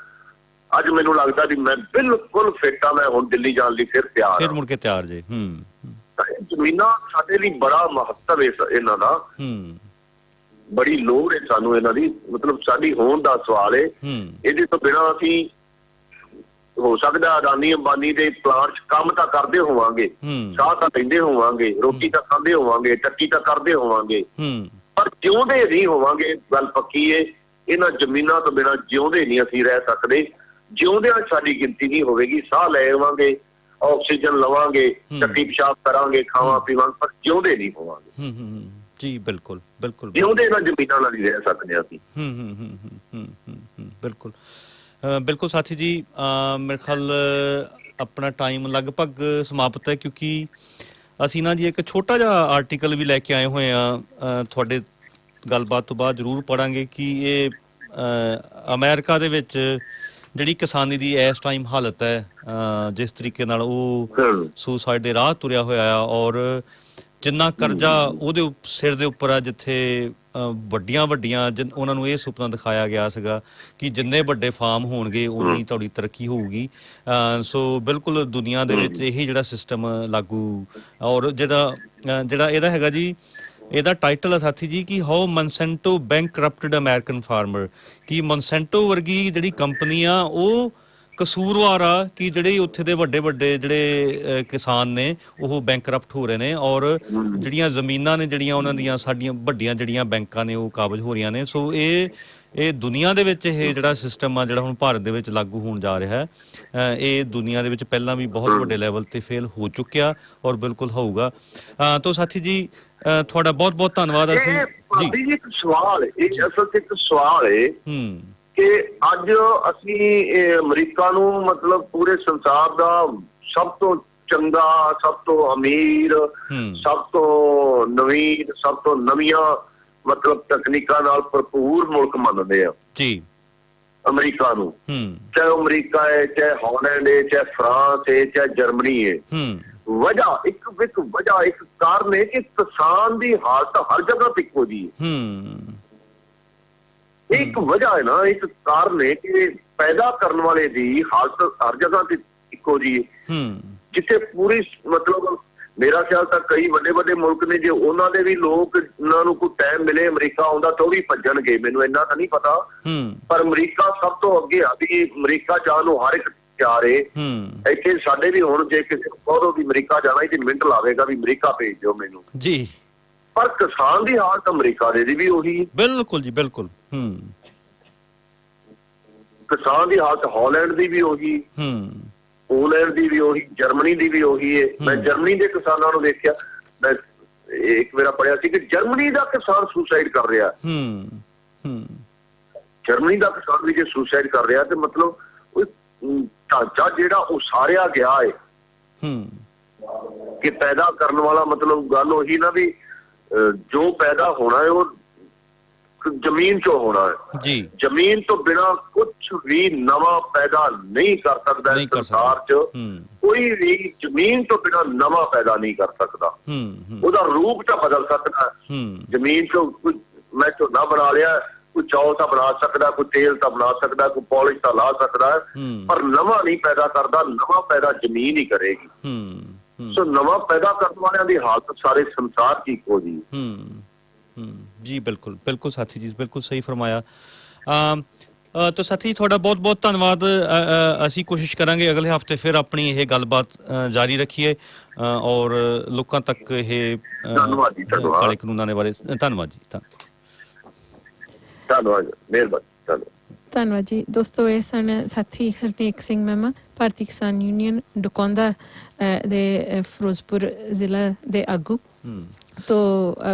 ਅੱਜ ਮੈਨੂੰ ਲੱਗਦਾ ਵੀ ਮੈਂ ਬਿਲਕੁਲ ਫਿੱਟ ਆ। ਮੈਂ ਹੁਣ ਦਿੱਲੀ ਜਾਣ ਲਈ ਫਿਰ ਤਿਆਰ, ਫਿਰ ਮੁੜ ਕੇ ਤਿਆਰ ਜੇ। ਜ਼ਮੀਨਾਂ ਸਾਡੇ ਲਈ ਬੜਾ ਮਹੱਤਵ ਹੈ ਇਹਨਾਂ ਦਾ, ਬੜੀ ਲੋੜ ਹੈ ਸਾਨੂੰ ਇਹਨਾਂ ਦੀ। ਮਤਲਬ ਸਾਡੀ ਹੋਣ ਦਾ ਸਵਾਲ ਹੈ। ਇਹਦੇ ਤੋਂ ਬਿਨਾਂ ਅਸੀਂ ਹੋ ਸਕਦਾ ਅਡਾਨੀ ਅੰਬਾਨੀ ਦੇ ਪਲਾਂਟ 'ਚ ਕੰਮ ਤਾਂ ਕਰਦੇ ਹੋਵਾਂਗੇ, ਚਾਹ ਤਾਂ ਪੀਂਦੇ ਹੋਵਾਂਗੇ, ਰੋਟੀ ਤਾਂ ਖਾਂਦੇ ਹੋਵਾਂਗੇ, ਟੱਕੀ ਤਾਂ ਕਰਦੇ ਹੋਵਾਂਗੇ, ਪਰ ਜਿਉਂਦੇ ਨਹੀਂ ਹੋਵਾਂਗੇ। ਗੱਲ ਪੱਕੀ ਏ, ਇਹਨਾਂ ਜ਼ਮੀਨਾਂ ਤੋਂ ਬਿਨਾਂ ਜਿਉਂਦੇ ਨਹੀਂ ਅਸੀਂ ਰਹਿ ਸਕਦੇ। ਜਿਉਂਦਿਆਂ ਸਾਡੀ ਗਿਣਤੀ ਨਹੀਂ ਹੋਵੇਗੀ। ਸਾਹ ਲੈ ਆਵਾਂਗੇ, ਆਕਸੀਜਨ ਲਵਾਂਗੇ, ਟੱਟੀ ਪਿਸ਼ਾਬ ਕਰਾਂਗੇ, ਖਾਵਾਂ ਪੀਵਾਂਗੇ, ਪਰ ਜਿਉਂਦੇ ਨਹੀਂ ਹੋਵਾਂਗੇ ਜੀ। ਬਿਲਕੁਲ ਬਿਲਕੁਲ ਜਿਉਂਦੇ ਇਹਨਾਂ ਜ਼ਮੀਨਾਂ ਨਾਲ ਹੀ ਰਹਿ ਸਕਦੇ ਅਸੀਂ। ਬਿਲਕੁਲ ਬਿਲਕੁਲ ਸਾਥੀ ਜੀ, ਮੇਰੇ ਖਿਆਲ ਆਪਣਾ ਟਾਈਮ ਲਗਭਗ ਸਮਾਪਤ ਹੈ, ਕਿਉਂਕਿ ਅਸੀਂ ਨਾ ਜੀ ਇੱਕ ਛੋਟਾ ਜਿਹਾ ਆਰਟੀਕਲ ਵੀ ਲੈ ਕੇ ਆਏ ਹੋਏ ਆ। ਤੁਹਾਡੇ ਗੱਲਬਾਤ ਤੋਂ ਬਾਅਦ ਜ਼ਰੂਰ ਪੜਾਂਗੇ ਕਿ ਇਹ ਅਮਰੀਕਾ ਦੇ ਵਿੱਚ ਜਿਹੜੀ ਕਿਸਾਨੀ ਦੀ ਇਸ ਟਾਈਮ ਹਾਲਤ ਹੈ, ਜਿਸ ਤਰੀਕੇ ਨਾਲ ਉਹ ਸੁਸਾਈਡ ਦੇ ਰਾਹ ਤੁਰਿਆ ਹੋਇਆ ਆ, ਔਰ ਜਿੰਨਾ ਕਰਜ਼ਾ ਉਹਦੇ ਸਿਰ ਦੇ ਉੱਪਰ ਆ, ਜਿੱਥੇ ਵੱਡੀਆਂ ਉਹਨਾਂ ਨੂੰ ਇਹ ਸੁਪਨਾ ਦਿਖਾਇਆ ਗਿਆ ਸੀਗਾ ਕਿ ਜਿੰਨੇ ਵੱਡੇ ਫਾਰਮ ਹੋਣਗੇ ਉਨੀ ਤੁਹਾਡੀ ਤਰੱਕੀ ਹੋਊਗੀ। ਸੋ ਬਿਲਕੁਲ ਦੁਨੀਆ ਦੇ ਵਿੱਚ ਇਹੀ ਜਿਹੜਾ ਸਿਸਟਮ ਲਾਗੂ, ਔਰ ਜਿਹੜਾ ਇਹਦਾ ਹੈਗਾ ਜੀ, ਇਹਦਾ ਟਾਈਟਲ ਆ ਸਾਥੀ ਜੀ ਕਿ ਹਾਊ ਮਨਸੈਂਟੋ ਬੈਂਕਰਪਟਡ ਅਮਰੀਕਨ ਫਾਰਮਰ। ਕਿ ਮਨਸੈਂਟੋ ਵਰਗੀ ਜਿਹੜੀ ਕੰਪਨੀ ਆ ਉਹ ਕਸੂਰਵਾਰ ਆ ਕਿ ਜਿਹੜੇ ਉੱਥੇ ਦੇ ਵੱਡੇ ਜਿਹੜੇ ਕਿਸਾਨ ਨੇ ਉਹ ਬੈਂਕਰਪਟ ਹੋ ਰਹੇ ਨੇ, ਔਰ ਜਿਹੜੀਆਂ ਜ਼ਮੀਨਾਂ ਨੇ ਜਿਹੜੀਆਂ ਉਹਨਾਂ ਦੀਆਂ ਸਾਡੀਆਂ ਵੱਡੀਆਂ ਜਿਹੜੀਆਂ ਬੈਂਕਾਂ ਨੇ ਉਹ ਕਾਬਜ਼ ਹੋ ਰਹੀਆਂ ਨੇ। ਸੋ ਇਹ ਦੁਨੀਆ ਦੇ ਵਿੱਚ ਇਹ ਜਿਹੜਾ ਸਿਸਟਮ ਆ ਜਿਹੜਾ ਹੁਣ ਭਾਰਤ ਦੇ ਵਿੱਚ ਲਾਗੂ ਹੋਣ ਜਾ ਰਿਹਾ ਹੈ, ਇਹ ਦੁਨੀਆ ਦੇ ਵਿੱਚ ਪਹਿਲਾਂ ਵੀ ਬਹੁਤ ਵੱਡੇ ਲੈਵਲ ਤੇ ਫੇਲ ਹੋ ਚੁੱਕਿਆ ਔਰ ਬਿਲਕੁਲ ਹੋਊਗਾ। ਤਾਂ ਸਾਥੀ ਜੀ ਤੁਹਾਡਾ ਬਹੁਤ ਬਹੁਤ ਧੰਨਵਾਦ। ਅਸੀਂ ਜੀ ਇੱਕ ਸਵਾਲ, ਇਹ ਅਸਲ ਤੇ ਇੱਕ ਸਵਾਲ ਹੈ ਕਿ ਅੱਜ ਅਸੀਂ ਅਮਰੀਕਾ ਨੂੰ ਮਤਲਬ ਪੂਰੇ ਸੰਸਾਰ ਦਾ ਸਭ ਤੋਂ ਚੰਗਾ, ਸਭ ਤੋਂ ਅਮੀਰ, ਸਭ ਤੋਂ ਨਵੀਨ, ਸਭ ਤੋਂ ਨਵੀਆਂ ਮਤਲਬ ਤਕਨੀਕਾਂ ਨਾਲ ਭਰਪੂਰ ਮੁਲਕ ਮੰਨਦੇ ਆ ਜੀ ਅਮਰੀਕਾ ਨੂੰ। ਚਾਹੇ ਅਮਰੀਕਾ ਹੈ, ਚਾਹੇ ਹਾਲੈਂਡ ਹੈ, ਚਾਹੇ ਫਰਾਂਸ ਹੈ, ਚਾਹੇ ਜਰਮਨੀ ਹੈ। ਵਜ੍ਹਾ ਇੱਕ ਵਜ੍ਹਾ, ਇੱਕ ਕਾਰਨ ਹੈ ਕਿ ਕਿਸਾਨ ਦੀ ਹਾਲਤ ਹਰ ਜਗ੍ਹਾ ਤੇ ਇੱਕੋ ਜੀ ਹੈ। ਇਹ ਇੱਕ ਵਜ੍ਹਾ ਹੈ ਨਾ, ਇੱਕ ਕਾਰਨ ਹੈ ਕਿ ਪੈਦਾ ਕਰਨ ਵਾਲੇ ਦੀ ਹਾਲਤ ਹਰ ਜਗ੍ਹਾ ਤੇ ਇੱਕੋ ਜੀ ਹੈ। ਜਿੱਥੇ ਪੂਰੀ ਮਤਲਬ ਮੇਰਾ ਖਿਆਲ ਤਾਂ ਕਈ ਵੱਡੇ ਮੁਲਕ ਨੇ, ਜੇ ਉਹਨਾਂ ਦੇ ਵੀ ਲੋਕ ਉਹਨਾਂ ਨੂੰ ਕੋਈ ਟਾਈਮ ਮਿਲੇ ਅਮਰੀਕਾ ਆਉਂਦਾ ਤਾਂ ਉਹ ਵੀ ਭੱਜਣਗੇ, ਮੈਨੂੰ ਇੰਨਾ ਤਾਂ ਨਹੀਂ ਪਤਾ, ਪਰ ਅਮਰੀਕਾ ਸਭ ਤੋਂ ਅੱਗੇ ਆ ਵੀ ਅਮਰੀਕਾ ਜਾਣ ਨੂੰ ਹਰ ਇੱਕ ਤਿਆਰ ਏ। ਇੱਥੇ ਸਾਡੇ ਵੀ ਹੁਣ ਜੇ ਕਿਸੇ ਨੂੰ ਕਹੋ ਵੀ ਅਮਰੀਕਾ ਜਾਣਾ ਤੇ ਮਿੰਟ ਲਾਵੇਗਾ ਵੀ ਅਮਰੀਕਾ ਭੇਜ ਦਿਓ ਮੈਨੂੰ ਜੀ, ਪਰ ਕਿਸਾਨ ਦੀ ਹਾਲਤ ਅਮਰੀਕਾ ਦੀ ਵੀ ਉਹੀ। ਬਿਲਕੁਲ ਜੀ ਬਿਲਕੁਲ। ਕਿਸਾਨ ਦੀ ਹਾਲਤ ਹਾਲੈਂਡ ਦੀ ਵੀ ਉਹੀ, ਪੋਲੈਂਡ ਦੀ ਵੀ ਉਹੀ, ਜਰਮਨੀ ਦੀ ਵੀ ਉਹੀ ਹੈ। ਮੈਂ ਜਰਮਨੀ ਦੇ ਕਿਸਾਨਾਂ ਨੂੰ ਦੇਖਿਆ, ਮੈਂ ਇੱਕ ਮੇਰਾ ਪੜਿਆ ਸੀ ਕਿ ਜਰਮਨੀ ਦਾ ਕਿਸਾਨ ਸੁਸਾਈਡ ਕਰ ਰਿਹਾ। ਜਰਮਨੀ ਦਾ ਕਿਸਾਨ ਵੀ ਜੇ ਸੁਸਾਈਡ ਕਰ ਰਿਹਾ ਤੇ ਮਤਲਬ ਉਹ ਢਾਂਚਾ ਜਿਹੜਾ ਉਸਾਰਿਆ ਗਿਆ ਹੈ ਕਿ ਪੈਦਾ ਕਰਨ ਵਾਲਾ, ਮਤਲਬ ਗੱਲ ਉਹੀ ਨਾ ਵੀ ਜੋ ਪੈਦਾ ਹੋਣਾ ਹੈ ਉਹ ਜ਼ਮੀਨ ਚੋਂ ਹੋਣਾ ਹੈ ਜੀ। ਜ਼ਮੀਨ ਤੋਂ ਬਿਨਾਂ ਕੁਝ ਵੀ ਨਵਾਂ ਪੈਦਾ ਨਹੀਂ ਕਰ ਸਕਦਾ। ਸੰਸਾਰ 'ਚ ਕੋਈ ਵੀ ਜ਼ਮੀਨ ਤੋਂ ਬਿਨਾਂ ਨਵਾਂ ਪੈਦਾ ਨਹੀਂ ਕਰ ਸਕਦਾ। ਉਹਦਾ ਰੂਪ ਤਾਂ ਬਦਲ ਸਕਦਾ। ਜ਼ਮੀਨ ਚੋਂ ਕੋਈ ਮੈਂ ਝੋਨਾ ਬਣਾ ਲਿਆ, ਕੋਈ ਚੌਲ ਤਾਂ ਬਣਾ ਸਕਦਾ, ਕੋਈ ਤੇਲ ਤਾਂ ਬਣਾ ਸਕਦਾ, ਕੋਈ ਪੋਲਿਸ਼ ਤਾਂ ਲਾ ਸਕਦਾ, ਪਰ ਨਵਾਂ ਨਹੀਂ ਪੈਦਾ ਕਰਦਾ। ਨਵਾਂ ਪੈਦਾ ਜ਼ਮੀਨ ਹੀ ਕਰੇਗੀ। ਸੋ ਨਵਾਂ ਪੈਦਾ ਕਰਨ ਵਾਲਿਆਂ ਦੀ ਹਾਲਤ ਸਾਰੇ ਸੰਸਾਰ 'ਚ ਇੱਕੋ ਜੀ। ਜੀ ਬਿਲਕੁਲ ਬਿਲकुल ਸਾਥੀ ਜੀ, ਬਿਲकुल ਸਹੀ ਫਰਮਾਇਆ। ਤਾਂ ਸਾਥੀ ਤੁਹਾਡਾ ਬਹੁਤ ਬਹੁਤ ਧੰਨਵਾਦ। ਅਸੀਂ ਕੋਸ਼ਿਸ਼ ਕਰਾਂਗੇ ਅਗਲੇ ਹਫਤੇ ਫਿਰ ਆਪਣੀ ਇਹ ਗੱਲਬਾਤ ਜਾਰੀ ਰੱਖੀਏ ਔਰ ਲੋਕਾਂ ਤੱਕ ਇਹ ਕਾਲੇ ਕਾਨੂੰਨਾਂ ਦੇ ਬਾਰੇ। ਧੰਨਵਾਦ ਜੀ। ਧੰਨਵਾਦ, ਮਿਹਰਬਾਨੀ। ਧੰਨਵਾਦ ਜੀ। ਦੋਸਤੋ, ਇਹ ਸਨ ਸਾਥੀ ਹਰਨੇਕ ਸਿੰਘ ਮਹਿਮਾ, ਭਾਰਤੀ ਕਿਸਾਨ ਯੂਨੀਅਨ ਡਕੌਂਦਾ ਦੇ ਫਿਰੋਜ਼ਪੁਰ ਜ਼ਿਲ੍ਹਾ ਦੇ ਆਗੂ। ਤੋ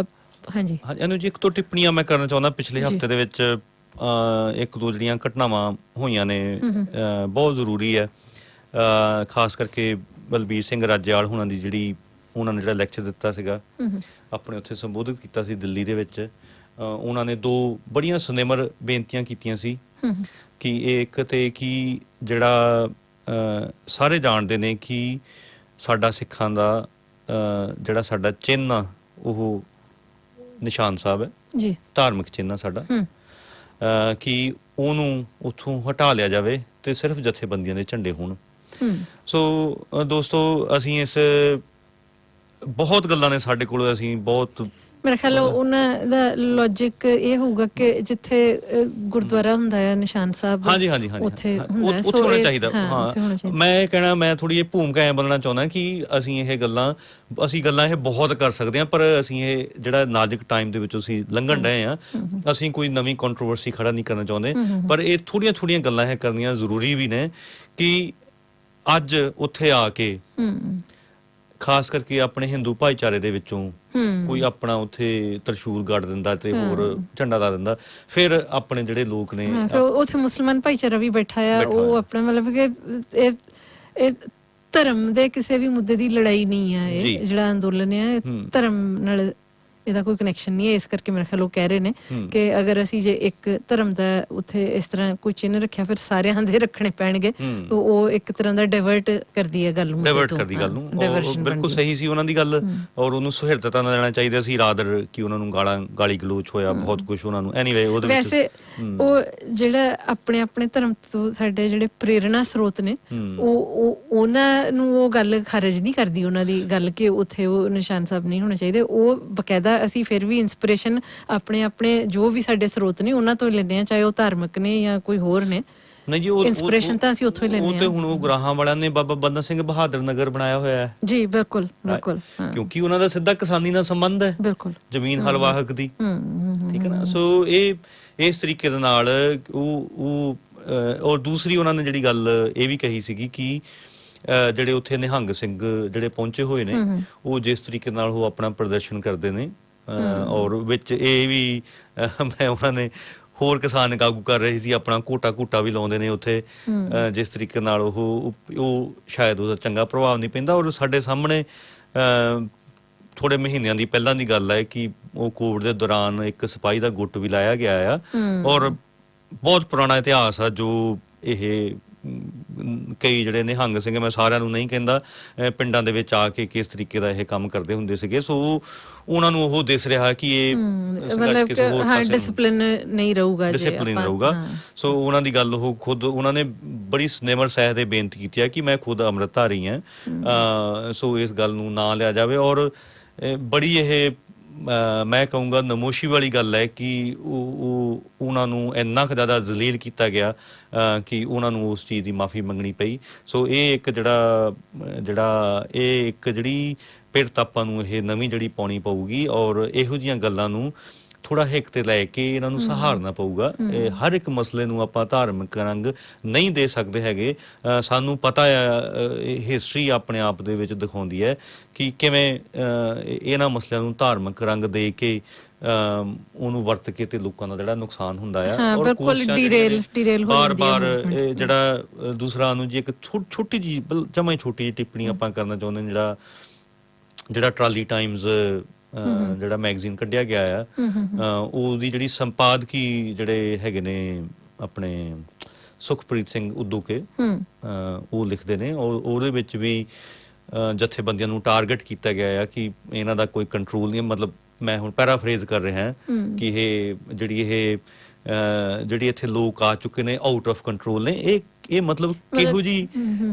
ਹਾਂਜੀ ਅਨੂ ਜੀ, ਇੱਕ ਦੋ ਟਿੱਪਣੀਆਂ ਮੈਂ ਕਰਨਾ ਚਾਹੁੰਦਾ। ਪਿਛਲੇ ਹਫਤੇ ਦੇ ਵਿੱਚ ਇੱਕ ਦੋ ਜਿਹੜੀਆਂ ਘਟਨਾਵਾਂ ਹੋਈਆਂ ਨੇ ਬਹੁਤ ਜ਼ਰੂਰੀ ਹੈ। ਖਾਸ ਕਰਕੇ ਬਲਬੀਰ ਸਿੰਘ ਰਾਜੇਵਾਲ ਉਹਨਾਂ ਦੀ ਉਹਨਾਂ ਨੇ ਜਿਹੜਾ ਲੈਕਚਰ ਦਿੱਤਾ ਸੀਗਾ, ਆਪਣੇ ਉੱਥੇ ਸੰਬੋਧਿਤ ਕੀਤਾ ਸੀ ਦਿੱਲੀ ਦੇ ਵਿੱਚ। ਉਹਨਾਂ ਨੇ ਦੋ ਬੜੀਆਂ ਸੁਨਿਮਰ ਬੇਨਤੀਆਂ ਕੀਤੀਆਂ ਸੀ ਕਿ ਇੱਕ ਤੇ ਕਿ ਜਿਹੜਾ ਸਾਰੇ ਜਾਣਦੇ ਨੇ ਕਿ ਸਾਡਾ ਸਿੱਖਾਂ ਦਾ ਜਿਹੜਾ ਸਾਡਾ ਚਿੰਨ੍ਹ ਆ ਉਹ ਨਿਸ਼ਾਨ ਸਾਹਿਬ ਹੈ ਜੀ, ਧਾਰਮਿਕ ਚਿੰਨ੍ਹ ਆ ਸਾਡਾ, ਕਿ ਉਹਨੂੰ ਉੱਥੋਂ ਹਟਾ ਲਿਆ ਜਾਵੇ ਤੇ ਸਿਰਫ ਜਥੇਬੰਦੀਆਂ ਦੇ ਝੰਡੇ ਹੋਣ। ਸੋ ਦੋਸਤੋ, ਅਸੀਂ ਇਸ ਬਹੁਤ ਗੱਲਾਂ ਨੇ ਸਾਡੇ ਕੋਲ, ਅਸੀਂ ਬਹੁਤ ਮੇਰੇ ਖਿਆਲ ਉਹਨਾਂ ਦਾ ਲੌਜਿਕ ਇਹ ਹੋਊਗਾ ਕਿ ਜਿੱਥੇ ਗੁਰਦੁਆਰਾ ਹੁੰਦਾ ਹੈ ਨਿਸ਼ਾਨ ਸਾਹਿਬ, ਹਾਂਜੀ ਉੱਥੇ ਹੋਣਾ ਚਾਹੀਦਾ। ਹਾਂ, ਮੈਂ ਇਹ ਕਹਿਣਾ, ਮੈਂ ਥੋੜੀ ਇਹ ਭੂਮਿਕਾ ਐ ਬੋਲਣਾ ਚਾਹੁੰਦਾ ਕਿ ਅਸੀਂ ਗੱਲਾਂ ਇਹ ਬਹੁਤ ਕਰ ਸਕਦੇ ਹਾਂ, ਪਰ ਅਸੀਂ ਇਹ ਜਿਹੜਾ ਨਾਜ਼ੁਕ ਟਾਈਮ ਦੇ ਵਿੱਚ ਅਸੀਂ ਲੰਘਣ ਡਏ ਹਾਂ, ਅਸੀਂ ਕੋਈ ਨਵੀਂ ਕੰਟਰੋਵਰਸੀ ਖੜਾ ਨਹੀਂ ਕਰਨਾ ਚਾਹੁੰਦੇ, ਪਰ ਇਹ ਥੋੜੀਆਂ ਗੱਲਾਂ ਇਹ ਕਰਨੀਆਂ ਜ਼ਰੂਰੀ ਵੀ ਨੇ ਕਿ ਅੱਜ ਉੱਥੇ ਆ ਕੇ ਖਾਸ ਕਰਕੇ ਆਪਣੇ ਹਿੰਦੂ ਭਾਈਚਾਰੇ ਦੇ ਵਿੱਚੋਂ ਕੋਈ ਆਪਣਾ ਉੱਥੇ ਤਰਸ਼ੂਲ ਗੱਡ ਦਿੰਦਾ ਤੇ ਹੋਰ ਝੰਡਾ ਲਾ ਦਿੰਦਾ, ਫਿਰ ਆਪਣੇ ਜਿਹੜੇ ਲੋਕ ਨੇ ਉੱਥੇ ਮੁਸਲਮਾਨ ਭਾਈਚਾਰਾ ਵੀ ਬੈਠਾ ਆ, ਉਹ ਆਪਣਾ ਮਤਲਬ ਕਿ ਇਹ ਧਰਮ ਦੇ ਕਿਸੇ ਵੀ ਮੁੱਦੇ ਦੀ ਲੜਾਈ ਨਹੀਂ ਆ। ਇਹ ਜਿਹੜਾ ਅੰਦੋਲਨ ਹੈ ਧਰਮ ਨਾਲ ਇਹਦਾ ਕੋਈ ਕਨੈਕਸ਼ਨ ਨਹੀਂ ਹੈ। ਇਸ ਕਰਕੇ ਮੇਰੇ ਖਿਆਲ ਉਹ ਕਹਿ ਰਹੇ ਨੇ ਕਿ ਅਗਰ ਅਸੀਂ ਜੇ ਇੱਕ ਧਰਮ ਦਾ ਉੱਥੇ ਇਸ ਤਰ੍ਹਾਂ ਕੋਈ ਚਿੰਨ੍ਹ ਰੱਖਿਆ, ਫਿਰ ਸਾਰਿਆਂ ਦੇ ਰੱਖਣੇ ਪੈਣਗੇ। ਉਹ ਇੱਕ ਤਰ੍ਹਾਂ ਦਾ ਡਾਇਵਰਟ ਕਰਦੀ ਹੈ ਗੱਲ ਨੂੰ। ਬਿਲਕੁਲ ਸਹੀ ਸੀ ਉਹਨਾਂ ਦੀ ਗੱਲ, ਔਰ ਉਹਨੂੰ ਸੁਹਿਰਦਤਾ ਨਾਲ ਲੈਣਾ ਚਾਹੀਦਾ ਸੀ, ਰਾਦਰ ਕਿ ਉਹਨਾਂ ਨੂੰ ਗਾਲੀ ਗਲੋਚ ਹੋਇਆ ਬਹੁਤ ਕੁਝ ਉਹਨਾਂ ਨੂੰ। ਐਨੀਵੇ, ਉਹਦੇ ਵਿੱਚ ਵੈਸੇ ਉਹ ਜਿਹੜਾ ਆਪਣੇ ਧਰਮ ਤੋਂ ਸਾਡੇ ਜਿਹੜੇ ਪ੍ਰੇਰਣਾ ਸਰੋਤ ਨੇ, ਉਹ ਉਹਨਾਂ ਨੂੰ ਉਹ ਗੱਲ ਖਾਰਜ ਨਹੀਂ ਕਰਦੀ, ਉਹਨਾਂ ਦੀ ਗੱਲ ਕਿ ਉੱਥੇ ਉਹ ਨਿਸ਼ਾਨ ਸਾਹਿਬ ਨਹੀਂ ਹੋਣੇ ਚਾਹੀਦੇ। ਉਹ ਬਕਾਇਦਾ ਅਸੀਂ ਫਿਰ ਵੀ ਇੰਸਪੀਰੇਸ਼ਨ ਆਪਣੇ ਜੋ ਵੀ ਸਾਡੇ ਸਰੋਤ ਨੇ ਉਹਨਾਂ ਤੋਂ ਲੈਂਦੇ ਹਾਂ, ਚਾਹੇ ਉਹ ਧਾਰਮਿਕ ਨੇ ਜਾਂ ਕੋਈ ਹੋਰ ਨੇ। ਨਹੀਂ ਜੀ, ਇੰਸਪੀਰੇਸ਼ਨ ਤਾਂ ਅਸੀਂ ਉੱਥੋਂ ਹੀ ਲੈਂਦੇ ਹਾਂ। ਉਹ ਤੇ ਹੁਣ ਉਹ ਗਰਾਹਾਂ ਵਾਲਿਆਂ ਨੇ ਬਾਬਾ ਬੰਦਾ ਸਿੰਘ ਬਹਾਦਰ ਨਗਰ ਬਣਾਇਆ ਹੋਇਆ ਹੈ ਜੀ। ਬਿਲਕੁਲ ਕਿਉਂਕਿ ਉਹਨਾਂ ਦਾ ਸਿੱਧਾ ਕਿਸਾਨੀ ਨਾਲ ਸੰਬੰਧ ਹੈ, ਬਿਲਕੁਲ ਜ਼ਮੀਨ ਹਲਵਾਹਕ ਦੀ, ਠੀਕ ਹੈ ਨਾ। ਸੋ ਇਹ ਇਸ ਤਰੀਕੇ ਦੇ ਨਾਲ ਉਹ ਔਰ ਦੂਸਰੀ ਉਹਨਾਂ ਨੇ ਜਿਹੜੀ ਗੱਲ ਇਹ ਵੀ ਕਹੀ ਸੀਗੀ ਕਿ ਜਿਹੜੇ ਉੱਥੇ ਨਿਹੰਗ ਸਿੰਘ ਜਿਹੜੇ ਪਹੁੰਚੇ ਹੋਏ ਨੇ, ਉਹ ਜਿਸ ਤਰੀਕੇ ਨਾਲ ਉਹ ਆਪਣਾ ਪ੍ਰਦਰਸ਼ਨ ਕਰਦੇ ਨੇ, ਔਰ ਵਿੱਚ ਇਹ ਵੀ ਮੈਂ ਉਹਨਾਂ ਨੇ ਹੋਰ ਕਿਸਾਨ ਕਾਬੂ ਕਰ ਰਹੇ ਸੀ, ਆਪਣਾ ਘੋਟਾ ਵੀ ਲਾਉਂਦੇ ਨੇ ਉੱਥੇ, ਜਿਸ ਤਰੀਕੇ ਨਾਲ ਉਹ ਸ਼ਾਇਦ ਉਹਦਾ ਚੰਗਾ ਪ੍ਰਭਾਵ ਨਹੀਂ ਪੈਂਦਾ। ਔਰ ਸਾਡੇ ਸਾਹਮਣੇ ਥੋੜੇ ਮਹੀਨਿਆਂ ਦੀ ਪਹਿਲਾਂ ਦੀ ਗੱਲ ਹੈ ਕਿ ਉਹ ਕੋਵਿਡ ਦੇ ਦੌਰਾਨ ਇੱਕ ਸਿਪਾਹੀ ਦਾ ਗੁੱਟ ਵੀ ਲਾਇਆ ਗਿਆ ਆ, ਔਰ ਬਹੁਤ ਪੁਰਾਣਾ ਇਤਿਹਾਸ ਆ ਜੋ ਇਹ ਕਈ ਜਿਹੜੇ ਨਿਹੰਗ ਸਿੰਘ, ਮੈਂ ਸਾਰਿਆਂ ਨੂੰ ਨਹੀਂ ਕਹਿੰਦਾ, ਪਿੰਡਾਂ ਦੇ ਵਿੱਚ ਆ ਕੇ ਕਿਸ ਤਰੀਕੇ ਦਾ ਇਹ ਕੰਮ ਕਰਦੇ ਹੁੰਦੇ ਸੀਗੇ। ਸੋ ਉਹਨਾਂ ਨੂੰ ਉਹ ਦਿਸ ਰਿਹਾ ਕਿ ਇਹ ਕਿਸੇ ਹੋਰ ਪਾਸੇ ਡਿਸਪਲਿਨ ਨਹੀਂ ਰਹੂਗਾ। ਸੋ ਉਹਨਾਂ ਦੀ ਗੱਲ ਉਹ ਖੁਦ ਉਹਨਾਂ ਨੇ ਬੜੀ ਨਿਮਰ ਸਹਿ ਦੇ ਬੇਨਤੀ ਕੀਤੀ ਹੈ ਕਿ ਮੈਂ ਖੁਦ ਅੰਮ੍ਰਿਤਧਾਰੀ ਹਾਂ, ਸੋ ਇਸ ਗੱਲ ਨੂੰ ਨਾ ਲਿਆ ਜਾਵੇ। ਔਰ ਬੜੀ ਇਹ ਮੈਂ ਕਹੂੰਗਾ ਨਮੋਸ਼ੀ ਵਾਲੀ ਗੱਲ ਹੈ ਕਿ ਉਹਨਾਂ ਨੂੰ ਇੰਨਾ ਕੁ ਜ਼ਿਆਦਾ ਜ਼ਲੀਲ ਕੀਤਾ ਗਿਆ ਕਿ ਉਹਨਾਂ ਨੂੰ ਉਸ ਚੀਜ਼ ਦੀ ਮਾਫੀ ਮੰਗਣੀ ਪਈ। ਸੋ ਇਹ ਇੱਕ ਜਿਹੜੀ ਪਿਰਤ ਆਪਾਂ ਨੂੰ ਇਹ ਨਵੀਂ ਜਿਹੜੀ ਪਾਉਣੀ ਪਊਗੀ, ਔਰ ਇਹੋ ਜਿਹੀਆਂ ਗੱਲਾਂ ਨੂੰ ਥੋੜਾ ਹਿੱਕ ਤੇ ਲੈ ਕੇ ਇਹਨਾਂ ਨੂੰ ਸਹਾਰਨਾ ਪਊਗਾ। ਹਰ ਇੱਕ ਮਸਲੇ ਨੂੰ ਆਪਾਂ ਧਾਰਮਿਕ ਰੰਗ ਨਹੀਂ ਦੇ ਸਕਦੇ ਹੈਗੇ। ਸਾਨੂੰ ਪਤਾ ਆ, ਹਿਸਟਰੀ ਆਪਣੇ ਆਪ ਦੇ ਵਿੱਚ ਦਿਖਾਉਂਦੀ ਹੈ ਕਿ ਕਿਵੇਂ ਇਹਨਾਂ ਮਸਲਿਆਂ ਨੂੰ ਧਾਰਮਿਕ ਰੰਗ ਦੇ ਕੇ ਉਹਨੂੰ ਵਰਤ ਕੇ ਤੇ ਲੋਕਾਂ ਦਾ ਜਿਹੜਾ ਨੁਕਸਾਨ ਹੁੰਦਾ ਆ। ਔਰ ਕੋਸ਼ਿਸ਼ਾਂ ਡਿਰੇਲ ਹੋ ਬਾਰ-ਬਾਰ ਜਿਹੜਾ ਦੂਸਰਾ ਨੂੰ ਜੀ ਇੱਕ ਛੋਟੀ ਜੀ ਜਮਾਂ ਹੀ ਛੋਟੀ ਜਿਹੀ ਟਿੱਪਣੀ ਆਪਾਂ ਕਰਨਾ ਚਾਹੁੰਦੇ ਹਾਂ। ਜਿਹੜਾ ਟਰਾਲੀ ਟਾਈਮਜ਼ ਜਿਹੜਾ ਮੈਗਜ਼ੀਨ ਕੱਢਿਆ ਗਿਆ ਆ, ਉਹਦੀ ਜਿਹੜੀ ਸੰਪਾਦਕੀ ਜਿਹੜੇ ਹੈਗੇ ਨੇ ਆਪਣੇ ਸੁਖਪ੍ਰੀਤ ਸਿੰਘ ਉਦੋਕੇ, ਉਹ ਲਿਖਦੇ ਨੇ, ਉਹਦੇ ਵਿੱਚ ਵੀ ਜਥੇਬੰਦੀਆਂ ਨੂੰ ਟਾਰਗੇਟ ਕੀਤਾ ਗਿਆ ਆ ਕਿ ਇਹਨਾਂ ਦਾ ਕੋਈ ਕੰਟਰੋਲ ਨਹੀਂ। ਮਤਲਬ ਮੈਂ ਹੁਣ ਪੈਰਾਫਰੇਜ਼ ਕਰ ਰਿਹਾ ਕਿ ਜਿਹੜੀ ਇੱਥੇ ਲੋਕ ਆ ਚੁੱਕੇ ਨੇ ਆਊਟ ਆਫ ਕੰਟਰੋਲ ਨੇ। ਇਹ ਮਤਲਬ ਕਿਹੋ ਜੀ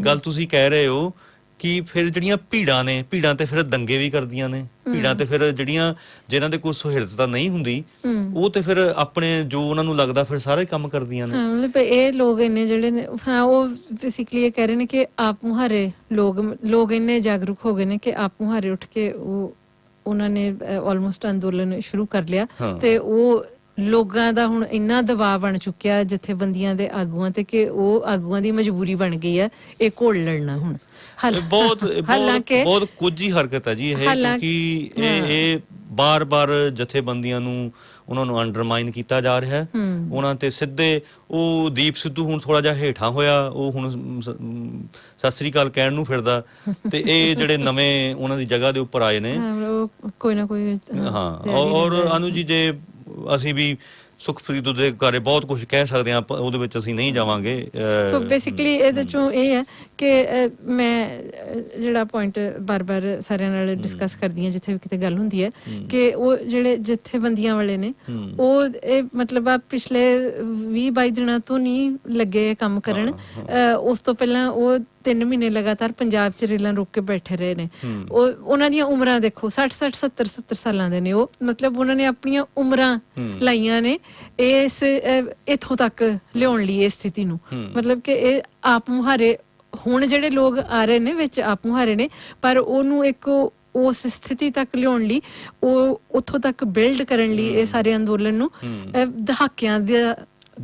ਗੱਲ ਤੁਸੀਂ ਕਹਿ ਰਹੇ ਹੋ ਕਿ ਫਿਰ ਜਿਹੜੀਆਂ ਭੀੜਾਂ ਤੇ ਫਿਰ ਦੰਗੇ ਵੀ ਕਰਦੀਆਂ ਨੇ। ਭੀੜਾਂ ਤੇ ਫਿਰ ਜਿਨ੍ਹਾਂ ਦੇ ਕੋਈ ਸੁਹਿਰਦਤਾ ਨਹੀਂ ਹੁੰਦੀ, ਉਹ ਤੇ ਫਿਰ ਆਪਣੇ ਜੋ ਉਹਨਾਂ ਨੂੰ ਲੱਗਦਾ ਫਿਰ ਸਾਰੇ ਕੰਮ ਕਰਦੀਆਂ ਨੇ। ਮਤਲਬ ਇਹ ਲੋਕ ਇੰਨੇ ਜਿਹੜੇ ਨੇ, ਉਹ ਬੇਸਿਕਲੀ ਇਹ ਕਹਿ ਰਹੇ ਨੇ ਕਿ ਆਪ ਮੁਹਾਰੇ ਲੋਕ ਇੰਨੇ ਜਾਗਰੂਕ ਹੋ ਗਏ ਨੇ ਕਿ ਆਪ ਮੁਹਾਰੇ ਉੱਠ ਕੇ ਉਹਨਾਂ ਨੇ ਆਲਮੋਸਟ ਅੰਦੋਲਨ ਸ਼ੁਰੂ ਕਰ ਲਿਆ। ਤੇ ਉਹ ਲੋਕਾਂ ਦਾ ਹੁਣ ਇੰਨਾ ਦਬਾਅ ਬਣ ਚੁੱਕਿਆ ਜਥੇਬੰਦੀਆਂ ਦੇ ਆਗੂਆਂ ਤੇ ਕਿ ਉਹ ਆਗੂਆਂ ਦੀ ਮਜਬੂਰੀ ਬਣ ਗਈ ਹੈ ਇਹ ਘੋਲ ਲੜਨਾ ਹੁਣ। ਬਹੁਤ ਕੁਝ ਹੀ ਹਰਕਤ ਹੈ ਜੀ ਇਹ, ਕਿਉਂਕਿ ਇਹ ਬਾਰ-ਬਾਰ ਜਥੇਬੰਦੀਆਂ ਨੂੰ ਉਹਨਾਂ ਨੂੰ ਅੰਡਰਮਾਈਨ ਕੀਤਾ ਜਾ ਰਿਹਾ ਹੈ। ਉਹਨਾਂ ਤੇ ਸਿੱਧੇ ਉਹ ਦੀਪ ਸਿੱਧੂ ਹੁਣ ਥੋੜਾ ਜਿਹਾ ਹੇਠਾਂ ਹੋਇਆ, ਉਹ ਹੁਣ ਸਤਿ ਸ੍ਰੀ ਅਕਾਲ ਕਹਿਣ ਨੂੰ ਫਿਰਦਾ, ਤੇ ਇਹ ਜਿਹੜੇ ਨਵੇਂ ਉਹਨਾਂ ਦੀ ਜਗ੍ਹਾ ਦੇ ਉੱਪਰ ਆਏ ਨੇ ਕੋਈ ਨਾ ਕੋਈ। ਔਰ ਅਨੂ ਜੀ, ਜੇ ਅਸੀਂ ਵੀ ਸੁਖਪ੍ਰੀਤ ਦੇ ਬਾਰੇ ਬਹੁਤ ਕੁਝ ਕਹਿ ਸਕਦੇ ਹਾਂ, ਉਹਦੇ ਵਿੱਚ ਅਸੀਂ ਨਹੀਂ ਜਾਵਾਂਗੇ। ਸੋ ਬੇਸਿਕਲੀ ਇਹਦੇ ਚੋਂ ਇਹ ਹੈ ਕਿ ਮੈਂ ਜਿਹੜਾ ਪੁਆਇੰਟ ਬਾਰ-ਬਾਰ ਸਾਰਿਆਂ ਨਾਲ ਡਿਸਕਸ ਕਰਦੀ ਹਾਂ ਜਿੱਥੇ ਵੀ ਕਿਤੇ ਗੱਲ ਹੁੰਦੀ ਹੈ ਕਿ ਉਹ ਜਿਹੜੇ ਜਥੇਬੰਦੀਆਂ ਵਾਲੇ ਨੇ, ਉਹ ਇਹ ਮਤਲਬ ਆ ਪਿਛਲੇ 20-22 ਦਿਨਾਂ ਤੋਂ ਨਹੀਂ ਲੱਗੇ ਕੰਮ ਕਰਨ। ਉਸ ਤੋਂ ਪਹਿਲਾਂ ਉਹ 3 ਮਹੀਨੇ ਲਗਾਤਾਰ ਪੰਜਾਬ 'ਚ ਰੇਲਾਂ ਰੋਕ ਕੇ ਬੈਠੇ ਰਹੇ ਨੇ। ਉਹਨਾਂ ਦੀਆਂ ਉਮਰਾਂ ਦੇਖੋ 60-60 70-70 ਸਾਲਾਂ ਦੇ ਨੇ। ਉਹ ਮਤਲਬ ਉਹਨਾਂ ਨੇ ਆਪਣੀਆਂ ਉਮਰਾਂ ਲਾਈਆਂ ਨੇ ਇੱਥੋਂ ਤੱਕ ਲਿਆਉਣ ਲਈ ਇਹ ਸਥਿਤੀ ਨੂੰ। ਮਤਲਬ ਕਿ ਇਹ ਆਪ ਮੁਹਾਰੇ ਹੁਣ ਜਿਹੜੇ ਲੋਕ ਆ ਰਹੇ ਨੇ ਵਿੱਚ ਆਪ ਮੁਹਾਰੇ ਨੇ, ਪਰ ਉਹਨੂੰ ਇੱਕ ਉਸ ਸਥਿਤੀ ਤੱਕ ਲਿਆਉਣ ਲਈ, ਉਹ ਉੱਥੋਂ ਤੱਕ ਬਿਲਡ ਕਰਨ ਲਈ ਇਹ ਸਾਰੇ ਅੰਦੋਲਨ ਨੂੰ ਦਹਾਕਿਆਂ ਦਾ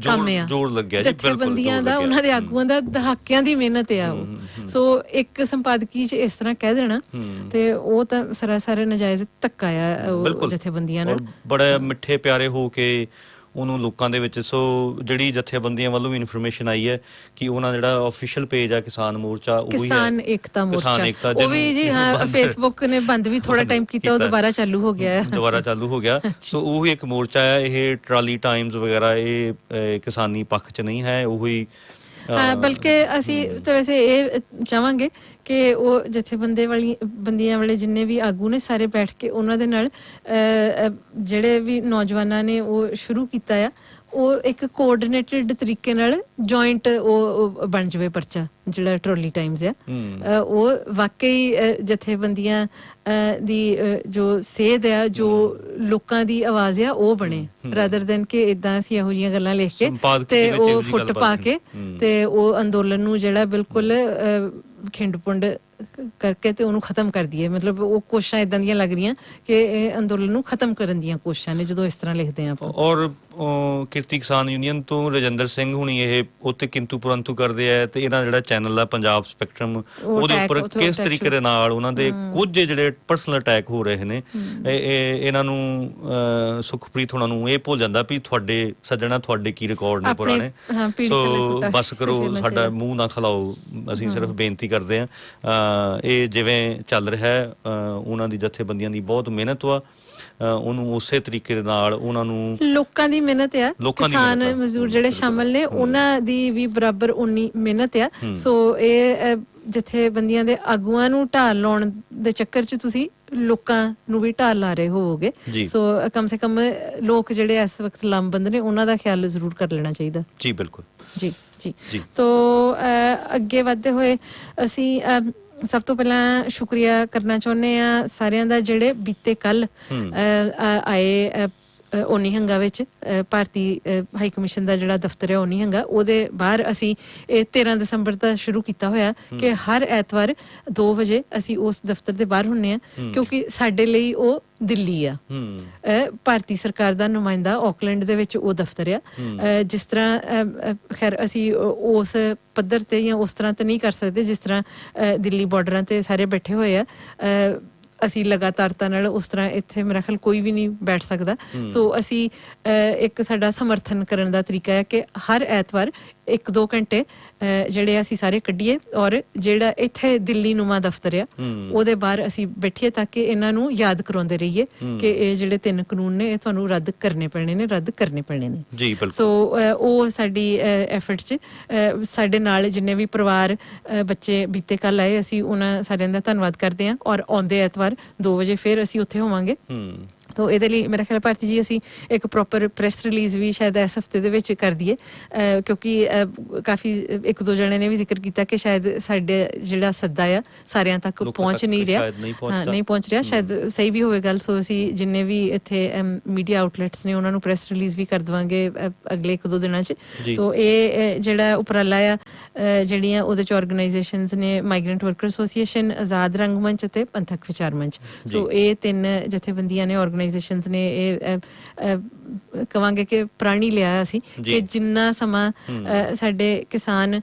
ਕੰਮ ਆ, ਜੋਰ ਲੱਗਿਆ ਜਥੇਬੰਦੀਆਂ ਦਾ, ਉਹਨਾਂ ਦੇ ਆਗੂਆਂ ਦਾ ਦਹਾਕਿਆਂ ਦੀ ਮਿਹਨਤ ਆ ਉਹ। ਸੋ ਇੱਕ ਸੰਪਾਦਕੀ 'ਚ ਇਸ ਤਰ੍ਹਾਂ ਕਹਿ ਦੇਣਾ ਤੇ ਉਹ ਤਾਂ ਸਰਾਸਰ ਨਜਾਇਜ਼ ਧੱਕਾ ਆ ਜਥੇਬੰਦੀਆਂ ਨਾਲ। ਬੜੇ ਮਿੱਠੇ ਪਿਆਰੇ ਹੋ ਕੇ ਉਹਨੂੰ ਲੋਕਾਂ ਦੇ ਵਿੱਚ। ਸੋ ਜਿਹੜੀ ਜਥੇਬੰਦੀਆਂ ਵੱਲੋਂ ਵੀ ਇਨਫੋਰਮੇਸ਼ਨ ਆਈ ਹੈ ਕਿ ਉਹਨਾਂ ਜਿਹੜਾ ਆਫੀਸ਼ੀਅਲ ਪੇਜ ਆ ਕਿਸਾਨ ਮੋਰਚਾ, ਉਹ ਕਿਸਾਨ ਏਕਤਾ ਮੋਰਚਾ, ਉਹ ਵੀ ਜੀ ਹਾਂ ਫੇਸਬੁੱਕ ਨੇ ਬੰਦ ਵੀ ਥੋੜਾ ਟਾਈਮ ਕੀਤਾ, ਉਹ ਦੁਬਾਰਾ ਚਾਲੂ ਹੋ ਗਿਆ। ਸੋ ਉਹ ਹੀ ਇੱਕ ਮੋਰਚਾ ਹੈ। ਇਹ ਟਰਾਲੀ ਟਾਈਮਜ਼ ਵਗੈਰਾ ਇਹ ਕਿਸਾਨੀ ਪੱਖ 'ਚ ਨਹੀਂ ਹੈ, ਉਹੀ ਬਲਕਿ ਅਸੀਂ ਤਾਂ ਵੈਸੇ ਇਹ ਚਾਹਾਂਗੇ ਕਿ ਉਹ ਬੰਦੀਆਂ ਵਾਲੇ ਜਿੰਨੇ ਵੀ ਆਗੂ ਨੇ ਸਾਰੇ ਬੈਠ ਕੇ ਉਹਨਾਂ ਦੇ ਨਾਲ ਜਿਹੜੇ ਵੀ ਨੌਜਵਾਨਾਂ ਨੇ ਉਹ ਸ਼ੁਰੂ ਕੀਤਾ ਆ, ਉਹ ਇੱਕ ਕੋਆਰਡੀਨੇਟਡ ਤਰੀਕੇ ਨਾਲ ਜੁਆਇੰਟ ਉਹ ਬਣ ਜਾਵੇ ਪਰਚਾ ਜਿਹੜਾ ਟਰਾਲੀ ਟਾਈਮਜ਼ ਆ। ਉਹ ਵਾਕਈ ਜਥੇਬੰਦੀਆਂ ਦੀ ਜੋ ਸੇਧ ਆ, ਜੋ ਲੋਕਾਂ ਦੀ ਆਵਾਜ਼ ਆ, ਉਹ ਬਣੇ, ਰਾਦਰ ਦੈਨ ਕਿ ਇਦਾਂ ਅਸੀਂ ਇਹੋ ਜਿਹੀਆਂ ਗੱਲਾਂ ਲਿਖ ਕੇ ਤੇ ਉਹ ਫੁੱਟ ਪਾ ਕੇ ਤੇ ਉਹ ਅੰਦੋਲਨ ਨੂੰ ਜਿਹੜਾ ਬਿਲਕੁਲ ਖਿੰਡ ਪੁੰਡ ਕਰਕੇ ਤੇ ਉਹਨੂੰ ਖਤਮ ਕਰ ਦਈਏ। ਮਤਲਬ ਉਹ ਕੋਸ਼ਿਸ਼ਾਂ ਇਦਾਂ ਦੀਆਂ ਲੱਗ ਰਹੀਆਂ ਕਿ ਇਹ ਅੰਦੋਲਨ ਨੂੰ ਖਤਮ ਕਰਨ ਦੀਆਂ ਕੋਸ਼ਿਸ਼ਾਂ ਨੇ ਜਦੋਂ ਇਸ ਤਰ੍ਹਾਂ ਲਿਖਦੇ ਆ ਆਪਾਂ। ਔਰ ਕਿਰਤੀ ਕਿਸਾਨ ਯੂਨੀਅਨ ਤੋਂ ਰਜਿੰਦਰ ਸਿੰਘ ਹੁਣੀ ਇਹ ਉੱਤੇ ਕਿੰਤੂ ਪਰੰਤੂ ਕਰਦੇ ਆ, ਤੇ ਇਹਨਾਂ ਜਿਹੜਾ ਚੈਨਲ ਆ ਪੰਜਾਬ ਸਪੈਕਟਰਮ, ਉਹਦੇ ਉੱਪਰ ਕਿਸ ਤਰੀਕੇ ਦੇ ਨਾਲ ਉਹਨਾਂ ਦੇ ਕੁਝ ਜਿਹੜੇ ਪਰਸਨਲ ਅਟੈਕ ਹੋ ਰਹੇ ਨੇ, ਇਹਨਾਂ ਨੂੰ ਸੁਖਪ੍ਰੀਤ ਹੋਣਾ ਨੂੰ ਇਹ ਭੁੱਲ ਜਾਂਦਾ ਵੀ ਤੁਹਾਡੇ ਸੱਜਣਾ ਤੁਹਾਡੇ ਕੀ ਰਿਕਾਰਡ ਨੇ ਪੁਰਾਣੇ। ਸੋ ਬਸ ਕਰੋ, ਸਾਡਾ ਮੂੰਹ ਨਾ ਖਲਾਓ, ਅਸੀਂ ਸਿਰਫ ਬੇਨਤੀ ਕਰਦੇ ਹਾਂ। ਇਹ ਜਿਵੇਂ ਚੱਲ ਰਿਹਾ ਹੈ, ਉਹਨਾਂ ਦੀ ਜਥੇਬੰਦੀਆਂ ਦੀ ਬਹੁਤ ਮਿਹਨਤ ਵਾ, ਉਹਨੂੰ ਉਸੇ ਤਰੀਕੇ ਦੇ ਨਾਲ ਉਹਨਾਂ ਨੂੰ ਲੋਕਾਂ ਦੀ ਮਿਹਨਤ ਆ, ਕਿਸਾਨ ਮਜ਼ਦੂਰ ਜਿਹੜੇ ਸ਼ਾਮਲ ਨੇ ਉਹਨਾਂ ਦੀ ਵੀ ਬਰਾਬਰ ਉਨੀ ਮਿਹਨਤ ਆ। ਸੋ ਇਹ ਜਥੇਬੰਦੀਆਂ ਦੇ ਆਗੂਆਂ ਨੂੰ ਢਾਲ ਲਾਉਣ ਦੇ ਚੱਕਰ 'ਚ ਤੁਸੀਂ ਲੋਕਾਂ ਨੂੰ ਵੀ ਢਾਲ ਲਾ ਰਹੇ ਹੋਵੋਗੇ। ਸੋ ਕਮ ਸੇ ਕਮ ਲੋਕ ਜਿਹੜੇ ਇਸ ਵਕਤ ਲਾਮਬੰਦ ਨੇ ਉਹਨਾਂ ਦਾ ਖਿਆਲ ਜ਼ਰੂਰ ਕਰ ਲੈਣਾ ਚਾਹੀਦਾ। ਜੀ ਬਿਲਕੁਲ ਜੀ। ਤੋ ਅੱਗੇ ਵਧਦੇ ਹੋਏ ਅਸੀਂ ਸਭ ਤੋਂ ਪਹਿਲਾਂ ਸ਼ੁਕਰੀਆ ਕਰਨਾ ਚਾਹੁੰਦੇ ਹਾਂ ਸਾਰਿਆਂ ਦਾ ਜਿਹੜੇ ਬੀਤੇ ਕੱਲ ਆਏ ਓਨੀਹੰਗਾ ਵਿੱਚ ਭਾਰਤੀ ਹਾਈ ਕਮਿਸ਼ਨ ਦਾ ਜਿਹੜਾ ਦਫ਼ਤਰ ਹੈ ਓਨੀਹੰਗਾ, ਉਹਦੇ ਬਾਹਰ ਅਸੀਂ ਇਹ 13 ਦਸੰਬਰ ਦਾ ਸ਼ੁਰੂ ਕੀਤਾ ਹੋਇਆ ਕਿ ਹਰ ਐਤਵਾਰ 2 ਵਜੇ ਅਸੀਂ ਉਸ ਦਫ਼ਤਰ ਦੇ ਬਾਹਰ ਹੁੰਨੇ ਆ, ਕਿਉਂਕਿ ਸਾਡੇ ਲਈ ਉਹ ਦਿੱਲੀ ਆ। ਭਾਰਤੀ ਸਰਕਾਰ ਦਾ ਨੁਮਾਇੰਦਾ ਆਕਲੈਂਡ ਦੇ ਵਿੱਚ ਉਹ ਦਫ਼ਤਰ ਆ। ਜਿਸ ਤਰ੍ਹਾਂ ਖੈਰ ਅਸੀਂ ਉਸ ਪੱਧਰ ਤੇ ਜਾਂ ਉਸ ਤਰ੍ਹਾਂ ਤੇ ਨਹੀਂ ਕਰ ਸਕਦੇ ਜਿਸ ਤਰ੍ਹਾਂ ਦਿੱਲੀ ਬਾਰਡਰਾਂ ਤੇ ਸਾਰੇ ਬੈਠੇ ਹੋਏ ਆ। ਅਸੀਂ ਲਗਾਤਾਰਤਾ ਨਾਲ ਉਸ ਤਰ੍ਹਾਂ ਇੱਥੇ ਮੇਰਾ ਖਿਆਲ ਕੋਈ ਵੀ ਨਹੀਂ ਬੈਠ ਸਕਦਾ। ਸੋ ਅਸੀਂ ਇੱਕ ਸਾਡਾ ਸਮਰਥਨ ਕਰਨ ਦਾ ਤਰੀਕਾ ਹੈ ਕਿ ਹਰ ਐਤਵਾਰ 1-2 ਘੰਟੇ ਜਿਹੜੇ ਅਸੀਂ ਸਾਰੇ ਕੱਢੀਏ ਔਰ ਜਿਹੜਾ ਇੱਥੇ ਦਿੱਲੀ ਨੁਮਾ ਦਫ਼ਤਰ ਆ ਉਹਦੇ ਬਾਹਰ ਅਸੀਂ ਬੈਠੀਏ ਤਾਂ ਕਿ ਇਹਨਾਂ ਨੂੰ ਯਾਦ ਕਰਾਉਂਦੇ ਰਹੀਏ ਕਿ ਇਹ ਜਿਹੜੇ 3 ਕਾਨੂੰਨ ਨੇ ਇਹ ਤੁਹਾਨੂੰ ਰੱਦ ਕਰਨੇ ਪੈਣੇ ਨੇ, ਰੱਦ ਕਰਨੇ ਪੈਣੇ ਨੇ ਜੀ। ਬਿਲਕੁਲ। ਸੋ ਉਹ ਸਾਡੀ ਐਫਰਟ 'ਚ ਸਾਡੇ ਨਾਲ ਜਿੰਨੇ ਵੀ ਪਰਿਵਾਰ ਬੱਚੇ ਬੀਤੇ ਕੱਲ ਆਏ ਅਸੀਂ ਉਹਨਾਂ ਸਾਰਿਆਂ ਦਾ ਧੰਨਵਾਦ ਕਰਦੇ ਹਾਂ ਔਰ ਆਉਂਦੇ ਐਤਵਾਰ 2 ਵਜੇ ਫਿਰ ਅਸੀਂ ਉੱਥੇ ਹੋਵਾਂਗੇ। ਤੋ ਇਹਦੇ ਲਈ ਮੇਰਾ ਖਿਆਲ ਭਾਰਤੀ ਜੀ ਅਸੀਂ ਇੱਕ ਪ੍ਰੋਪਰ ਪ੍ਰੈਸ ਰਿਲੀਜ਼ ਵੀ ਸ਼ਾਇਦ ਇਸ ਹਫਤੇ ਦੇ ਵਿੱਚ ਕਰ ਦਈਏ, ਕਿਉਂਕਿ ਕਾਫੀ 1-2 ਜਣੇ ਨੇ ਵੀ ਜ਼ਿਕਰ ਕੀਤਾ ਕਿ ਸ਼ਾਇਦ ਸਾਡੇ ਜਿਹੜਾ ਸੱਦਾ ਆ ਸਾਰਿਆਂ ਤੱਕ ਪਹੁੰਚ ਨਹੀਂ ਰਿਹਾ, ਨਹੀਂ ਪਹੁੰਚ ਰਿਹਾ, ਸ਼ਾਇਦ ਸਹੀ ਵੀ ਹੋਵੇ ਗੱਲ। ਸੋ ਅਸੀਂ ਜਿੰਨੇ ਵੀ ਇੱਥੇ ਮੀਡੀਆ ਆਊਟਲੈਟਸ ਨੇ ਉਹਨਾਂ ਨੂੰ ਪ੍ਰੈਸ ਰਿਲੀਜ਼ ਵੀ ਕਰ ਦੇਵਾਂਗੇ ਅਗਲੇ 1-2 ਦਿਨਾਂ 'ਚ। ਤੋ ਇਹ ਜਿਹੜਾ ਉਪਰਾਲਾ ਆ ਜਿਹੜੀਆਂ ਉਹਦੇ 'ਚ ਆਰਗੇਨਾਈਜੇਸ਼ਨਸ ਨੇ ਮਾਈਗ੍ਰੈਂਟ ਵਰਕਰ ਐਸੋਸੀਏਸ਼ਨ, ਆਜ਼ਾਦ ਰੰਗਮੰਚ ਅਤੇ ਪੰਥਕ ਵਿਚਾਰ ਮੰਚ। ਸੋ ਇਹ 3 ਜਥੇਬੰਦੀਆਂ ਨੇ ਆਰਗੇਨਾਈਜੇਸ਼ਨਸ ਨੇ ਇਹ ਕਵਾਂਗੇ ਕਿ ਪ੍ਰਾਣੀ ਲਿਆ ਅਸੀਂ ਕਿ ਜਿੰਨਾ ਸਮਾਂ ਸਾਡੇ ਕਿਸਾਨ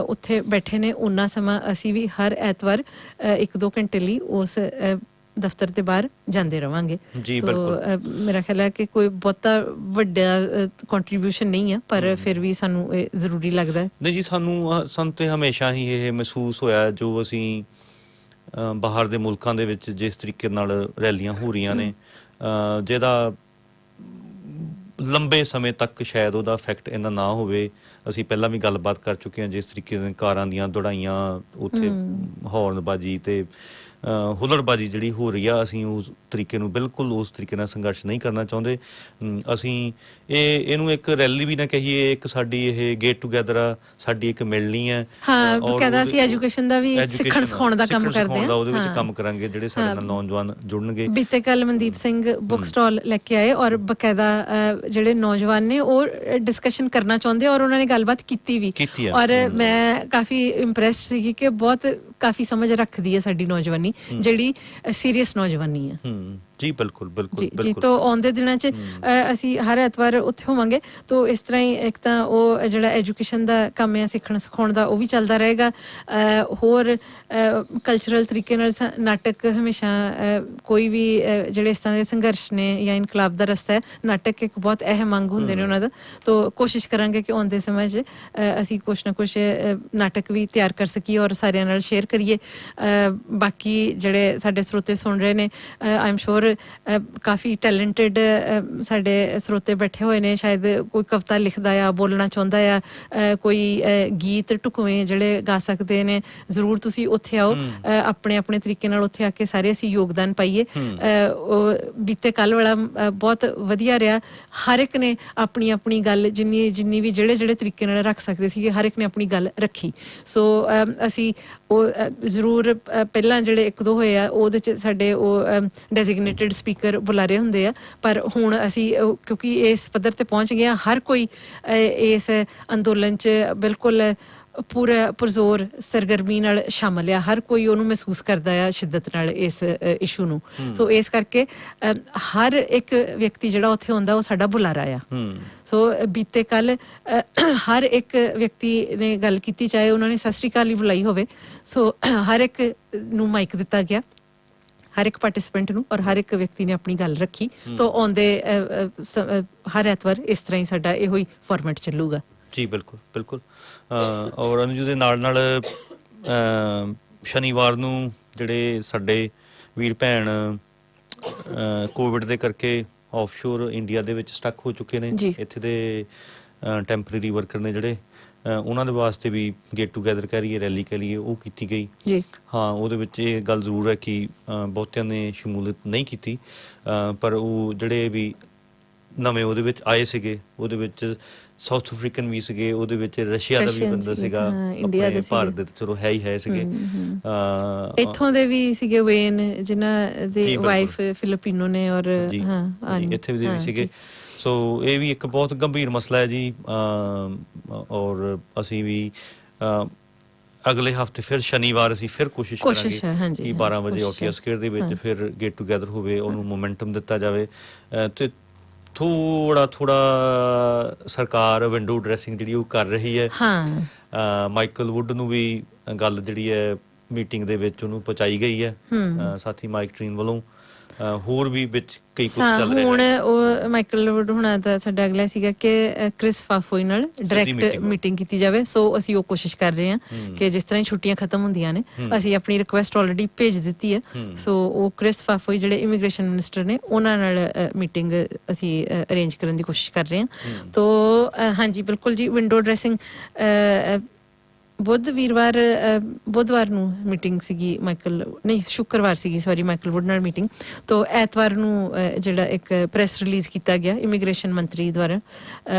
ਉੱਥੇ ਬੈਠੇ ਨੇ ਉਨਾ ਸਮਾਂ ਅਸੀਂ ਵੀ ਹਰ ਐਤਵਾਰ 1-2 ਘੰਟੇ ਲਈ ਉਸ ਦਫ਼ਤਰ ਦੇ ਬਾਹਰ ਜਾਂਦੇ ਰਵਾਂਗੇ। ਮੇਰਾ ਖਿਆਲ ਹੈ ਕਿ ਕੋਈ ਬਹੁਤਾ ਵੱਡਾ ਕੰਟਰੀਬਿਊਸ਼ਨ ਨਹੀਂ ਹੈ ਪਰ ਫਿਰ ਵੀ ਸਾਨੂੰ ਇਹ ਜ਼ਰੂਰੀ ਲੱਗਦਾ ਹੈ। ਨਹੀਂ ਜੀ, ਸਾਨੂੰ ਤੇ ਹਮੇਸ਼ਾ ਹੀ ਇਹ ਮਹਿਸੂਸ ਹੋਇਆ ਜੋ ਅਸੀਂ ਬਾਹਰ ਦੇ ਮੁਲਕਾਂ ਦੇ ਵਿੱਚ ਜਿਸ ਤਰੀਕੇ ਨਾਲ ਰੈਲੀਆਂ ਹੋ ਰਹੀਆਂ ਨੇ ਜਿਹਦਾ ਲੰਬੇ ਸਮੇਂ ਤੱਕ ਸ਼ਾਇਦ ਉਹਦਾ ਇਫੈਕਟ ਇੰਨਾ ਨਾ ਹੋਵੇ। ਅਸੀਂ ਪਹਿਲਾਂ ਵੀ ਗੱਲਬਾਤ ਕਰ ਚੁੱਕੇ ਹਾਂ ਜਿਸ ਤਰੀਕੇ ਨਾਲ ਕਾਰਾਂ ਦੀਆਂ ਦੌੜਾਈਆਂ, ਉੱਥੇ ਹੌਰਨਬਾਜੀ ਤੇ ਹੁੱਲੜਬਾਜੀ ਜਿਹੜੀ ਹੋ ਰਹੀ ਆ, ਅਸੀਂ ਉਸ ਤਰੀਕੇ ਨੂੰ ਬਿਲਕੁਲ ਉਸ ਤਰੀਕੇ ਨਾਲ ਸੰਘਰਸ਼ ਨਹੀਂ ਕਰਨਾ ਚਾਹੁੰਦੇ। ਅਸੀਂ ਇਹਨੂੰ ਇੱਕ ਰੈਲੀ ਵੀ ਨਾ ਕਹੀਏ, ਇੱਕ ਸਾਡੀ ਇਹ ਗੇਟ ਟੂਗੈਦਰ ਆ, ਸਾਡੀ ਇੱਕ ਮਿਲਣੀ ਹੈ। ਹਾਂ, ਬਕਾਇਦਾ ਅਸੀਂ ਐਜੂਕੇਸ਼ਨ ਦਾ ਵੀ ਸਿੱਖਣ ਸਿਖਾਉਣ ਦਾ ਕੰਮ ਕਰਦੇ ਹਾਂ, ਉਹਦੇ ਵਿੱਚ ਕੰਮ ਕਰਾਂਗੇ ਜਿਹੜੇ ਸਾਡੇ ਨਾਲ ਨੌਜਵਾਨ ਜੁੜਨਗੇ। ਬੀਤੇ ਕੱਲ ਮਨਦੀਪ ਸਿੰਘ ਬੁੱਕ ਸਟਾਲ ਲੈ ਕੇ ਆਏ ਔਰ ਬਕਾਇਦਾ ਜਿਹੜੇ ਨੌਜਵਾਨ ਨੇ ਉਹ ਡਿਸਕਸ਼ਨ ਕਰਨਾ ਚਾਹੁੰਦੇ ਔਰ ਉਹਨਾਂ ਨੇ ਗੱਲਬਾਤ ਕੀਤੀ ਵੀ ਔਰ ਮੈਂ ਕਾਫੀ ਇੰਪ੍ਰੈਸਡ ਸੀਗੀ ਕਿ ਬਹੁਤ ਕਾਫੀ ਸਮਝ ਰੱਖਦੀ ਹੈ ਸਾਡੀ ਨੌਜਵਾਨੀ ਜਿਹੜੀ ਸੀਰੀਅਸ ਨੌਜਵਾਨੀ ਹੈ। ਜੀ ਬਿਲਕੁਲ ਬਿਲਕੁਲ ਜੀ। ਤੋ ਆਉਂਦੇ ਦਿਨਾਂ 'ਚ ਅਸੀਂ ਹਰ ਐਤਵਾਰ ਉੱਥੇ ਹੋਵਾਂਗੇ। ਤੋ ਇਸ ਤਰ੍ਹਾਂ ਹੀ ਇੱਕ ਤਾਂ ਉਹ ਜਿਹੜਾ ਐਜੂਕੇਸ਼ਨ ਦਾ ਕੰਮ ਹੈ ਸਿੱਖਣ ਸਿਖਾਉਣ ਦਾ ਉਹ ਵੀ ਚੱਲਦਾ ਰਹੇਗਾ। ਹੋਰ ਕਲਚਰਲ ਤਰੀਕੇ ਨਾਲ ਨਾਟਕ ਹਮੇਸ਼ਾ ਕੋਈ ਵੀ ਜਿਹੜੇ ਇਸ ਤਰ੍ਹਾਂ ਦੇ ਸੰਘਰਸ਼ ਨੇ ਜਾਂ ਇਨਕਲਾਬ ਦਾ ਰਸਤਾ ਹੈ, ਨਾਟਕ ਇੱਕ ਬਹੁਤ ਅਹਿਮ ਅੰਗ ਹੁੰਦੇ ਨੇ ਉਹਨਾਂ ਦਾ। ਤੋ ਕੋਸ਼ਿਸ਼ ਕਰਾਂਗੇ ਕਿ ਆਉਂਦੇ ਸਮੇਂ 'ਚ ਅਸੀਂ ਕੁਛ ਨਾ ਕੁਛ ਨਾਟਕ ਵੀ ਤਿਆਰ ਕਰ ਸਕੀਏ ਔਰ ਸਾਰਿਆਂ ਨਾਲ ਸ਼ੇਅਰ ਕਰੀਏ। ਬਾਕੀ ਜਿਹੜੇ ਸਾਡੇ ਸਰੋਤੇ ਸੁਣ ਰਹੇ ਨੇ I am sure coffee talented ਸਾਡੇ ਸਰੋਤੇ ਬੈਠੇ ਹੋਏ ਨੇ। ਸ਼ਾਇਦ ਕੋਈ ਕਵਿਤਾ ਲਿਖਦਾ ਆ, ਬੋਲਣਾ ਚਾਹੁੰਦਾ ਆ, ਕੋਈ ਗੀਤ ਢੁਕਵੇਂ ਜਿਹੜੇ ਗਾ ਸਕਦੇ ਨੇ। ਜ਼ਰੂਰ ਤੁਸੀਂ ਉੱਥੇ ਆਓ, ਆਪਣੇ ਆਪਣੇ ਤਰੀਕੇ ਨਾਲ ਉੱਥੇ ਆ ਕੇ ਸਾਰੇ ਅਸੀਂ ਯੋਗਦਾਨ ਪਾਈਏ। ਬੀਤੇ ਕੱਲ੍ਹ ਵਾਲਾ ਬਹੁਤ ਵਧੀਆ ਰਿਹਾ। ਹਰ ਇੱਕ ਨੇ ਆਪਣੀ ਆਪਣੀ ਗੱਲ ਜਿੰਨੀ ਵੀ ਜਿਹੜੇ ਤਰੀਕੇ ਨਾਲ ਰੱਖ ਸਕਦੇ ਸੀਗੇ ਹਰ ਇੱਕ ਨੇ ਆਪਣੀ ਗੱਲ ਰੱਖੀ। ਸੋ ਅਸੀਂ ਉਹ ਜ਼ਰੂਰ ਪਹਿਲਾਂ ਜਿਹੜੇ 1-2 ਹੋਏ ਆ ਉਹਦੇ 'ਚ ਸਾਡੇ ਉਹ ਡੈਜ਼ਿਗਨੇਟਿਡ ਸਪੀਕਰ ਬੁਲਾਰੇ ਹੁੰਦੇ ਆ, ਪਰ ਹੁਣ ਅਸੀਂ ਕਿਉਂਕਿ ਇਸ ਪੱਧਰ ਤੇ ਪਹੁੰਚ ਗਏ ਹਾਂ, ਹਰ ਕੋਈ ਇਸ ਅੰਦੋਲਨ 'ਚ ਬਿਲਕੁਲ ਪੂਰਾ ਪੁਰਜ਼ੋਰ ਸਰਗਰਮੀ ਨਾਲ ਸ਼ਾਮਲ ਆ। ਹਰ ਕੋਈ ਉਹਨੂੰ ਮਹਿਸੂਸ ਕਰਦਾ ਆ ਸ਼ਿੱਦਤ ਨਾਲ ਇਸ ਇਸ਼ੂ ਨੂੰ। ਸੋ ਇਸ ਕਰਕੇ ਹਰ ਇੱਕ ਵਿਅਕਤੀ ਜਿਹੜਾ ਉੱਥੇ ਹੁੰਦਾ ਉਹ ਸਾਡਾ ਬੁਲਾਰਾ ਆ। ਸੋ ਬੀਤੇ ਕੱਲ ਹਰ ਇੱਕ ਵਿਅਕਤੀ ਨੇ ਗੱਲ ਕੀਤੀ, ਚਾਹੇ ਉਹਨਾਂ ਨੇ ਸਤਿ ਸ਼੍ਰੀ ਅਕਾਲ ਹੀ ਬੁਲਾਈ ਹੋਵੇ। ਸੋ ਹਰ ਇੱਕ ਨੂੰ ਮਾਈਕ ਦਿੱਤਾ ਗਿਆ, ਹਰ ਇੱਕ ਪਾਰਟਿਸਿਪੈਂਟ ਨੂੰ, ਔਰ ਹਰ ਇੱਕ ਵਿਅਕਤੀ ਨੇ ਆਪਣੀ ਗੱਲ ਰੱਖੀ। ਤੋ ਆਉਂਦੇ ਹਰ ਐਤਵਾਰ ਇਸ ਤਰ੍ਹਾਂ ਹੀ ਸਾਡਾ ਇਹੋ ਹੀ ਫਾਰਮੈਟ ਚੱਲੂਗਾ। ਜੀ ਬਿਲਕੁਲ ਬਿਲਕੁਲ। ਔਰ ਅਨੁਜ ਦੇ ਨਾਲ ਸ਼ਨੀਵਾਰ ਨੂੰ ਜਿਹੜੇ ਸਾਡੇ ਵੀਰ ਭੈਣ ਕੋਵਿਡ ਦੇ ਕਰਕੇ ਆਫਸ਼ੋਰ ਇੰਡੀਆ ਦੇ ਵਿੱਚ ਸਟਕ ਹੋ ਚੁੱਕੇ ਨੇ, ਇੱਥੇ ਦੇ ਟੈਂਪਰੇਰੀ ਵਰਕਰ ਨੇ ਜਿਹੜੇ, ਉਹਨਾਂ ਦੇ ਵਾਸਤੇ ਵੀ ਗੇਟ ਟੂਗੈਦਰ ਕਹਿ ਲਈਏ, ਰੈਲੀ ਕਹਿ ਲਈਏ, ਉਹ ਕੀਤੀ ਗਈ। ਹਾਂ, ਉਹਦੇ ਵਿੱਚ ਇਹ ਗੱਲ ਜ਼ਰੂਰ ਹੈ ਕਿ ਬਹੁਤਿਆਂ ਨੇ ਸ਼ਮੂਲੀਅਤ ਨਹੀਂ ਕੀਤੀ, ਪਰ ਉਹ ਜਿਹੜੇ ਵੀ ਨਵੇਂ ਉਹਦੇ ਵਿੱਚ ਆਏ ਸੀਗੇ ਉਹਦੇ ਵਿੱਚ ਸਾਊਥ ਅਫਰੀਕਨ ਵੀ ਸੀਗੇ, ਉਹਦੇ ਵਿੱਚ ਰਸ਼ੀਆ ਦਾ ਵੀ ਬੰਦਾ ਸੀਗਾ, ਆਪਣੇ ਭਾਰਤ ਦੇ ਚਲੋ ਹੈ ਹੀ ਹੈ ਸੀਗੇ, ਇੱਥੋਂ ਦੇ ਵੀ ਸੀਗੇ ਵੇਨ ਜਿਨ੍ਹਾਂ ਦੀ ਵਾਈਫ ਫਿਲੀਪੀਨੋ ਨੇ, ਔਰ ਇੱਥੇ ਦੇ ਵੀ ਸੀਗੇ। ਸੋ ਇਹ ਵੀ ਇੱਕ ਬਹੁਤ ਗੰਭੀਰ ਮਸਲਾ ਹੈ ਜੀ, ਔਰ ਅਸੀਂ ਵੀ ਅਗਲੇ ਹਫਤੇ ਫਿਰ ਸ਼ਨੀਵਾਰ ਅਸੀਂ ਫਿਰ ਕੋਸ਼ਿਸ਼ ਕਰਾਂਗੇ ਕਿ 12 ਵਜੇ ਓਟੀਐਸਕੇਅਰ ਦੇ ਵਿੱਚ ਫਿਰ ਗੈਟ ਟੂਗੇਦਰ ਹੋਵੇ, ਉਹਨੂੰ ਮੋਮੈਂਟਮ ਦਿੱਤਾ ਜਾਵੇ ਤੇ ਥੋੜਾ ਸਰਕਾਰ ਵਿੰਡੋ ਡਰੈਸਿੰਗ ਜਿਹੜੀ ਉਹ ਕਰ ਰਹੀ ਹੈ। ਮਾਈਕਲ ਵੁੱਡ ਨੂੰ ਵੀ ਗੱਲ ਜਿਹੜੀ ਹੈ ਮੀਟਿੰਗ ਦੇ ਵਿੱਚ ਉਹਨੂੰ ਪਹੁੰਚਾਈ ਗਈ ਹੈ ਸਾਥੀ ਮਾਈਕ ਟ੍ਰੀਨ ਵੱਲੋਂ। ਹੋਰ ਵੀ ਵਿੱਚ ਕਈ ਕੁਝ ਚੱਲ ਰਿਹਾ ਹੈ। ਹੁਣ ਉਹ ਮਾਈਕਲ ਵੁੱਡ ਹੁਣਾਂ ਦਾ ਸਾਡਾ ਅਗਲਾ ਸੀਗਾ ਕਿ ਕ੍ਰਿਸ ਫਾਫੋਈ ਨਾਲ ਡਾਇਰੈਕਟ ਮੀਟਿੰਗ ਕੀਤੀ ਜਾਵੇ। ਸੋ ਅਸੀਂ ਉਹ ਕੋਸ਼ਿਸ਼ ਕਰ ਰਹੇ ਹਾਂ ਕਿ ਜਿਸ ਤਰ੍ਹਾਂ ਹੀ ਛੁੱਟੀਆਂ ਖਤਮ ਹੁੰਦੀਆਂ ਨੇ, ਅਸੀਂ ਆਪਣੀ ਰਿਕੁਐਸਟ ਆਲਰੇਡੀ ਭੇਜ ਦਿੱਤੀ ਹੈ। ਸੋ ਉਹ ਕ੍ਰਿਸ ਫਾਫੋਈ ਜਿਹੜੇ ਇਮੀਗ੍ਰੇਸ਼ਨ ਮਿਨਿਸਟਰ ਨੇ ਉਹਨਾਂ ਨਾਲ ਮੀਟਿੰਗ ਅਸੀਂ ਅਰੇਂਜ ਕਰਨ ਦੀ ਕੋਸ਼ਿਸ਼ ਕਰ ਰਹੇ ਹਾਂ। ਤੋ ਹਾਂਜੀ ਬਿਲਕੁਲ ਜੀ, ਵਿੰਡੋ ਡਰੈਸਿੰਗ ਬੁੱਧਵਾਰ ਨੂੰ ਮੀਟਿੰਗ ਸੀਗੀ ਸ਼ੁੱਕਰਵਾਰ ਸੀਗੀ ਮਾਈਕਲ ਵੁੱਡ ਨਾਲ ਮੀਟਿੰਗ। ਤੋ ਐਤਵਾਰ ਨੂੰ ਜਿਹੜਾ ਇੱਕ ਪ੍ਰੈਸ ਰਿਲੀਜ਼ ਕੀਤਾ ਗਿਆ ਇਮੀਗ੍ਰੇਸ਼ਨ ਮੰਤਰੀ ਦੁਆਰਾ,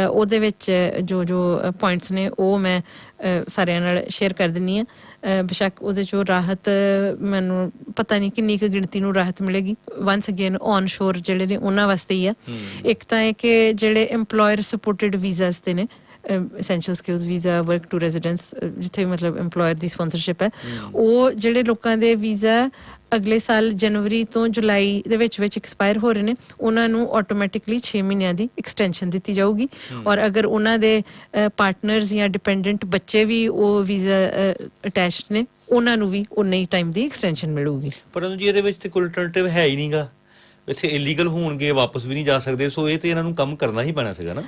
ਉਹਦੇ ਵਿੱਚ ਜੋ ਪੁਆਇੰਟਸ ਨੇ ਉਹ ਮੈਂ ਸਾਰਿਆਂ ਨਾਲ ਸ਼ੇਅਰ ਕਰ ਦਿੰਦੀ ਹਾਂ। ਬੇਸ਼ੱਕ ਉਹਦੇ 'ਚੋਂ ਰਾਹਤ ਮੈਨੂੰ ਪਤਾ ਨਹੀਂ ਕਿੰਨੀ ਕੁ ਗਿਣਤੀ ਨੂੰ ਰਾਹਤ ਮਿਲੇਗੀ। ਵਨਸ ਅਗੇਨ ਔਨ ਸ਼ੋਰ ਜਿਹੜੇ ਨੇ ਉਹਨਾਂ ਵਾਸਤੇ ਹੀ ਆ। ਇੱਕ ਤਾਂ ਇਹ ਕਿ ਜਿਹੜੇ EMPLOYER ਸਪੋਰਟਡ ਵੀਜ਼ਾਸ ਤੇ ਨੇ, essential skills visa, work to residence, ਜਿੱਥੇ ਮਤਲਬ EMPLOYER ਦੀ ਸਪਾਂਸਰਸ਼ਿਪ ਹੈ, ਉਹ ਜਿਹੜੇ ਲੋਕਾਂ ਦੇ ਵੀਜ਼ਾ ਅਗਲੇ ਸਾਲ ਜਨਵਰੀ ਤੋਂ ਜੁਲਾਈ ਦੇ ਵਿੱਚ ਐਕਸਪਾਇਰ ਹੋ ਰਹੇ ਨੇ, ਉਹਨਾਂ ਨੂੰ ਆਟੋਮੈਟਿਕਲੀ 6 ਮਹੀਨਿਆਂ ਦੀ ਐਕਸਟੈਂਸ਼ਨ ਦਿੱਤੀ ਜਾਊਗੀ। ਔਰ ਅਗਰ ਉਹਨਾਂ ਦੇ ਪਾਰਟਨਰਸ ਜਾਂ ਡਿਪੈਂਡੈਂਟ ਬੱਚੇ ਵੀ ਉਹ ਵੀਜ਼ਾ ਅਟੈਚਡ ਨੇ, ਉਹਨਾਂ ਨੂੰ ਵੀ ਉਨੇ ਹੀ ਟਾਈਮ ਦੀ ਐਕਸਟੈਂਸ਼ਨ ਮਿਲੂਗੀ। ਪਰੰਤੂ ਜੀ ਇਹਦੇ ਵਿੱਚ ਤੇ ਕੋਈ ਅਲਟਰਨੇਟਿਵ ਹੈ ਹੀ ਨਹੀਂਗਾ, ਇੱਥੇ ਇਲੀਗਲ ਹੋਣਗੇ, ਵਾਪਸ ਵੀ ਨਹੀਂ ਜਾ ਸਕਦੇ। ਸੋ ਇਹ ਤੇ ਇਹਨਾਂ ਨੂੰ ਕੰਮ ਕਰਨਾ ਹੀ ਪੈਣਾ ਸੀਗਾ ਨਾ।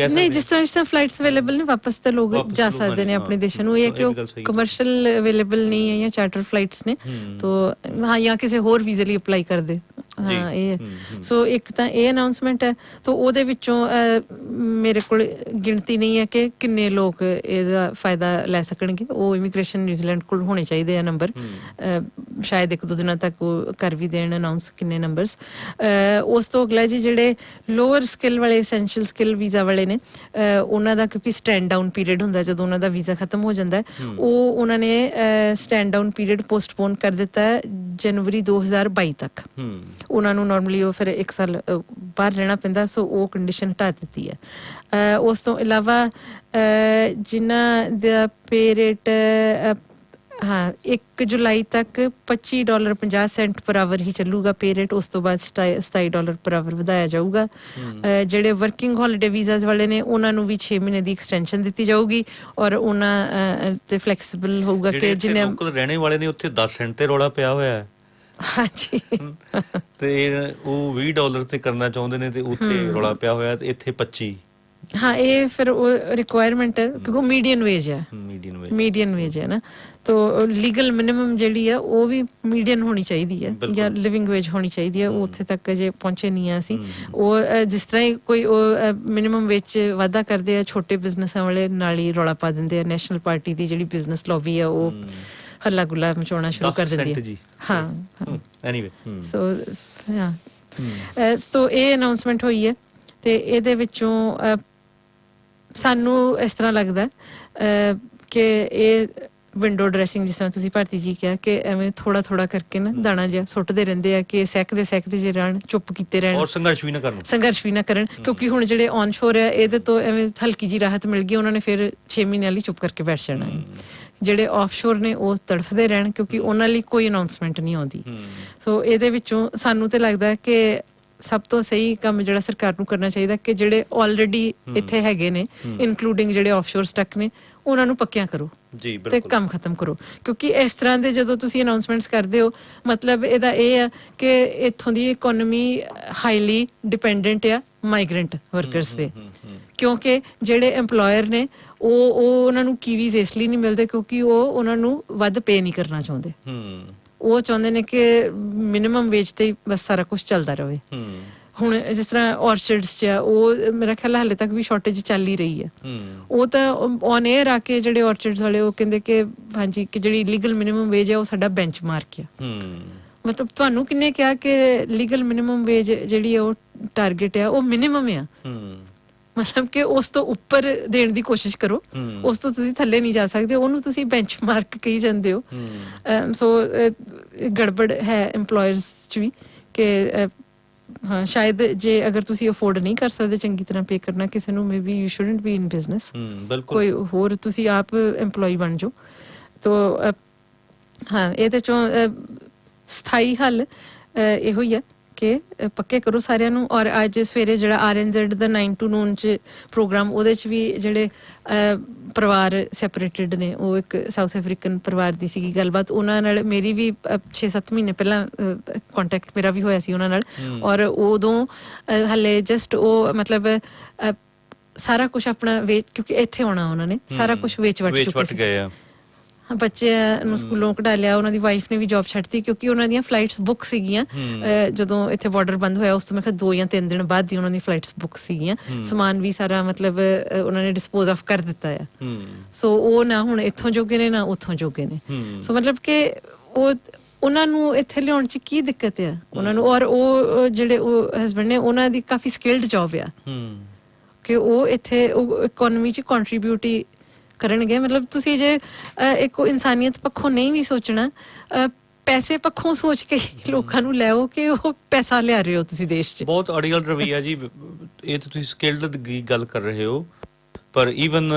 ਨਹੀਂ, ਜਿਸ ਤਰ੍ਹਾਂ ਫਲਾਈਟਸ ਅਵੇਲੇਬਲ ਨੇ, ਵਾਪਸ ਤਾਂ ਲੋਕ ਜਾ ਸਕਦੇ ਨੇ ਆਪਣੇ ਦੇਸ਼ਾਂ ਨੂੰ। ਇਹ ਕਿ ਉਹ ਕਮਰਸ਼ੀਅਲ ਅਵੇਲੇਬਲ ਨਹੀਂ ਹੈ ਜਾਂ ਚਾਰਟਰ ਫਲਾਈਟਸ ਨੇ, ਤੋ ਹਾਂ, ਜਾਂ ਕਿਸੇ ਹੋਰ ਵੀਜ਼ੇ ਲਈ ਅਪਲਾਈ ਕਰਦੇ। ਹਾਂ, ਇਹ ਸੋ ਇੱਕ ਤਾਂ ਇਹ ਅਨਾਉਂਸਮੈਂਟ ਹੈ। ਤੋ ਉਹਦੇ ਵਿੱਚੋਂ ਮੇਰੇ ਕੋਲ ਗਿਣਤੀ ਨਹੀਂ ਹੈ ਕਿ ਕਿੰਨੇ ਲੋਕ ਇਹਦਾ ਫਾਇਦਾ ਲੈ ਸਕਣਗੇ। ਉਹ ਇਮੀਗ੍ਰੇਸ਼ਨ ਨਿਊਜ਼ੀਲੈਂਡ ਕੋਲ ਹੋਣੇ ਚਾਹੀਦੇ ਆ ਨੰਬਰ, ਸ਼ਾਇਦ 1-2 ਦਿਨਾਂ ਤੱਕ ਉਹ ਕਰ ਵੀ ਦੇਣ ਅਨਾਉਂਸ ਕਿੰਨੇ ਨੰਬਰਸ। ਉਸ ਤੋਂ ਅਗਲਾ ਜੀ ਜਿਹੜੇ ਲੋਅਰ ਸਕਿੱਲ ਵਾਲੇ ਐਸੈਂਸ਼ੀਅਲ ਸਕਿੱਲ ਵੀਜ਼ਾ ਵਾਲੇ ਨੇ, ਉਹਨਾਂ ਦਾ ਕਿਉਂਕਿ ਸਟੈਂਡ ਡਾਊਨ ਪੀਰੀਅਡ ਹੁੰਦਾ ਜਦੋਂ ਉਹਨਾਂ ਦਾ ਵੀਜ਼ਾ ਖਤਮ ਹੋ ਜਾਂਦਾ, ਉਹ ਉਹਨਾਂ ਨੇ ਸਟੈਂਡ ਡਾਊਨ ਪੀਰੀਅਡ ਪੋਸਟਪੋਨ ਕਰ ਦਿੱਤਾ ਹੈ ਜਨਵਰੀ 2022 ਤੱਕ। ਉਹਨਾਂ ਨੂੰ ਨਾਰਮਲੀ ਉਹ ਫਿਰ 1 ਸਾਲ ਬਾਹਰ ਰਹਿਣਾ ਪੈਂਦਾ, ਸੋ ਉਹ ਕੰਡੀਸ਼ਨ ਹਟਾ ਦਿੱਤੀ ਹੈ। ਉਸ ਤੋਂ ਇਲਾਵਾ ਜਿਨ੍ਹਾਂ ਦਾ ਪੇ ਰੇਟ 1 ਜੁਲਾਈ ਤੱਕ $25.50 ਪਰ ਆਵਰ ਹੀ ਚੱਲੂਗਾ ਪੇ ਰੇਟ, ਉਸ ਤੋਂ ਬਾਅਦ $27 ਪਰ ਆਵਰ ਵਧਾਇਆ ਜਾਊਗਾ। ਜਿਹੜੇ ਵਰਕਿੰਗ ਹੌਲੀਡੇ ਵੀਜ਼ਾਸ ਵਾਲੇ ਨੇ, ਉਹਨਾਂ ਨੂੰ ਵੀ 6 ਮਹੀਨੇ ਦੀ ਐਕਸਟੈਂਸ਼ਨ ਦਿੱਤੀ ਜਾਊਗੀ। ਔਰ ਉਹਨਾਂ ਤੇ ਫਲੈਕਸੀਬਲ ਹੋਊਗਾ ਕਿ ਜਿੰਨੇ ਲੋਕਲ ਰਹਿਣੇ ਵਾਲੇ ਨੇ ਉੱਥੇ 10 ਸੈਂਟ ਤੇ ਰੌਲਾ ਪਿਆ ਹੋਇਆ ਹੈ। ਹਾਂਜੀ, ਤੇ ਉਹ $20 ਤੇ ਕਰਨਾ ਚਾਹੁੰਦੇ ਨੇ ਤੇ ਉੱਥੇ ਰੌਲਾ ਪਿਆ ਹੋਇਆ, ਤੇ ਇੱਥੇ 25। ਹਾਂ, ਇਹ ਫਿਰ ਉਹ ਰਿਕੁਆਇਰਮੈਂਟ ਹੈ ਕਿਉਂਕਿ ਮੀਡੀਅਨ ਵੇਜ ਹੈ ਨਾ। ਤੋ ਲੀਗਲ ਮਿਨੀਮਮ ਜਿਹੜੀ ਆ ਉਹ ਵੀ ਮੀਡੀਅਨ ਹੋਣੀ ਚਾਹੀਦੀ ਹੈ ਜਾਂ ਲਿਵਿੰਗ ਵੇਜ ਹੋਣੀ ਚਾਹੀਦੀ ਹੈ। ਉਹ ਉੱਥੇ ਤੱਕ ਅਜੇ ਪਹੁੰਚੇ ਨਹੀਂ ਆ ਅਸੀਂ। ਉਹ ਜਿਸ ਤਰ੍ਹਾਂ ਹੀ ਕੋਈ ਉਹ ਮਿਨੀਮਮ ਵੇਜ 'ਚ ਵਾਧਾ ਕਰਦੇ ਆ, ਛੋਟੇ ਬਿਜ਼ਨਸਾਂ ਵਾਲੇ ਨਾਲ ਹੀ ਰੌਲਾ ਪਾ ਦਿੰਦੇ ਆ। ਨੈਸ਼ਨਲ ਪਾਰਟੀ ਦੀ ਜਿਹੜੀ ਬਿਜ਼ਨਸ ਲੌਬੀ ਆ ਉਹ ਹੱਲਾ ਗੁੱਲਾ ਮਚਾਉਣਾ ਸ਼ੁਰੂ ਕਰ ਦਿੰਦੀ ਹੈ। ਹਾਂ, ਐਨੀਵੇ ਸੋ ਇਹ ਅਨਾਉਂਸਮੈਂਟ ਹੋਈ ਹੈ। ਤੇ ਇਹਦੇ ਵਿੱਚੋਂ ਸਾਨੂੰ ਇਸ ਤਰ੍ਹਾਂ ਲੱਗਦਾ ਕਿ ਇਹ ਵਿੰਡੋ ਡਰੈਸਿੰਗ, ਜਿਸ ਤਰ੍ਹਾਂ ਤੁਸੀਂ ਭਾਰਤੀ ਜੀ ਕਿਹਾ, ਕਿ ਐਵੇਂ ਥੋੜਾ ਕਰਕੇ ਨਾ ਦਾਣਾ ਜਿਹਾ ਸੁੱਟਦੇ ਰਹਿੰਦੇ ਆ ਕਿ ਸਹਿਕਦੇ ਜੇ ਰਹਿਣ, ਚੁੱਪ ਕੀਤੇ ਰਹਿਣ, ਔਰ ਸੰਘਰਸ਼ ਵੀ ਨਾ ਕਰਨ। ਕਿਉਂਕਿ ਹੁਣ ਜਿਹੜੇ ਔਨ ਸ਼ੋਰ ਆ, ਇਹਦੇ ਤੋਂ ਐਵੇਂ ਹਲਕੀ ਜੀ ਰਾਹਤ ਮਿਲ ਗਈ, ਉਹਨਾਂ ਨੇ ਫਿਰ 6 ਮਹੀਨਿਆਂ ਲਈ ਚੁੱਪ ਕਰਕੇ ਬੈਠ ਜਾਣਾ। ਜਿਹੜੇ ਆਫਸ਼ੋਰ ਨੇ ਉਹ ਤੜਫਦੇ ਰਹਿਣ ਕਿਉਂਕਿ ਉਹਨਾਂ ਲਈ ਕੋਈ ਅਨਾਉਂਸਮੈਂਟ ਨਹੀਂ ਆਉਂਦੀ। ਸੋ ਇਹਦੇ ਵਿੱਚੋਂ ਸਾਨੂੰ ਤੇ ਲੱਗਦਾ ਕਿ ਸਭ ਤੋਂ ਸਹੀ ਕੰਮ ਜਿਹੜਾ ਸਰਕਾਰ ਨੂੰ ਕਰਨਾ ਚਾਹੀਦਾ ਕਿ ਜਿਹੜੇ ਆਲਰੇਡੀ ਇੱਥੇ ਹੈਗੇ ਨੇ, ਇਨਕਲੂਡਿੰਗ ਜਿਹੜੇ ਆਫਸ਼ੋਰ ਸਟਕ ਨੇ, ਉਹਨਾਂ ਨੂੰ ਪੱਕਿਆਂ ਕਰੋ ਤੇ ਕੰਮ ਖਤਮ ਕਰੋ। ਕਿਉਂਕਿ ਇਸ ਤਰ੍ਹਾਂ ਦੇ ਜਦੋਂ ਤੁਸੀਂ ਅਨਾਉਂਸਮੈਂਟਸ ਕਰਦੇ ਹੋ, ਮਤਲਬ ਇਹਦਾ ਇਹ ਆ ਕਿ ਇੱਥੋਂ ਦੀ ਇਕੋਨਮੀ ਹਾਈਲੀ ਡਿਪੈਂਡੈਂਟ ਆ ਮਾਈਗ੍ਰੈਂਟ ਵਰਕਰਸ ਦੇ। ਕਿਉਂਕਿ ਜਿਹੜੇ EMPLOYER ਨੇ ਉਹ ਉਹਨਾਂ ਨੂੰ ਕੀਵੀਜ਼ ਇਸ ਲਈ ਨਹੀਂ ਮਿਲਦੇ ਕਿਉਂਕਿ ਉਹ ਉਹਨਾਂ ਨੂੰ ਵੱਧ ਪੇ ਨਹੀਂ ਕਰਨਾ ਚਾਹੁੰਦੇ। ਉਹ ਚਾਹੁੰਦੇ ਨੇ ਕਿ ਮਿਨੀਮਮ ਵੇਜ ਤੇ ਬਸ ਸਾਰਾ ਕੁਝ ਚੱਲਦਾ ਰਹੇ। ਹੁਣ ਜਿਸ ਤਰ੍ਹਾਂ ਔਰਚਰਡਸ 'ਚ ਆ, ਉਹ ਮੇਰਾ ਖਿਆਲ ਹਾਲੇ ਤੱਕ ਵੀ ਸ਼ਾਰਟੇਜ ਚੱਲ ਹੀ ਰਹੀ ਹੈ। ਉਹ ਤਾਂ ਔਨ ਏਅਰ ਆ ਕੇ ਜਿਹੜੇ ਔਰਚਰਡਸ ਵਾਲੇ ਉਹ ਕਹਿੰਦੇ ਕਿ ਹਾਂਜੀ ਕਿ ਜਿਹੜੀ ਲੀਗਲ ਮਿਨੀਮਮ ਵੇਜ ਹੈ ਉਹ ਸਾਡਾ ਬੈਂਚ ਮਾਰਕ ਆ। ਮਤਲਬ ਤੁਹਾਨੂੰ ਕਿੰਨੇ ਕਿਹਾ ਕਿ ਲੀਗਲ ਮਿਨੀਮਮ ਵੇਜ ਜਿਹੜੀ ਆ ਉਹ ਟਾਰਗੇਟ ਆ, ਉਹ ਮਿਨੀਮਮ ਆ। ਮਤਲਬ ਕਿ ਉਸ ਤੋਂ ਉੱਪਰ ਦੇਣ ਦੀ ਕੋਸ਼ਿਸ਼ ਕਰੋ, ਉਸ ਤੋਂ ਤੁਸੀਂ ਥੱਲੇ ਨਹੀਂ ਜਾ ਸਕਦੇ, ਉਹਨੂੰ ਤੁਸੀਂ ਬੈਂਚ ਮਾਰਕ ਕਹੀ ਜਾਂਦੇ ਹੋ। ਸੋ ਗੜਬੜ ਹੈ EMPLOYERS 'ਚ ਵੀ ਕਿ ਹਾਂ ਸ਼ਾਇਦ ਜੇ ਅਗਰ ਤੁਸੀਂ ਅਫੋਰਡ ਨਹੀਂ ਕਰ ਸਕਦੇ ਚੰਗੀ ਤਰ੍ਹਾਂ ਪੇ ਕਰਨਾ ਕਿਸੇ ਨੂੰ maybe you shouldn't be in business ਬਿਲਕੁਲ ਕੋਈ ਹੋਰ ਤੁਸੀਂ ਆਪ EMPLOYE ਬਣ ਜਾਓ ਤੋ ਹਾਂ ਇਹਦੇ ਚੋਂ ਸਥਾਈ ਹੱਲ ਇਹੋ ਹੀ ਹੈ ਕਿ ਪੱਕੇ ਕਰੋ ਸਾਰਿਆਂ ਨੂੰ ਔਰ ਅੱਜ ਸਵੇਰੇ ਜਿਹੜਾ RNZ ਦਾ 9 to noon 'ਚ ਪ੍ਰੋਗਰਾਮ ਉਹਦੇ 'ਚ ਵੀ ਜਿਹੜੇ ਪਰਿਵਾਰ ਸੈਪਰੇਟਡ ਨੇ ਉਹ ਇੱਕ ਸਾਊਥ ਅਫਰੀਕਨ ਪਰਿਵਾਰ ਦੀ ਸੀਗੀ ਗੱਲਬਾਤ ਉਹਨਾਂ ਨਾਲ ਮੇਰੀ ਵੀ 6-7 ਮਹੀਨੇ ਪਹਿਲਾਂ ਕੰਟੈਕਟ ਮੇਰਾ ਵੀ ਹੋਇਆ ਸੀ ਉਹਨਾਂ ਨਾਲ ਔਰ ਉਦੋਂ ਹਲੇ ਜਸਟ ਉਹ ਮਤਲਬ ਸਾਰਾ ਕੁਝ ਆਪਣਾ ਵੇਚ ਕਿਉਂਕਿ ਇੱਥੇ ਆਉਣਾ ਉਹਨਾਂ ਨੇ ਸਾਰਾ ਕੁਝ ਵੇਚ ਵੱਟ ਚੁੱਕੇ ਸੀ ਗਏ ਆ ਬੱਚਿਆਂ ਨੂੰ ਸਕੂਲੋਂ ਕਢਾ ਲਿਆ ਉਹਨਾਂ ਦੀ ਵਾਈਫ ਨੇ ਵੀ ਜੌਬ ਛੱਡਤੀ ਕਿਉਂਕਿ ਉਹਨਾਂ ਦੀਆਂ ਫਲਾਈਟਸ ਬੁੱਕ ਸੀਗੀਆਂ ਜਦੋਂ ਇੱਥੇ ਬਾਰਡਰ ਬੰਦ ਹੋਇਆ ਉਸ ਤੋਂ ਮੈਂ ਕਿਹਾ 2 ਜਾਂ 3 ਦਿਨ ਬਾਅਦ ਦੀ ਉਹਨਾਂ ਦੀ ਫਲਾਈਟਸ ਬੁੱਕ ਸੀਗੀਆਂ ਸਮਾਨ ਵੀ ਸਾਰਾ ਮਤਲਬ ਉਹਨਾਂ ਨੇ ਡਿਸਪੋਜ਼ ਆਫ ਕਰ ਦਿੱਤਾ ਆ ਸੋ ਉਹ ਨਾ ਹੁਣ ਇੱਥੋਂ ਜੋਗੇ ਨੇ ਨਾ ਉੱਥੋਂ ਜੋਗੇ ਨੇ ਸੋ ਮਤਲਬ ਕਿ ਉਹ ਉਹਨਾਂ ਨੂੰ ਇੱਥੇ ਲਿਆਉਣ 'ਚ ਕੀ ਦਿੱਕਤ ਆ ਉਹਨਾਂ ਨੂੰ ਔਰ ਉਹ ਜਿਹੜੇ ਉਹ ਹਸਬੈਂਡ ਨੇ ਉਹਨਾਂ ਦੀ ਕਾਫੀ ਸਕਿਲਡ ਜੌਬ ਆ ਕਿ ਉਹ ਇੱਥੇ ਉਹ ਇਕਨੋਮੀ 'ਚ ਕੰਟਰੀਬਿਊਟ ਕਰਨਗੇ ਮਤਲਬ ਤੁਸੀਂ ਜੇ ਇੱਕ ਇਨਸਾਨੀਅਤ ਪੱਖੋਂ ਨਹੀਂ ਵੀ ਸੋਚਣਾ ਪੈਸੇ ਪੱਖੋਂ ਸੋਚ ਕੇ ਲੋਕਾਂ ਨੂੰ ਲੈਓ ਕਿ ਉਹ ਪੈਸਾ ਲਿਆ ਰਹੇ ਹੋ ਤੁਸੀਂ ਦੇਸ਼ 'ਚ ਬਹੁਤ ਅੜੀਅਲ ਰਵੱਈਆ ਜੀ ਇਹ ਤਾਂ ਤੁਸੀਂ ਸਕਿਲਡ ਦੀ ਗੱਲ ਕਰ ਰਹੇ ਹੋ ਪਰ ਈਵਨ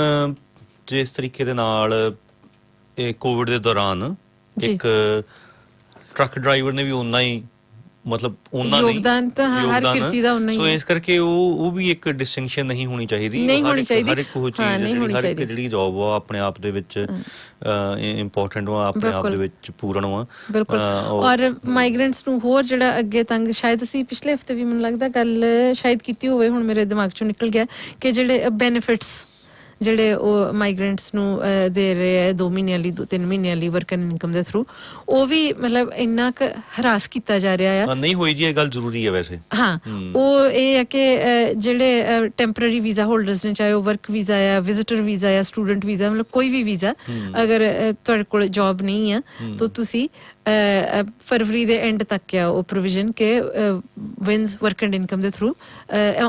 ਜਿਸ ਤਰੀਕੇ ਦੇ ਨਾਲ ਇਹ ਕੋਵਿਡ ਦੇ ਦੌਰਾਨ ਇੱਕ ਟਰੱਕ ਡਰਾਈਵਰ ਨੇ ਵੀ ਉਨਾ ਹੀ ਮਤਲਬ ਉਹਨਾਂ ਨਹੀਂ ਯੋਗਦਾਨ ਤਾਂ ਹਰ ਕਿਰਤੀ ਦਾ ਉਨਾ ਹੀ ਸੋ ਇਸ ਕਰਕੇ ਉਹ ਵੀ ਇੱਕ ਡਿਸਟਿੰਕਸ਼ਨ ਨਹੀਂ ਹੋਣੀ ਚਾਹੀਦੀ ਹਰ ਇੱਕ ਉਹ ਚੀਜ਼ ਹਰ ਇੱਕ ਜਿਹੜੀ ਜੌਬ ਆ ਆਪਣੇ ਆਪ ਦੇ ਵਿੱਚ ਇੰਪੋਰਟੈਂਟ ਆ ਆਪਣੇ ਆਪ ਦੇ ਵਿੱਚ ਪੂਰਨ ਆ ਬਿਲਕੁਲ ਔਰ ਮਾਈਗ੍ਰੈਂਟਸ ਨੂੰ ਹੋਰ ਜਿਹੜਾ ਅੱਗੇ ਤੰਗ ਸ਼ਾਇਦ ਅਸੀਂ ਪਿਛਲੇ ਹਫਤੇ ਵੀ ਮੈਨੂੰ ਲੱਗਦਾ ਗੱਲ ਸ਼ਾਇਦ ਕੀਤੀ ਹੋਵੇ ਹੁਣ ਮੇਰੇ ਦਿਮਾਗ ਚੋਂ ਨਿਕਲ ਗਿਆ ਕਿ ਜਿਹੜੇ ਬੈਨੀਫਿਟਸ ਜਿਹੜੇ ਉਹ ਮਾਈਗ੍ਰੈਂਟਸ ਨੂੰ ਦੇ ਰਹੇ ਹੈ 2 ਮਹੀਨਿਆਂ ਲਈ 3 ਮਹੀਨਿਆਂ ਲਈ ਵਰਕ ਐਂਡ ਇਨਕਮ ਦੇ ਥਰੂ ਉਹ ਵੀ ਮਤਲਬ ਇੰਨਾ ਕੁ ਹਰਾਸ ਕੀਤਾ ਜਾ ਰਿਹਾ ਆ ਨਹੀਂ ਹੋਈ ਜੀ ਇਹ ਗੱਲ ਜ਼ਰੂਰੀ ਹੈ ਵੈਸੇ ਹਾਂ ਉਹ ਇਹ ਹੈ ਕਿ ਜਿਹੜੇ ਟੈਂਪਰੇਰੀ ਵੀਜ਼ਾ ਹੋਲਡਰਸ ਨੇ ਚਾਹੇ ਉਹ ਵਰਕ ਵੀਜ਼ਾ ਆ ਵਿਜ਼ਿਟਰ ਵੀਜ਼ਾ ਆ ਸਟੂਡੈਂਟ ਵੀਜ਼ਾ ਮਤਲਬ ਕੋਈ ਵੀ ਵੀਜ਼ਾ ਅਗਰ ਤੁਹਾਡੇ ਕੋਲ ਜੌਬ ਨਹੀਂ ਆ ਤਾਂ ਤੁਸੀਂ ਫਰਵਰੀ ਦੇ ਐਂਡ ਤੱਕ ਆ ਉਹ ਪ੍ਰੋਵੀਜ਼ਨ ਕਿ ਵਿਨਸ ਵਰਕ ਐਂਡ ਇਨਕਮ ਦੇ ਥਰੂ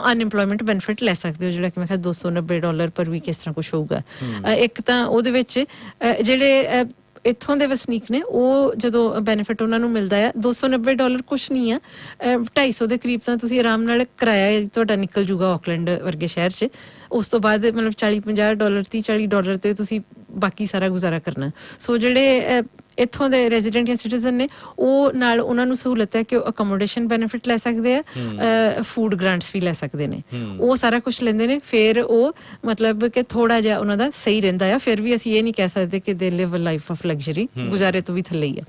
ਅਨਇੰਪਲੋਇਮੈਂਟ ਬੈਨੀਫਿਟ ਲੈ ਸਕਦੇ ਹੋ ਜਿਹੜਾ ਕਿ ਮੈਂ ਕਿਹਾ $290 ਪਰ ਵੀਕ ਇਸ ਤਰ੍ਹਾਂ ਕੁਛ ਹੋਊਗਾ ਇੱਕ ਤਾਂ ਉਹਦੇ ਵਿੱਚ ਜਿਹੜੇ ਇੱਥੋਂ ਦੇ ਵਸਨੀਕ ਨੇ ਉਹ ਜਦੋਂ ਬੈਨੀਫਿਟ ਉਹਨਾਂ ਨੂੰ ਮਿਲਦਾ ਆ $290 ਕੁਛ ਨਹੀਂ ਆ 250 ਦੇ ਕਰੀਬ ਤਾਂ ਤੁਸੀਂ ਆਰਾਮ ਨਾਲ ਕਿਰਾਇਆ ਤੁਹਾਡਾ ਨਿਕਲ ਜੂਗਾ ਆਕਲੈਂਡ ਵਰਗੇ ਸ਼ਹਿਰ 'ਚ ਉਸ ਤੋਂ ਬਾਅਦ ਮਤਲਬ $40-50 $30-40 ਤੇ ਤੁਸੀਂ ਬਾਕੀ ਸਾਰਾ ਗੁਜ਼ਾਰਾ ਕਰਨਾ ਸੋ ਜਿਹੜੇ ਇੱਥੋਂ ਦੇ ਰੈਜ਼ੀਡੈਂਟ ਜਾਂ ਸਿਟੀਜ਼ਨ ਨੇ ਉਹ ਨਾਲ ਉਹਨਾਂ ਨੂੰ ਸਹੂਲਤ ਹੈ ਕਿ ਉਹ ਅਕੋਮੋਡੇਸ਼ਨ ਬੈਨੀਫਿਟ ਲੈ ਸਕਦੇ ਆ ਫੂਡ ਗ੍ਰਾਂਟਸ ਵੀ ਲੈ ਸਕਦੇ ਨੇ ਉਹ ਸਾਰਾ ਕੁਝ ਲੈਂਦੇ ਨੇ ਫਿਰ ਉਹ ਮਤਲਬ ਕਿ ਥੋੜਾ ਜਿਹਾ ਉਹਨਾਂ ਦਾ ਸਹੀ ਰਹਿੰਦਾ ਆ ਫਿਰ ਵੀ ਅਸੀਂ ਇਹ ਨਹੀਂ ਕਹਿ ਸਕਦੇ ਕਿ ਦੇ ਲਿਵ ਅ ਲਾਈਫ ਆਫ ਲਗਜ਼ਰੀ ਗੁਜ਼ਾਰੇ ਤੋਂ ਵੀ ਥੱਲੇ ਹੀ ਆ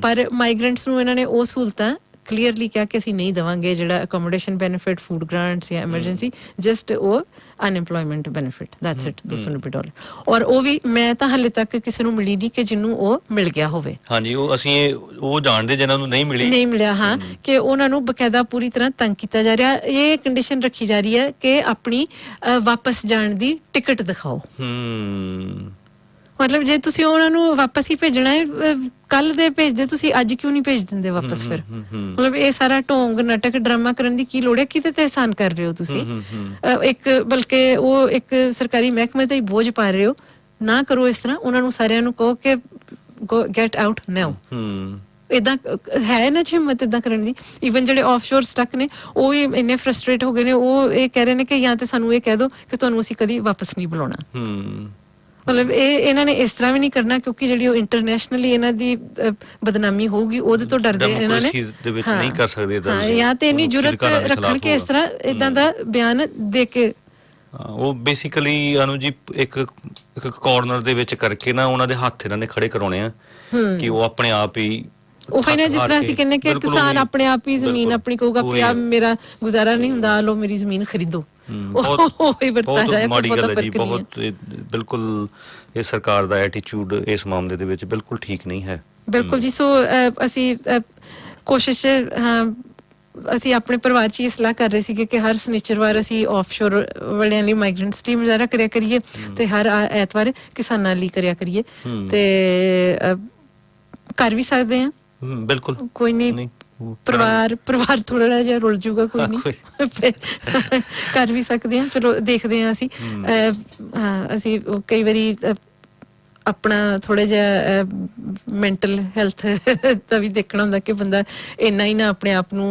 ਪਰ ਮਾਈਗ੍ਰੈਂਟਸ ਨੂੰ ਇਹਨਾਂ ਨੇ ਉਹ ਸਹੂਲਤਾਂ ਕਲੀਅਰਲੀ ਕਿਹਾ ਕਿ ਅਸੀਂ ਨਹੀਂ ਦੇਵਾਂਗੇ ਜਿਹੜਾ ਅਕੋਮੋਡੇਸ਼ਨ ਬੈਨੀਫਿਟ ਫੂਡ ਗ੍ਰਾਂਟਸ ਜਾਂ ਐਮਰਜੈਂਸੀ ਜਸਟ ਉਹ ਅਨਇੰਪਲੋਇਮੈਂਟ ਬੈਨੀਫਿਟ ਦੈਟਸ ਇਟ $290 ਔਰ ਉਹ ਵੀ ਮੈਂ ਤਾਂ ਹਾਲੇ ਤੱਕ ਕਿਸੇ ਨੂੰ ਮਿਲੀ ਨਹੀਂ ਕਿ ਜਿਹਨੂੰ ਉਹ ਮਿਲ ਗਿਆ ਹੋਵੇ ਹਾਂਜੀ ਉਹ ਅਸੀਂ ਉਹ ਜਾਣਦੇ ਜਿਹਨਾਂ ਨੂੰ ਨਹੀਂ ਮਿਲਿਆ ਹਾਂ ਕਿ ਉਹਨਾਂ ਨੂੰ ਬਕਾਇਦਾ ਪੂਰੀ ਤਰ੍ਹਾਂ ਤੰਗ ਕੀਤਾ ਜਾ ਰਿਹਾ ਇਹ ਕੰਡੀਸ਼ਨ ਰੱਖੀ ਜਾ ਰਹੀ ਹੈ ਕਿ ਆਪਣੀ ਵਾਪਸ ਜਾਣ ਦੀ ਟਿਕਟ ਦਿਖਾਓ ਮਤਲਬ ਜੇ ਤੁਸੀਂ ਉਹਨਾਂ ਨੂੰ ਵਾਪਸ ਹੀ ਭੇਜਣਾ ਹੈ ਕੱਲ ਦੇ ਭੇਜਦੇ ਤੁਸੀਂ ਅੱਜ ਕਿਉਂ ਨਹੀਂ ਭੇਜ ਦਿੰਦੇ ਵਾਪਸ ਫਿਰ ਮਤਲਬ ਇਹ ਸਾਰਾ ਢੋਂਗ ਨਾਟਕ ਡਰਾਮਾ ਕਰਨ ਦੀ ਕੀ ਲੋੜ ਹੈ ਕਿਤੇ ਤੇ ਅਹਿਸਾਨ ਕਰ ਰਹੇ ਹੋ ਤੁਸੀਂ ਇੱਕ ਬਲਕਿ ਉਹ ਇੱਕ ਸਰਕਾਰੀ ਮਹਿਕਮੇ ਤੇ ਹੀ ਬੋਝ ਪਾ ਰਹੇ ਹੋ ਨਾ ਕਰੋ ਇਸ ਤਰ੍ਹਾਂ ਉਹਨਾਂ ਨੂੰ ਸਾਰਿਆਂ ਨੂੰ ਕਹੋ ਕਿ ਗੈਟ ਆਊਟ ਨਾਓ ਇਦਾਂ ਹੈ ਨਾ ਹਿੰਮਤ ਇਦਾਂ ਕਰਨ ਦੀ ਈਵਨ ਜਿਹੜੇ ਆਫਸ਼ੋਰ ਸਟਕ ਨੇ ਉਹ ਵੀ ਇੰਨੇ ਫਰਸਟ੍ਰੇਟ ਹੋ ਗਏ ਨੇ ਉਹ ਇਹ ਕਹਿ ਰਹੇ ਨੇ ਕਿ ਜਾਂ ਤੇ ਸਾਨੂੰ ਇਹ ਕਹਿ ਦਿਓ ਕਿ ਤੁਹਾਨੂੰ ਅਸੀਂ ਕਦੀ ਵਾਪਸ ਨਹੀਂ ਬੁਲਾਉਣਾ ਮਤਲਬ ਇਹ ਇਹਨਾਂ ਨੇ ਇਸ ਤਰ੍ਹਾਂ ਵੀ ਨਹੀਂ ਕਰਨਾ ਕਿਉਂਕਿ ਜਿਹੜੀ ਉਹ ਇੰਟਰਨੈਸ਼ਨਲੀ ਇਹਨਾਂ ਦੀ ਬਦਨਾਮੀ ਹੋਊਗੀ ਉਹਦੇ ਤੋਂ ਡਰਦੇ ਇਹਨਾਂ ਨੇ ਦੇ ਵਿੱਚ ਨਹੀਂ ਕਰ ਸਕਦੇ ਜਾਂ ਤੇ ਇੰਨੀ ਜੁਰਤ ਰੱਖਣ ਕੇ ਇਸ ਤਰ੍ਹਾਂ ਇਦਾਂ ਦਾ ਬਿਆਨ ਦੇ ਕੇ ਉਹ ਬੇਸਿਕਲੀ ਅਨੂ ਜੀ ਇੱਕ ਕਾਰਨਰ ਦੇ ਵਿੱਚ ਕਰਕੇ ਨਾ ਉਹਨਾਂ ਦੇ ਹੱਥ ਇਹਨਾਂ ਨੇ ਖੜੇ ਕਰਾਉਣੇ ਆ ਕਿ ਉਹ ਆਪਣੇ ਆਪ ਹੀ ਉਹ ਹੈ ਨਾ ਜਿਸ ਤਰ੍ਹਾਂ ਅਸੀਂ ਕਹਿੰਦੇ ਕਿ ਕਿਸਾਨ ਆਪਣੇ ਆਪ ਹੀ ਜ਼ਮੀਨ ਆਪਣੀ ਕਹੂਗਾ ਕਿ ਆ ਮੇਰਾ ਗੁਜ਼ਾਰਾ ਨਹੀਂ ਹੁੰਦਾ ਲੋ ਮੇਰੀ ਜ਼ਮੀਨ ਖਰੀਦੋ ਬਹੁਤ ਮਾੜੀ ਗੱਲ ਹੈ ਜੀ ਬਹੁਤ ਬਿਲਕੁਲ ਇਹ ਸਰਕਾਰ ਦਾ ਐਟੀਟਿਊਡ ਇਸ ਮਾਮਲੇ ਦੇ ਵਿੱਚ ਬਿਲਕੁਲ ਠੀਕ ਨਹੀਂ ਹੈ ਬਿਲਕੁਲ ਜੀ ਸੋ ਅਸੀਂ ਕੋਸ਼ਿਸ਼ ਅਸੀਂ ਆਪਣੇ ਪਰਿਵਾਰ 'ਚ ਇਹ ਸਲਾਹ ਕਰ ਰਹੇ ਸੀਗੇ ਕਿ ਹਰ ਸ਼ਨੀਚਰਵਾਰ ਅਸੀਂ ਆਫਸ਼ੋਰ ਵਾਲਿਆਂ ਲਈ ਮਾਈਗ੍ਰੈਂਟਸ ਲਈ ਮੁਜ਼ਾਹਰਾ ਕਰਿਆ ਕਰੀਏ ਤੇ ਹਰ ਐਤਵਾਰ ਕਿਸਾਨਾਂ ਲਈ ਕਰਿਆ ਕਰੀਏ ਤੇ ਕਰ ਵੀ ਸਕਦੇ ਹਾਂ ਬਿਲਕੁਲ ਕੋਈ ਨਹੀਂ ਪਰਿਵਾਰ ਥੋੜਾ ਜਿਹਾ ਰੁਲ ਜਾਊਗਾ ਕੋਈ ਨਹੀਂ ਕਰ ਵੀ ਸਕਦੇ ਹਾਂ ਚਲੋ ਦੇਖਦੇ ਹਾਂ ਅਸੀਂ ਹਾਂ ਅਸੀਂ ਕਈ ਵਾਰੀ ਆਪਣਾ ਥੋੜਾ ਜਿਹਾ ਮੈਂਟਲ ਹੈਲਥ ਦਾ ਵੀ ਦੇਖਣਾ ਹੁੰਦਾ ਕਿ ਬੰਦਾ ਇੰਨਾ ਹੀ ਨਾ ਆਪਣੇ ਆਪ ਨੂੰ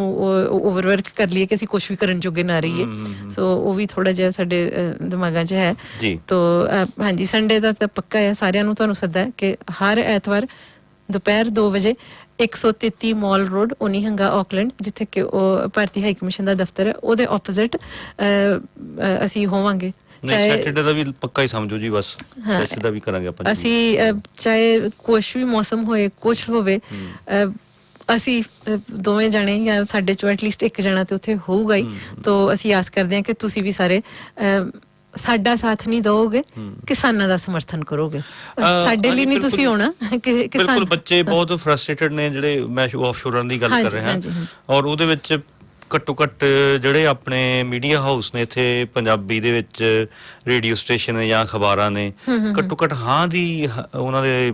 ਓਵਰਵਰਕ ਕਰ ਲਈਏ ਕਿ ਅਸੀਂ ਕੁਝ ਵੀ ਕਰਨ ਜੋਗੇ ਨਾ ਰਹੀਏ। ਸੋ ਉਹ ਵੀ ਥੋੜਾ ਜਿਹਾ ਸਾਡੇ ਦਿਮਾਗਾਂ 'ਚ ਹੈ। ਤੋ ਹਾਂਜੀ, ਸੰਡੇ ਦਾ ਤਾਂ ਪੱਕਾ ਹੈ, ਸਾਰਿਆਂ ਨੂੰ ਤੁਹਾਨੂੰ ਸੱਦਾ ਹੈ ਕਿ ਹਰ ਐਤਵਾਰ ਦੁਪਹਿਰ 2 ਵਜੇ 133 ਮਾਲ ਰੋਡ ਓਨੀਹੰਗਾ ਆਕਲੈਂਡ, ਜਿੱਥੇ ਕਿ ਉਹ ਭਾਰਤੀ ਹਾਈ ਕਮਿਸ਼ਨ ਦਾ ਦਫ਼ਤਰ ਹੈ, ਉਹਦੇ ਆਪੋਜ਼ਿਟ ਅਸੀਂ ਹੋਵਾਂਗੇ। ਚਾਹੇ ਸੈਟਰਡੇ ਦਾ ਵੀ ਪੱਕਾ ਹੀ ਸਮਝੋ ਜੀ, ਬਸ ਸੈਟਰਡੇ ਦਾ ਵੀ ਕਰਾਂਗੇ ਆਪਾਂ। ਅਸੀਂ ਚਾਹੇ ਕੁਛ ਵੀ ਮੌਸਮ ਹੋਏ, ਕੁਛ ਹੋਵੇ, ਅਸੀਂ ਦੋਵੇਂ ਜਾਣੇ ਜਾਂ ਸਾਡੇ ਚੋਂ ਐਟਲੀਸਟ ਇੱਕ ਜਣਾ ਤੇ ਉੱਥੇ ਹੋਊਗਾ ਹੀ। ਤੋ ਅਸੀਂ ਆਸ ਕਰਦੇ ਹਾਂ ਕਿ ਤੁਸੀਂ ਵੀ ਸਾਰੇ ਸਾਡਾ ਸਾਥ ਨਹੀਂ ਦਿਓਗੇ, ਕਿਸਾਨਾਂ ਦਾ ਸਮਰਥਨ ਕਰੋਗੇ। ਸਾਡੇ ਲਈ ਨਹੀਂ ਤੁਸੀਂ ਹੋਣਾ ਕਿ ਬਿਲਕੁਲ। ਬੱਚੇ ਬਹੁਤ ਫਰਸਟ੍ਰੇਟਡ ਨੇ ਜਿਹੜੇ ਮੈਂ ਆਫਸ਼ੋਰਾਂ ਦੀ ਗੱਲ ਕਰ ਰਿਹਾ, ਔਰ ਉਹਦੇ ਵਿੱਚ ਘੱਟੋ ਘੱਟ ਜਿਹੜੇ ਆਪਣੇ ਮੀਡੀਆ ਹਾਊਸ ਨੇ ਇੱਥੇ ਪੰਜਾਬੀ ਦੇ ਵਿੱਚ, ਰੇਡੀਓ ਸਟੇਸ਼ਨ ਜਾਂ ਅਖਬਾਰਾਂ ਨੇ, ਘੱਟੋ ਘੱਟ ਹਾਂ ਦੀ ਉਹਨਾਂ ਦੇ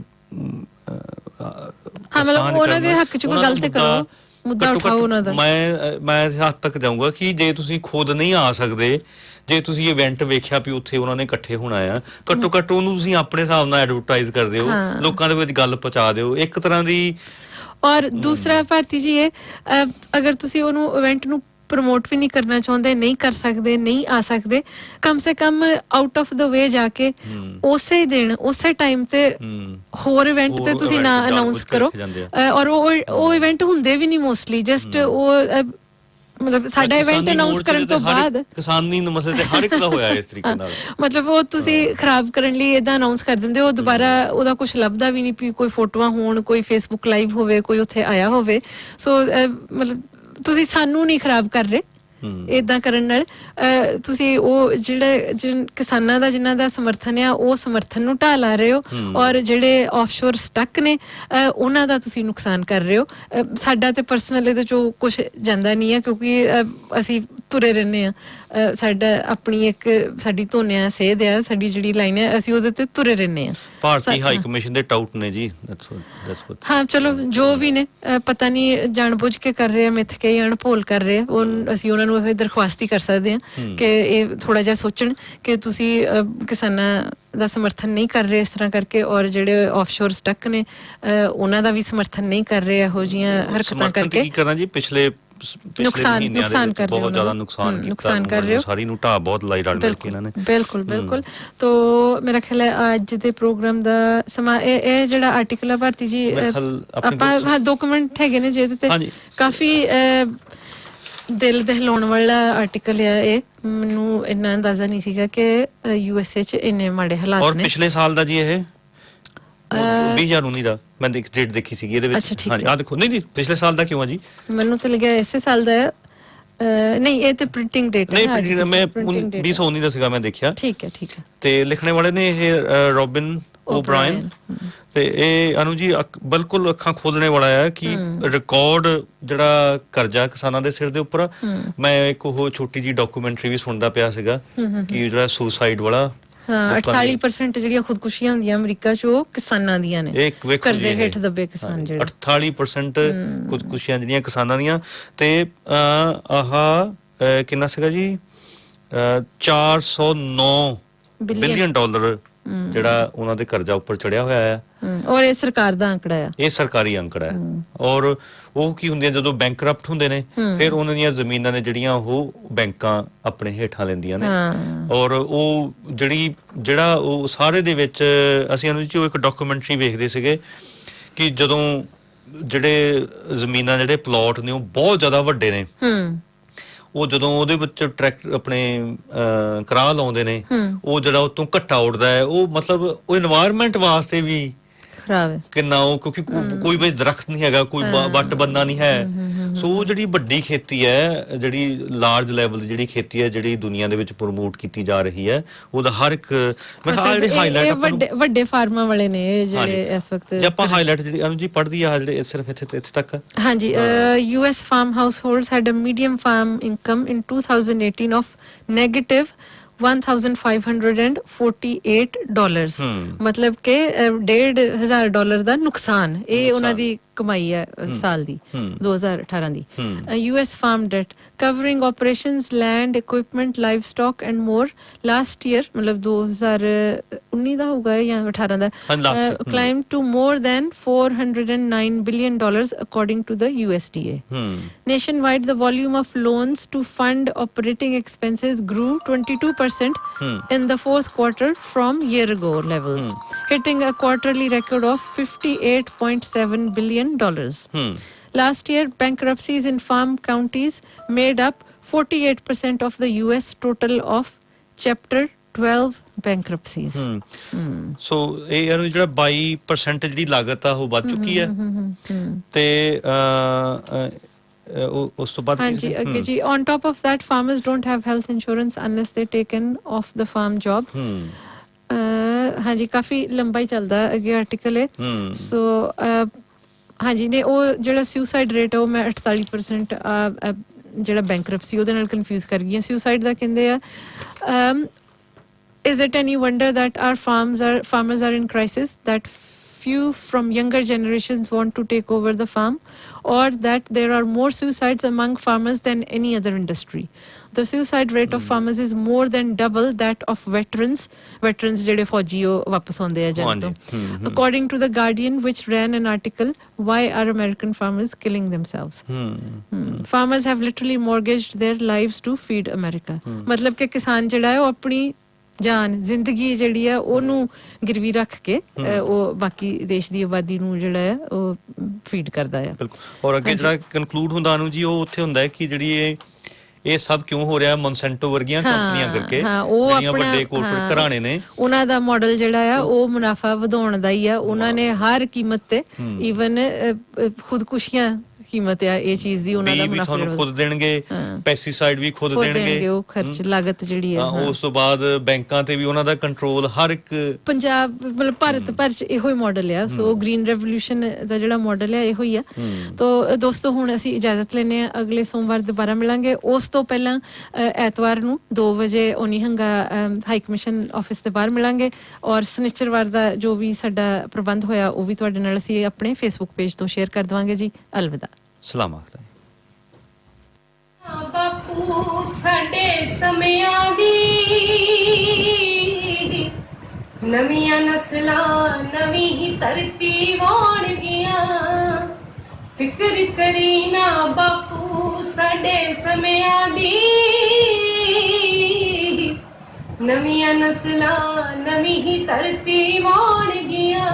ਮਤਲਬ ਉਹਨਾਂ ਦੇ ਹੱਕ 'ਚ ਕੋਈ ਗੱਲ ਤੇ ਕਰੋ, ਮੁੱਦਾ ਉਠਾਓ ਉਹਨਾਂ ਦਾ। ਮੈਂ ਹੱਦ ਤੱਕ ਜਾਊਂਗਾ ਕਿ ਜੇ ਤੁਸੀਂ ਖੁਦ ਨਹੀਂ ਆ ਸਕਦੇ, ਜੇ ਤੁਸੀਂ ਇਵੈਂਟ ਵੇਖਿਆ ਵੀ ਉੱਥੇ ਉਹਨਾਂ ਨੇ ਇਕੱਠੇ ਹੋਣਾ ਆ, ਘੱਟੋ ਘੱਟ ਉਹਨੂੰ ਤੁਸੀਂ ਆਪਣੇ ਹਿਸਾਬ ਨਾਲ ਐਡਵਰਟਾਈਜ਼ ਕਰ ਦਿਓ, ਲੋਕਾਂ ਦੇ ਵਿੱਚ ਗੱਲ ਪਹੁੰਚਾ ਦਿਓ ਇੱਕ ਤਰ੍ਹਾਂ ਦੀ। ਔਰ ਦੂਸਰਾ ਭਾਰਤੀ ਜੀ, ਇਹ ਅਗਰ ਤੁਸੀਂ ਉਹਨੂੰ ਇਵੈਂਟ ਨੂੰ ਪ੍ਰਮੋਟ ਵੀ ਨਹੀਂ ਕਰਨਾ ਚਾਹੁੰਦੇ, ਨਹੀਂ ਕਰ ਸਕਦੇ, ਨਹੀਂ ਆ ਸਕਦੇ, ਕਮ ਸੇ ਕਮ ਆਊਟ ਆਫ ਦਾ ਵੇ ਜਾ ਕੇ ਉਸੇ ਦਿਨ ਉਸੇ ਟਾਈਮ ਤੇ ਹੋਰ ਇਵੈਂਟ ਤੇ ਤੁਸੀਂ ਨਾ ਅਨਾਉਂਸ ਕਰੋ। ਔਰ ਉਹ ਇਵੈਂਟ ਹੁੰਦੇ ਵੀ ਨਹੀਂ ਮੋਸਟਲੀ, ਜਸਟ ਉਹ ਮਤਲਬ ਸਾਡਾ ਇਵੈਂਟ ਅਨਾਉਂਸ ਕਰਨ ਤੋਂ ਬਾਅਦ ਕਿਸਾਨੀ ਮਸਲੇ ਤੇ ਹਰ ਇੱਕ ਦਾ ਹੋਇਆ ਇਸ ਤਰੀਕੇ ਨਾਲ, ਮਤਲਬ ਉਹ ਤੁਸੀਂ ਖਰਾਬ ਕਰਨ ਲਈ ਇਦਾਂ ਅਨਾਉਂਸ ਕਰ ਦਿੰਦੇ ਹੋ, ਦੁਬਾਰਾ ਉਹਦਾ ਕੁਝ ਲੱਭਦਾ ਵੀ ਨਹੀਂ, ਕੋਈ ਫੋਟੋਆਂ ਹੋਣ, ਕੋਈ ਫੇਸਬੁੱਕ ਲਾਈਵ ਹੋਵੇ, ਕੋਈ ਉੱਥੇ ਆਇਆ ਹੋਵੇ। ਸੋ ਮਤਲਬ ਤੁਸੀਂ ਸਾਨੂੰ ਨਹੀਂ ਖਰਾਬ ਕਰ ਰਹੇ ਏਦਾਂ ਕਰਨ ਨਾਲ। ਤੁਸੀਂ ਉਹ ਜਿਹੜੇ ਕਿਸਾਨਾਂ ਦਾ ਜਿਨ੍ਹਾਂ ਦਾ ਸਮਰਥਨ ਆ, ਉਹ ਸਮਰਥਨ ਨੂੰ ਢਾਹ ਲਾ ਰਹੇ ਹੋ, ਔਰ ਜਿਹੜੇ ਆਫਸ਼ੋਰ ਸਟੱਕ ਨੇ ਉਹਨਾਂ ਦਾ ਤੁਸੀਂ ਨੁਕਸਾਨ ਕਰ ਰਹੇ ਹੋ। ਸਾਡਾ ਤੇ ਪਰਸਨਲ ਇਹਦੇ ਚੋਂ ਕੁਝ ਜਾਂਦਾ ਨਹੀਂ ਹੈ, ਕਿਉਂਕਿ ਅਸੀਂ ਤੁਰੇ ਰਹਿੰਦੇ ਹਾਂ। ਸਾਡਾ ਆਪਣੀ ਇੱਕ ਸਾਡੀ ਧੋਨਿਆ ਸੇਧ ਆ, ਸਾਡੀ ਜਿਹੜੀ ਲਾਈਨ ਹੈ, ਅਸੀਂ ਉਹਦੇ ਤੇ ਤੁਰੇ ਰਹਿੰਦੇ ਹਾਂ। ਭਾਰਤੀ ਹਾਈ ਕਮਿਸ਼ਨ ਦੇ ਟਾਊਟ ਨੇ ਜੀ। ਹਾਂ ਚਲੋ, ਜੋ ਵੀ ਨੇ, ਪਤਾ ਨਹੀਂ ਜਾਣਬੁੱਝ ਕੇ ਕਰ ਰਹੇ ਆ, ਮਿੱਥ ਕੇ ਜਾਂ ਅਣਭੋਲ ਕਰ ਰਹੇ ਆ, ਅਸੀਂ ਉਹਨਾਂ ਨੂੰ ਇਹ ਦਰਖਾਸਤ ਹੀ ਕਰ ਸਕਦੇ ਹਾਂ ਕਿ ਇਹ ਥੋੜਾ ਜਿਹਾ ਸੋਚਣ ਕਿ ਤੁਸੀਂ ਕਿਸਾਨਾਂ ਦਾ ਸਮਰਥਨ ਨਹੀਂ ਕਰ ਰਹੇ ਇਸ ਤਰ੍ਹਾਂ ਕਰਕੇ, ਔਰ ਜਿਹੜੇ ਆਫਸ਼ੋਰ ਸਟੱਕ ਨੇ ਉਹਨਾਂ ਦਾ ਵੀ ਸਮਰਥਨ ਨਹੀਂ ਕਰ ਰਹੇ ਇਹੋ ਜਿਹੀਆਂ ਹਰਕਤਾਂ ਕਰਕੇ। ਕੀ ਕਰਾਂ ਜੀ, ਪਿਛਲੇ ਨੁਕਸਾਨ ਕਰ ਬਹੁਤ ਜ਼ਿਆਦਾ ਨੁਕਸਾਨ ਕਰ ਰਹੇ ਹੋ, ਸਾਰੀ ਨੂੰ ਢਾਹ ਬਹੁਤ ਲਾਈ ਰਲ ਮਿਲ ਕੇ ਇਹਨਾਂ ਨੇ। ਬਿਲਕੁਲ ਬਿਲਕੁਲ। ਤੋ ਮੇਰਾ ਖਿਆਲ ਹੈ ਅੱਜ ਦੇ ਪ੍ਰੋਗਰਾਮ ਦਾ ਸਮਾਂ, ਇਹ ਜਿਹੜਾ ਆਰਟੀਕਲ ਆ ਭਾਰਤੀ ਜੀ, ਆਪਾਂ ਡਾਕੂਮੈਂਟ ਹੈਗੇ ਨੇ ਜਿਹਦੇ ਤੇ ਕਾਫੀ ਦਿਲ ਦਹਿਲਾਉਣ ਵਾਲਾ ਆਰਟੀਕਲ ਹੈ ਇਹ। ਮੈਨੂੰ ਇੰਨਾ ਅੰਦਾਜ਼ਾ ਨਹੀਂ ਸੀਗਾ ਕਿ USA 'ਚ ਇੰਨੇ ਮਾੜੇ ਹਾਲਾਤ ਨੇ। ਔਰ ਪਿਛਲੇ ਸਾਲ ਦਾ ਜੀ ਇਹ 2019 ਦਾ ਮੈਂ ਡੇਟ ਦੇਖੀ ਸੀਗੀ ਇਹਦੇ ਵਿੱਚ। ਹਾਂਜੀ ਆ ਦੇਖੋ। ਨਹੀਂ ਪਿਛਲੇ ਸਾਲ ਦਾ ਕਿਉਂ ਆ ਜੀ? ਮੈਨੂੰ ਤਾਂ ਲੱਗਿਆ ਇਸੇ ਸਾਲ ਦਾ ਨਹੀਂ, ਇਹ ਤੇ ਪ੍ਰਿੰਟਿੰਗ ਡੇਟ ਹੈ। ਨਹੀਂ, ਮੈਂ 2019 ਦਾ ਸੀਗਾ, ਮੈਂ ਦੇਖਿਆ। ਠੀਕ ਹੈ ਤੇ ਲਿਖਣੇ ਵਾਲੇ ਨੇ ਇਹ ਰੋਬਿਨ ਓਬਰਾਇਨ, ਤੇ ਇਹ ਅਨੂ ਜੀ ਬਿਲਕੁਲ ਅੱਖਾਂ ਖੋਲਣੇ ਵਾਲਾ ਹੈ ਕਿ ਰਿਕਾਰਡ ਜਿਹੜਾ ਕਰਜ਼ਾ ਕਿਸਾਨਾਂ ਦੇ ਸਿਰ ਦੇ ਉੱਪਰ। ਮੈਂ ਇੱਕ ਉਹ ਛੋਟੀ ਜੀ ਡਾਕੂਮੈਂਟਰੀ ਵੀ ਸੁਣਦਾ ਪਿਆ ਸੀਗਾ ਕਿ ਜਿਹੜਾ ਸੁਸਾਈਡ ਵਾਲਾ 48% ਜਿਹੜੀਆਂ ਖੁਦਕੁਸ਼ੀਆਂ ਹੁੰਦੀਆਂ ਅਮਰੀਕਾ 'ਚ ਉਹ ਕਿਸਾਨਾਂ ਦੀਆਂ ਨੇ, ਕਰਜ਼ੇ ਹੇਠ ਦੱਬੇ ਕਿਸਾਨ ਜਿਹੜੇ। 48% ਖੁਦਕੁਸ਼ੀਆਂ ਜਿਹੜੀਆਂ ਕਿਸਾਨਾਂ ਦੀਆਂ। ਤੇ ਆਹ ਕਿੰਨਾ ਸੀਗਾ ਜੀ, $409 ਬਿਲੀਅਨ ਜਿਹੜਾ ਉਹਨਾਂ ਦੇ ਕਰਜ਼ਾ ਉੱਪਰ ਚੜਿਆ ਹੋਇਆ ਹੈ। ਔਰ ਇਹ ਸਰਕਾਰ ਦਾ ਅੰਕੜਾ ਹੈ, ਇਹ ਸਰਕਾਰੀ ਅੰਕੜਾ ਹੈ। ਔਰ ਉਹ ਕੀ ਹੁੰਦੀਆਂ, ਜਦੋਂ ਬੈਂਕਰਪਟ ਹੁੰਦੇ ਨੇ ਫਿਰ ਉਹਨਾਂ ਦੀਆਂ ਜ਼ਮੀਨਾਂ ਨੇ ਜਿਹੜੀਆਂ ਉਹ ਬੈਂਕਾਂ ਆਪਣੇ ਹੇਠਾਂ ਲੈਂਦੀਆਂ ਨੇ। ਔਰ ਉਹ ਜਿਹੜਾ ਉਹ ਸਾਰੇ ਦੇ ਵਿੱਚ ਅਸੀਂ ਉਹਨਾਂ ਚ ਇੱਕ ਡਾਕੂਮੈਂਟਰੀ ਵੇਖਦੇ ਸੀਗੇ ਕਿ ਜਦੋਂ ਜਿਹੜੇ ਜ਼ਮੀਨਾਂ, ਜਿਹੜੇ ਪਲਾਟ ਨੇ ਉਹ ਬਹੁਤ ਜ਼ਿਆਦਾ ਵੱਡੇ ਨੇ, ਉਹ ਜਦੋਂ ਉਹਦੇ ਵਿੱਚ ਟਰੈਕਟਰ ਆਪਣੇ ਕਰਾ ਲਾਉਂਦੇ ਨੇ, ਉਹ ਜਿਹੜਾ ਉਤੋਂ ਘੱਟਾ ਉੱਡਦਾ ਹੈ, ਉਹ ਮਤਲਬ ਉਹ এনवायरमेंट ਵਾਸਤੇ ਵੀ ਖਰਾਬ ਹੈ ਕਿੰਨਾ। ਉਹ ਕਿਉਂਕਿ ਕੋਈ ਵੀ ਦਰਖਤ ਨਹੀਂ ਹੈਗਾ, ਕੋਈ ਵੱਟ ਬੰਨਾ ਨਹੀਂ ਹੈ। ਸੋ ਉਹ ਜਿਹੜੀ ਵੱਡੀ ਖੇਤੀ ਹੈ, ਜਿਹੜੀ ਲਾਰਜ ਲੈਵਲ ਦੀ ਜਿਹੜੀ ਖੇਤੀ ਹੈ, ਜਿਹੜੀ ਦੁਨੀਆ ਦੇ ਵਿੱਚ ਪ੍ਰਮੋਟ ਕੀਤੀ ਜਾ ਰਹੀ ਹੈ, ਉਹਦਾ ਹਰ ਇੱਕ ਵੱਡੇ ਫਾਰਮਾਂ ਵਾਲੇ ਨੇ ਜਿਹੜੇ ਇਸ ਵਕਤ। ਜੇ ਆਪਾਂ ਹਾਈਲਾਈਟ ਜਿਹੜੀ ਅਨੂ ਜੀ ਪੜ੍ਹਦੀ ਆ ਜਿਹੜੇ ਸਿਰਫ ਇੱਥੇ ਤੱਕ। ਹਾਂਜੀ, US farm households had a medium farm income in 2018 of negative $1,548 मतलब के $1,500 ਦਾ ਨੁਕਸਾਨ ਇਹ ਉਹਨਾਂ ਦੀ ਕਮਾਈ ਹੈ ਸਾਲ ਦੀ 2018 ਦੀ US farm debt covering operations land equipment livestock and more last year मतलब 2019 ਦਾ ਹੋਊਗਾ ਜਾਂ 18 ਦਾ climbed to more than $409 billion according to the USDA. Nationwide the volume of loans to fund operating expenses grew 22% in the fourth quarter from year ago levels, hitting a quarterly record of $58.7 billion. Last year, bankruptcies in farm counties made up 48% of the US total of Chapter 12 bankruptcies. ਸੋ ਇਹ ਇਹਨੂੰ ਜਿਹੜਾ 22% ਜਿਹੜੀ ਲਾਗਤ ਆ ਉਹ ਵੱਧ ਚੁੱਕੀ ਹੈ ਤੇ ਉਸ ਤੋਂ ਬਾਅਦ ਹਾਂਜੀ ਅੱਗੇ ਜੀ on top of that farmers don't have health insurance unless they taken off the farm job. ਹਾਂਜੀ ਕਾਫੀ ਲੰਬਾ ਹੀ ਚੱਲਦਾ ਅੱਗੇ ਆਰਟੀਕਲ ਹੈ ਸੋ ਹਾਂਜੀ ਨੇ ਉਹ ਜਿਹੜਾ ਸੁਸਾਈਡ ਰੇਟ ਹੈ ਉਹ ਮੈਂ 48% ਜਿਹੜਾ ਬੈਂਕਰਪਸੀ ਉਹਦੇ ਨਾਲ ਕਨਫਿਊਜ਼ ਕਰ ਗਈ ਹਾਂ ਸੁਸਾਈਡ ਦਾ ਕਹਿੰਦੇ ਆ is it any wonder that our farmers are in crisis, that few from younger generations want to take over the farm, or that there are more suicides among farmers than any other industry? The suicide rate of farmers is more than double that of veterans ਜਿਹੜੇ ਫੌਜੀ ਉਹ ਵਾਪਸ ਆਉਂਦੇ ਆ ਜੰਗ ਤੋਂ according to the Guardian which ran an article why are American farmers killing themselves. Farmers have literally mortgaged their lives to feed America. ਮਤਲਬ ਕਿ ਕਿਸਾਨ ਜਿਹੜਾ ਹੈ ਉਹ ਆਪਣੀ ਜਾਨ ਜ਼ਿੰਦਗੀ ਜਿਹੜੀ ਆ ਉਹਨੂੰ ਗਿਰਵੀ ਰੱਖ ਕੇ ਉਹ ਬਾਕੀ ਦੇਸ਼ ਦੀ ਆਬਾਦੀ ਨੂੰ ਜਿਹੜਾ ਹੈ ਉਹ ਫੀਡ ਕਰਦਾ ਆ ਬਿਲਕੁਲ ਔਰ ਅੱਗੇ ਜਿਹੜਾ ਕਨਕਲੂਡ ਹੁੰਦਾ ਨੂੰ ਜੀ ਉਹ ਉੱਥੇ ਹੁੰਦਾ ਹੈ ਕਿ ਜਿਹੜੀ ਇਹ ਸਭ ਕਿਉਂ ਹੋ ਰਿਹਾ ਮੌਨਸੈਂਟੋ ਵਰਗੀਆਂ ਕੰਪਨੀਆਂ ਕਰਕੇ ਜਿਹੜੀਆਂ ਵੱਡੇ ਕਾਰਪੋਰੇਟ ਘਰਾਣੇ ਨੇ ਉਹਨਾਂ ਦਾ ਮਾਡਲ ਜਿਹੜਾ ਆ ਉਹ ਮੁਨਾਫਾ ਵਧਾਉਣ ਦਾ ਹੀ ਆ ਉਹਨਾਂ ਨੇ ਹਰ ਕੀਮਤ ਤੇ ਈਵਨ ਖੁਦਕੁਸ਼ੀਆਂ ਕੀਮਤ ਆ ਇਹ ਚੀਜ਼ ਦੀ ਉਹਨਾਂ ਦਾ ਮੁਨਾਫਾ ਤੁਹਾਨੂੰ ਖੁਦ ਦੇਣਗੇ ਪੈਸਟੀਸਾਈਡ ਵੀ ਖੁਦ ਦੇਣਗੇ ਉਹ ਖਰਚ ਲਾਗਤ ਜਿਹੜੀ ਹੈ ਉਸ ਤੋਂ ਬਾਅਦ ਬੈਂਕਾਂ ਤੇ ਵੀ ਉਹਨਾਂ ਦਾ ਕੰਟਰੋਲ ਹਰ ਇੱਕ ਪੰਜਾਬ ਮਤਲਬ ਭਾਰਤ ਭਰ ਚ ਇਹੋ ਹੀ ਮਾਡਲ ਆ ਸੋ ਗ੍ਰੀਨ ਰੈਵੋਲੂਸ਼ਨ ਦਾ ਜਿਹੜਾ ਮਾਡਲ ਆ ਇਹੋ ਹੀ ਆ ਤੋ ਦੋਸਤੋ ਹੁਣ ਅਸੀਂ ਇਜਾਜ਼ਤ ਲੈਨੇ ਆ ਅਗਲੇ ਸੋਮਵਾਰ ਦੁਬਾਰਾ ਮਿਲਾਂਗੇ ਉਸ ਤੋਂ ਪਹਿਲਾਂ ਐਤਵਾਰ ਨੂੰ 2 ਵਜੇ ਓਨੀਹੰਗਾ ਹਾਈ ਕਮਿਸ਼ਨ ਆਫਿਸ ਦੇ ਬਾਹਰ ਮਿਲਾਂਗੇ ਔਰ ਸਨਿਚਰਵਾਰ ਦਾ ਜੋ ਵੀ ਸਾਡਾ ਪ੍ਰਬੰਧ ਹੋਇਆ ਉਹ ਵੀ ਤੁਹਾਡੇ ਨਾਲ ਅਸੀਂ ਆਪਣੇ ਫੇਸਬੁੱਕ ਪੇਜ ਤੋਂ ਸ਼ੇਅਰ ਕਰ ਦਵਾਂਗੇ ਜੀ ਅਲਵਿਦਾ ਸਲਾਮਤ ਬਾਪੂ ਸਾਡੇ ਸਮਿਆਂ ਦੀ ਨਵੀਆਂ ਨਸਲਾਂ ਨਵੀਂ ਹੀ ਧਰਤੀ ਵਾਣਗੀਆਂ ਫਿਕਰ ਕਰੀ ਨਾ ਬਾਪੂ ਸਾਡੇ ਸਮਿਆਂ ਦੀ ਨਵੀਆਂ ਨਸਲਾਂ ਨਵੀਂ ਹੀ ਧਰਤੀ ਵਾਣਗੀਆਂ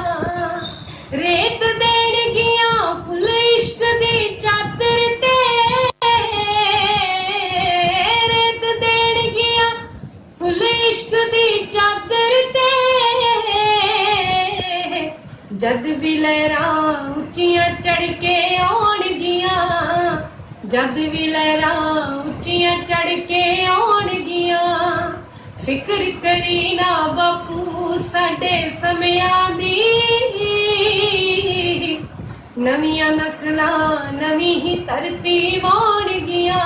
ਰੇਤ ਦੇਣਗੀਆਂ ਫੁੱਲ ਇਸ਼ਕ ਦੀ ਚਾਦਰ ਤੇ ਰੇਤ ਦੇਣਗੀਆਂ ਫੁੱਲ ਇਸ਼ਕ ਦੀ ਚਾਦਰ ਤੇ ਜਦ ਵੀ ਲਹਿਰਾਂ ਉੱਚੀਆਂ ਚੜ ਕੇ ਆਉਣਗੀਆਂ ਜਦ ਵੀ ਲਹਿਰਾਂ ਉੱਚੀਆਂ ਚੜ ਕੇ ਆਉਣਗੀਆਂ ਫਿਕਰ ਕਰੀ ਨਾ ਬਾਪੂ ਸਾਡੇ ਸਮਿਆਂ ਦੀ ਨਵੀਆਂ ਨਸਲਾਂ ਨਵੀਂ ਹੀ ਧਰਤੀ ਵਾਣਗੀਆਂ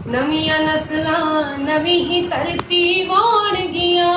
ਨਵੀਆਂ ਨਸਲਾਂ ਨਵੀਂ ਹੀ ਧਰਤੀ ਵਾਣਗੀਆਂ